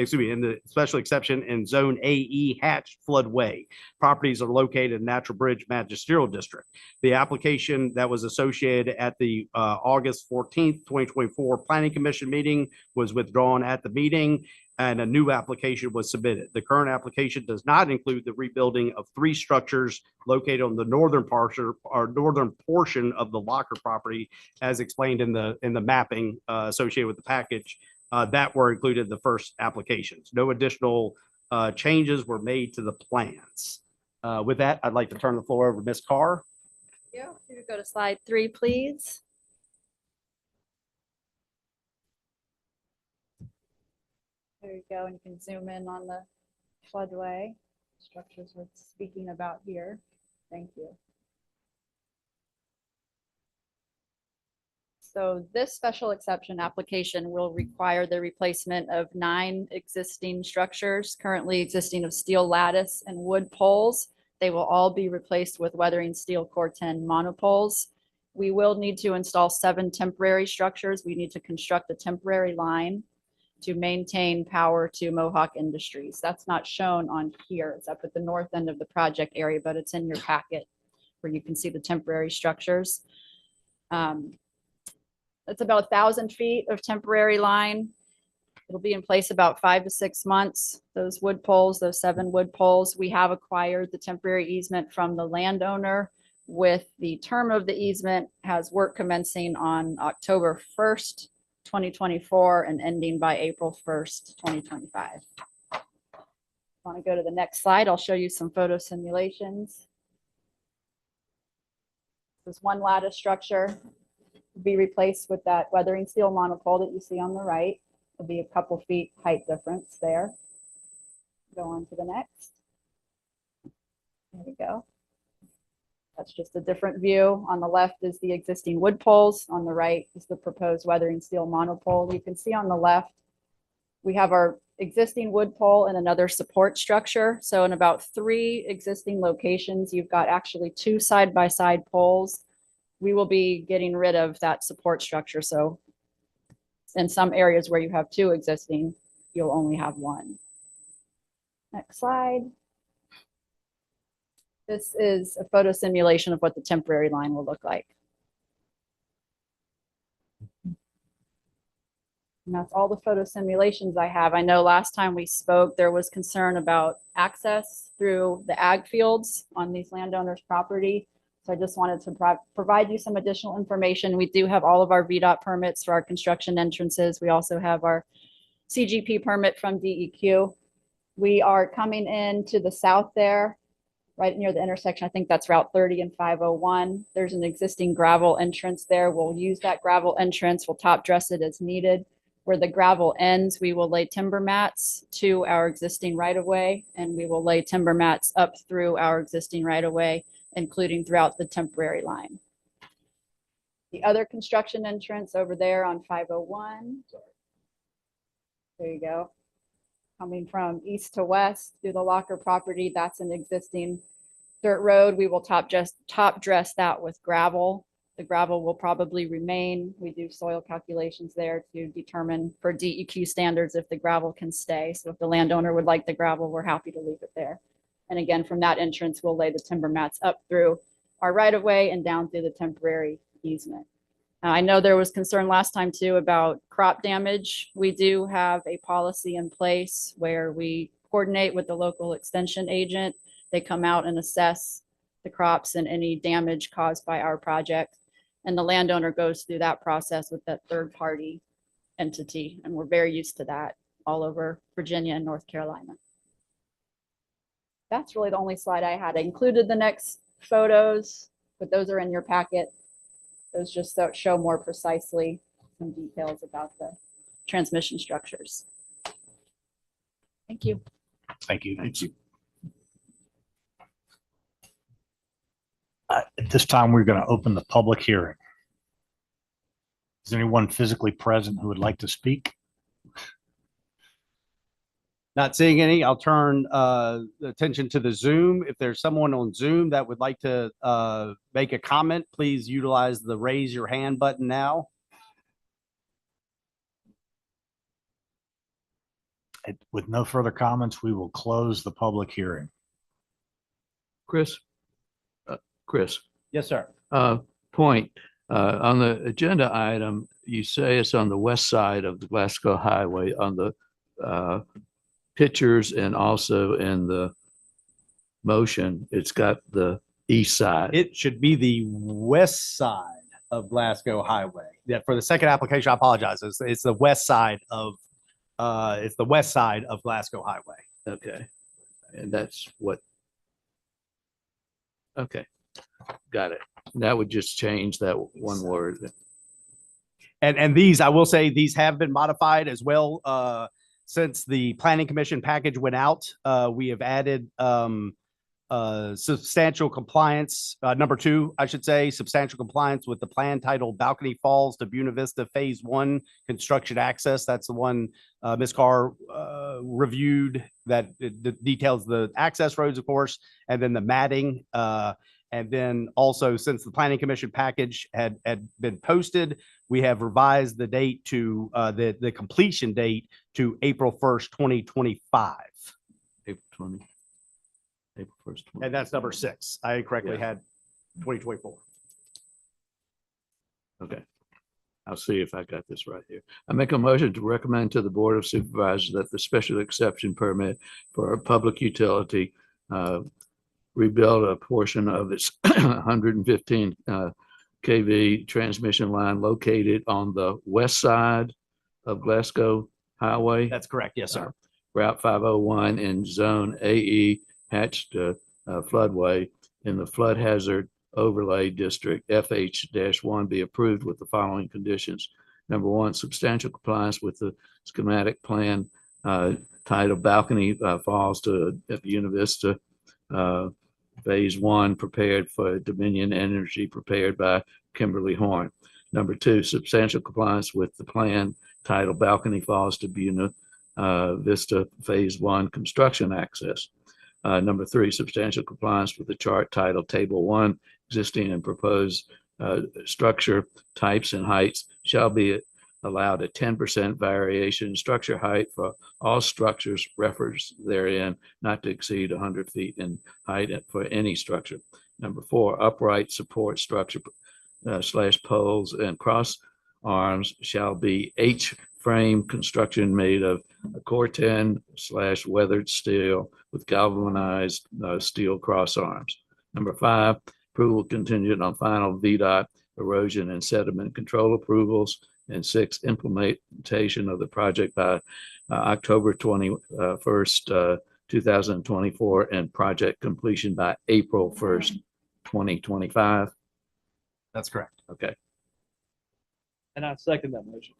in the special exception in Zone AE hatched floodway. Properties are located in Natural Bridge Magisterial District. The application that was associated at the August 14th, 2024 Planning Commission meeting was withdrawn at the meeting, and a new application was submitted. The current application does not include the rebuilding of 3 structures located on the northern portion of the Locker property, as explained in the mapping associated with the package that were included in the first applications. No additional changes were made to the plans. With that, I'd like to turn the floor over to Ms. Carr. Yeah, you could go to slide 3, please. There you go, and you can zoom in on the floodway structures we're speaking about here. Thank you. So this special exception application will require the replacement of 9 existing structures currently existing of steel lattice and wood poles. They will all be replaced with weathering steel Corten monopoles. We will need to install 7 temporary structures. We need to construct a temporary line to maintain power to Mohawk Industries. That's not shown on here. It's up at the north end of the project area, but it's in your packet where you can see the temporary structures. It's about 1,000 feet of temporary line. It'll be in place about 5 to 6 months. Those wood poles, those 7 wood poles, we have acquired the temporary easement from the landowner with the term of the easement has work commencing on October 1st, 2024 and ending by April 1st, 2025. Want to go to the next slide? I'll show you some photo simulations. This one lattice structure will be replaced with that weathering steel monopole that you see on the right. There'll be a couple feet height difference there. Go on to the next. There we go. That's just a different view. On the left is the existing wood poles. On the right is the proposed weathering steel monopole. You can see on the left, we have our existing wood pole and another support structure. So in about 3 existing locations, you've got actually 2 side-by-side poles. We will be getting rid of that support structure. So in some areas where you have 2 existing, you'll only have 1. Next slide. This is a photo simulation of what the temporary line will look like. And that's all the photo simulations I have. I know last time we spoke, there was concern about access through the ag fields on these landowners' property. So I just wanted to provide you some additional information. We do have all of our VDOT permits for our construction entrances. We also have our CGP permit from DEQ. We are coming in to the south there, right near the intersection. I think that's Route 30 and 501. There's an existing gravel entrance there. We'll use that gravel entrance. We'll top dress it as needed. Where the gravel ends, we will lay timber mats to our existing right-of-way, and we will lay timber mats up through our existing right-of-way, including throughout the temporary line. The other construction entrance over there on 501. There you go. Coming from east to west through the Locker property, that's an existing dirt road. We will top dress that with gravel. The gravel will probably remain. We do soil calculations there to determine for DEQ standards if the gravel can stay. So if the landowner would like the gravel, we're happy to leave it there. And again, from that entrance, we'll lay the timber mats up through our right-of-way and down through the temporary easement. I know there was concern last time too about crop damage. We do have a policy in place where we coordinate with the local extension agent. They come out and assess the crops and any damage caused by our project. And the landowner goes through that process with that third-party entity. And we're very used to that all over Virginia and North Carolina. That's really the only slide I had. I included the next photos, but those are in your packet. Those just show more precisely some details about the transmission structures. Thank you. Thank you. Thank you. At this time, we're going to open the public hearing. Is there anyone physically present who would like to speak? Not seeing any. I'll turn attention to the Zoom. If there's someone on Zoom that would like to make a comment, please utilize the raise your hand button now. With no further comments, we will close the public hearing. Chris? Chris? Yes, sir. Point. On the agenda item, you say it's on the west side of the Glasgow Highway on the pictures and also in the motion, it's got the east side. It should be the west side of Glasgow Highway. Yeah, for the second application, I apologize. It's the west side of Glasgow Highway. Okay. And that's what. Okay. Got it. That would just change that one word. And these, I will say, these have been modified as well. Since the Planning Commission package went out, we have added substantial compliance, number 2, I should say, substantial compliance with the plan titled Balcony Falls to Buena Vista Phase 1 Construction Access. That's the one Ms. Carr reviewed that details the access roads, of course, and then the matting. And then also, since the Planning Commission package had been posted, we have revised the date to the completion date to April 1st, 2025. April 1st. 20. And that's number 6. I correctly had 2024. Okay. I'll see if I got this right here. I make a motion to recommend to the Board of Supervisors that the special exception permit for a public utility rebuild a portion of its 115 kV transmission line located on the west side of Glasgow Highway. That's correct. Yes, sir. Route 501 in Zone AE hatched floodway in the Flood Hazard Overlay District FH-1 be approved with the following conditions. Number 1, substantial compliance with the schematic plan titled Balcony Falls to Buena Vista Phase 1 prepared for Dominion Energy, prepared by Kimberly Horn. Number 2, substantial compliance with the plan titled Balcony Falls to Buena Vista Phase 1 construction access. Number 3, substantial compliance with the chart titled Table 1, existing and proposed structure types and heights shall be allowed a 10% variation in structure height for all structures referenced therein, not to exceed 100 feet in height for any structure. Number 4, upright support structure / poles and cross arms shall be H-frame construction made of Corten / weathered steel with galvanized steel cross arms. Number 5, approval contingent on final VDOT erosion and sediment control approvals. And 6, implementation of the project by October 21st, 2024, and project completion by April 1st, 2025. That's correct. Okay. And I second that motion.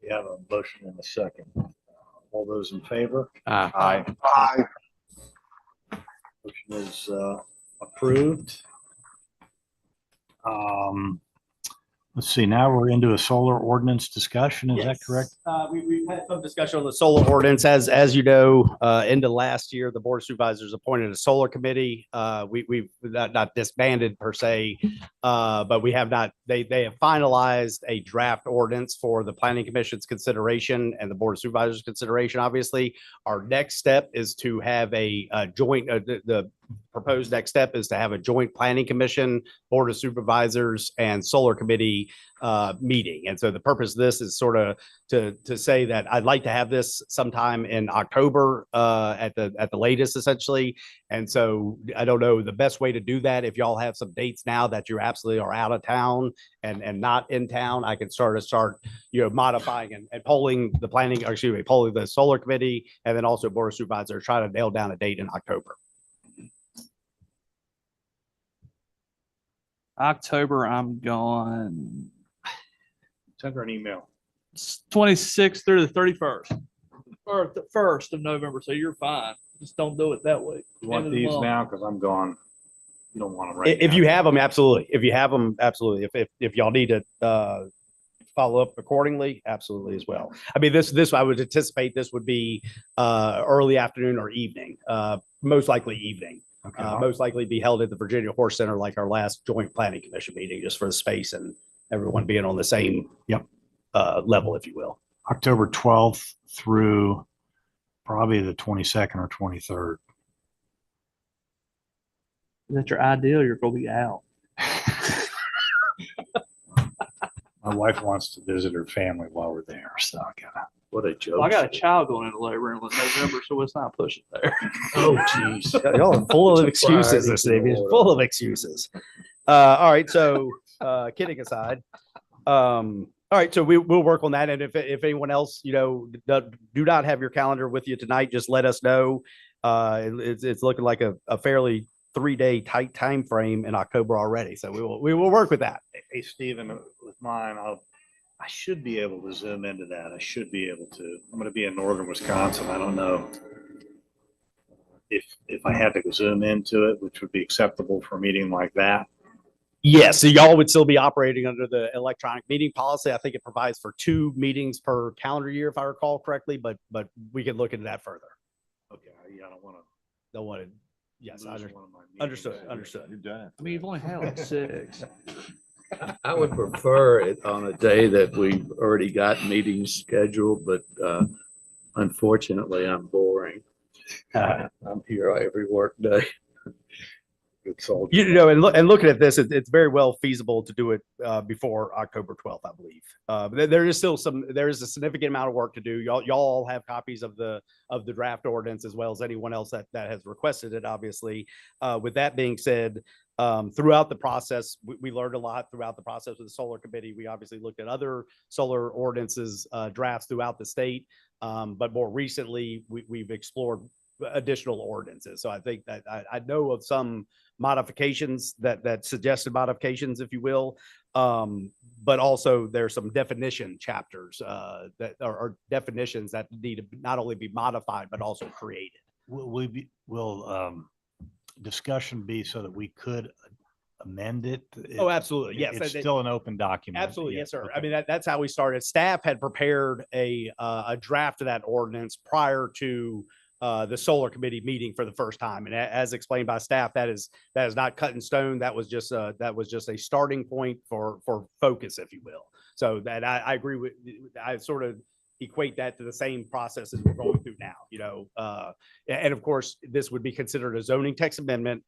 We have a motion and a second. All those in favor? Aye. Motion is approved. Let's see, now we're into a solar ordinance discussion. Is that Yes. correct? We've had some discussion on the solar ordinance. As you know, end of last year, the Board of Supervisors appointed a solar committee. We've not disbanded per se, but we have not, they have finalized a draft ordinance for the Planning Commission's consideration and the Board of Supervisors consideration. Obviously, our next step is to have a joint, the proposed next step is to have a joint Planning Commission, Board of Supervisors, and Solar Committee meeting. And so the purpose of this is sort of to say that I'd like to have this sometime in October at the latest, essentially. And so I don't know the best way to do that. If y'all have some dates now that you absolutely are out of town and not in town, I can start modifying and polling the polling the Solar Committee, and then also Board of Supervisors, try to nail down a date in October. October, I'm gone. Send her an email. 26th through the 31st, or the 1st of November. So you're fine. Just don't do it that way. You want End of the these month. now? Because I'm gone. You don't want them right If now. you have them, absolutely. If you have them, absolutely. If y'all need to follow up accordingly, absolutely as well. I mean, this I would anticipate this would be early afternoon or evening, most likely evening. Okay. Most likely be held at the Virginia Horse Center, like our last joint Planning Commission meeting, just for the space and everyone being on the same level, if you will. October 12th through probably the 22nd or 23rd. Is that your ideal? You're going to be out. My wife wants to visit her family while we're there, so I gotta. What a joke. Well, I got a child going into labor in November, so let's not push it there. Oh, geez. Y'all are full of It's a excuses Friday, this evening. Lord. Full of excuses. All right. So kidding aside. All right. So we'll work on that. And if anyone else, do not have your calendar with you tonight, just let us know. It's looking like a fairly 3-day tight time frame in October already. So we will work with that. Hey, Stephen, with mine, I should be able to zoom into that. I should be able to. I'm going to be in northern Wisconsin. I don't know if I had to zoom into it, which would be acceptable for a meeting like that. Yes, so y'all would still be operating under the electronic meeting policy. I think it provides for 2 meetings per calendar year, if I recall correctly, but we can look into that further. Okay, yeah, I don't want to. Yes, lose one of my meetings. understood. You're done. I mean, you've only had like 6. I would prefer it on a day that we've already got meetings scheduled, but unfortunately, I'm boring. I'm here every work day. Good soldier. And looking at this, it's very well feasible to do it before October 12th, I believe. But there is a significant amount of work to do. Y'all all have copies of the draft ordinance, as well as anyone else that has requested it, obviously. With that being said, throughout the process, we learned a lot throughout the process with the Solar Committee. We obviously looked at other solar ordinances drafts throughout the state, but more recently, we've explored additional ordinances. So I think that I know of some modifications that suggested modifications, if you will, but also there's some definition chapters that are definitions that need to not only be modified but also created. Will discussion be so that we could amend it? Oh, absolutely. Yes. It's and it- still an open document. Absolutely. Yeah, Yes, sir. I okay. mean, that's how we started. Staff had prepared a draft of that ordinance prior to the solar committee meeting for the first time. And as explained by staff, that is not cut in stone. That was just a starting point for focus, if you will. So that I agree with, I sort of equate that to the same process as we're going through now, and of course, this would be considered a zoning text amendment.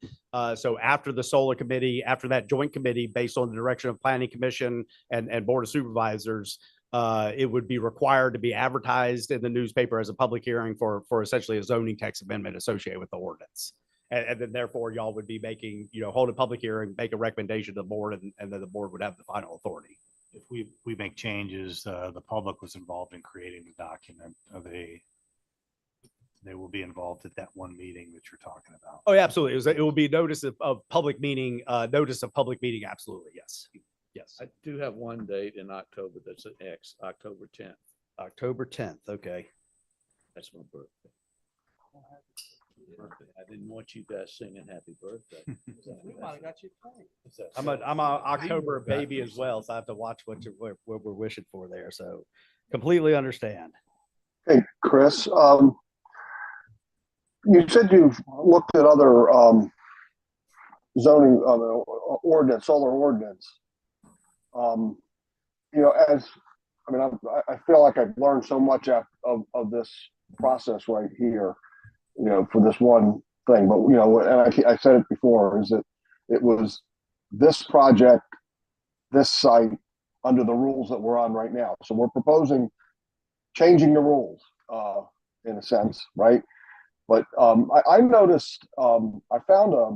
So after the solar committee, after that joint committee, based on the direction of planning commission and board of supervisors, it would be required to be advertised in the newspaper as a public hearing for essentially a zoning text amendment associated with the ordinance. And then therefore y'all would be making, hold a public hearing, make a recommendation to the board, and then the board would have the final authority. If we make changes, the public was involved in creating the document. They will be involved at that one meeting that you're talking about. Oh, yeah, absolutely. It will be notice of public meeting, absolutely. Yes. Yes. I do have one date in October that's an X, October 10th. October 10th. Okay. That's my birthday. I didn't want you guys singing happy birthday. I'm a October baby as well, so I have to watch what we're wishing for there. So completely understand. Hey, Chris, you said you've looked at other zoning ordinance, solar ordinance. I feel like I've learned so much of this process right here, for this one thing. But and I said it before, is that it was this project, this site, under the rules that we're on right now. So we're proposing changing the rules, in a sense, right? But I noticed, I found I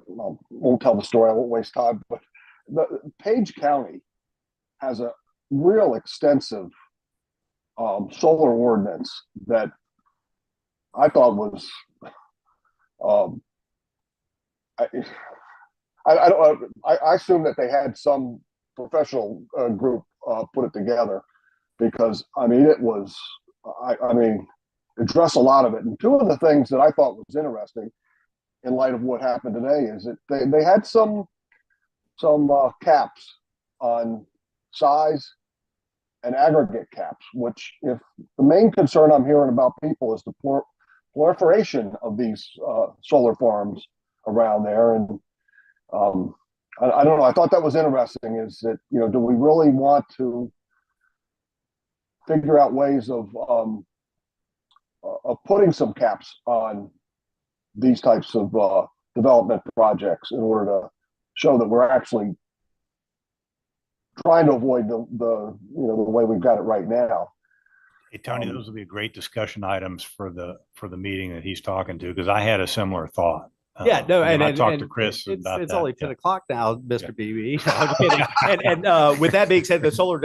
won't tell the story, I won't waste time, but the Page County has a real extensive solar ordinance that I thought was, I assume that they had some professional group put it together, because it was, address a lot of it. And two of the things that I thought was interesting in light of what happened today is that they had some caps on size and aggregate caps, which, if the main concern I'm hearing about people is the proliferation of these solar farms around there. And I don't know, I thought that was interesting, is that, do we really want to figure out ways of putting some caps on these types of development projects in order to show that we're actually trying to avoid the way we've got it right now. Hey, Tony, those will be great discussion items for the meeting that he's talking to, because I had a similar thought. And I talked to Chris about it's that. only 10 o'clock now, Mr. BB. I'm kidding. And with that being said, the solar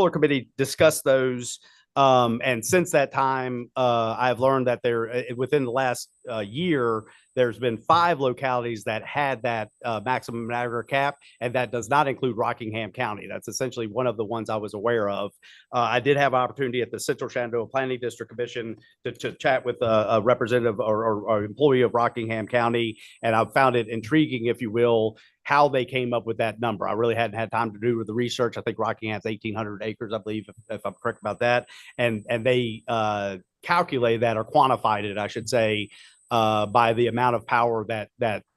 committee discussed those. And since that time, I've learned that within the last year, there's been 5 localities that had that maximum aggregate cap, and that does not include Rockingham County. That's essentially one of the ones I was aware of. I did have an opportunity at the Central Shenandoah Planning District Commission to chat with a representative or employee of Rockingham County, and I found it intriguing, if you will, how they came up with that number. I really hadn't had time to do the research. I think Rockingham's 1,800 acres, I believe, if I'm correct about that. And they calculated that, or quantified it, I should say, by the amount of power that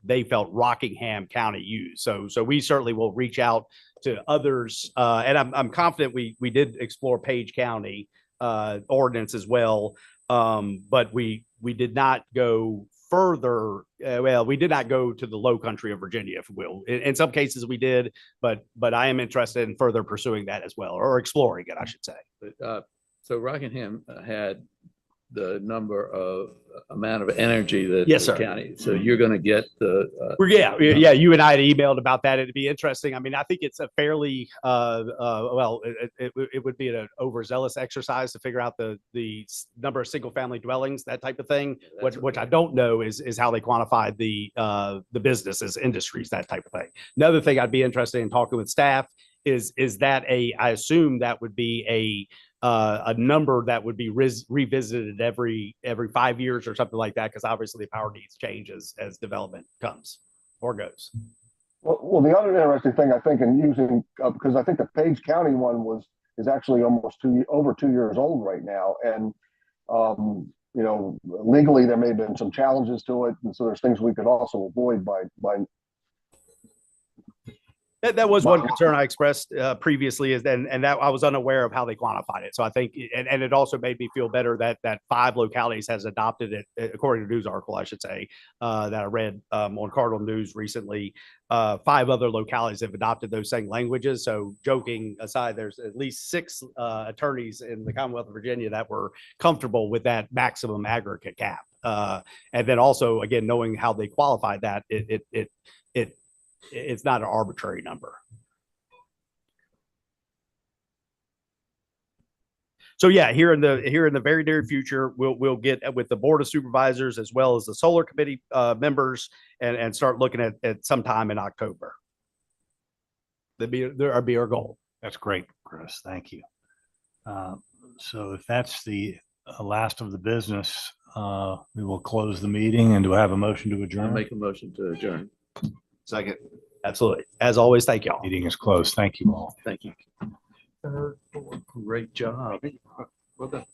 they felt Rockingham County used. So we certainly will reach out to others, and I'm confident we did explore Page County ordinance as well, but we did not go further. We did not go to the low country of Virginia, if you will. In some cases we did, but I am interested in further pursuing that as well, or exploring it, I should say. So Rockingham had the number of amount of energy that Yes, the sir. county. So you're going to get the. Yeah. You and I had emailed about that. It'd be interesting. I think it's a fairly it would be an overzealous exercise to figure out the number of single family dwellings, that type of thing. Which I don't know is how they quantified the businesses, industries, that type of thing. Another thing I'd be interested in talking with staff is that I assume that would be a number that would be revisited every 5 years or something like that, because obviously the power needs change as development comes or goes. Well, the other interesting thing I think in using, because I think the Page County one is actually almost over 2 years old right now. And, you know, legally there may have been some challenges to it. And so there's things we could also avoid by That was one concern I expressed previously, and that I was unaware of how they quantified it. So I think, and it also made me feel better that 5 localities has adopted it, according to news article, I should say, that I read on Cardinal News recently. 5 other localities have adopted those same languages. So joking aside, there's at least 6 attorneys in the Commonwealth of Virginia that were comfortable with that maximum aggregate cap. And then also, again, knowing how they qualified that, it's not an arbitrary number. So yeah, here in the very near future, we'll get with the Board of Supervisors as well as the Solar Committee members and start looking at sometime in October. That'd be our goal. That's great, Chris. Thank you. So if that's the last of the business, we will close the meeting. And do I have a motion to I'll adjourn? make a motion to adjourn. Second. Absolutely. As always, thank y'all. Meeting is closed. Thank you all. Thank you. Great job. Well done.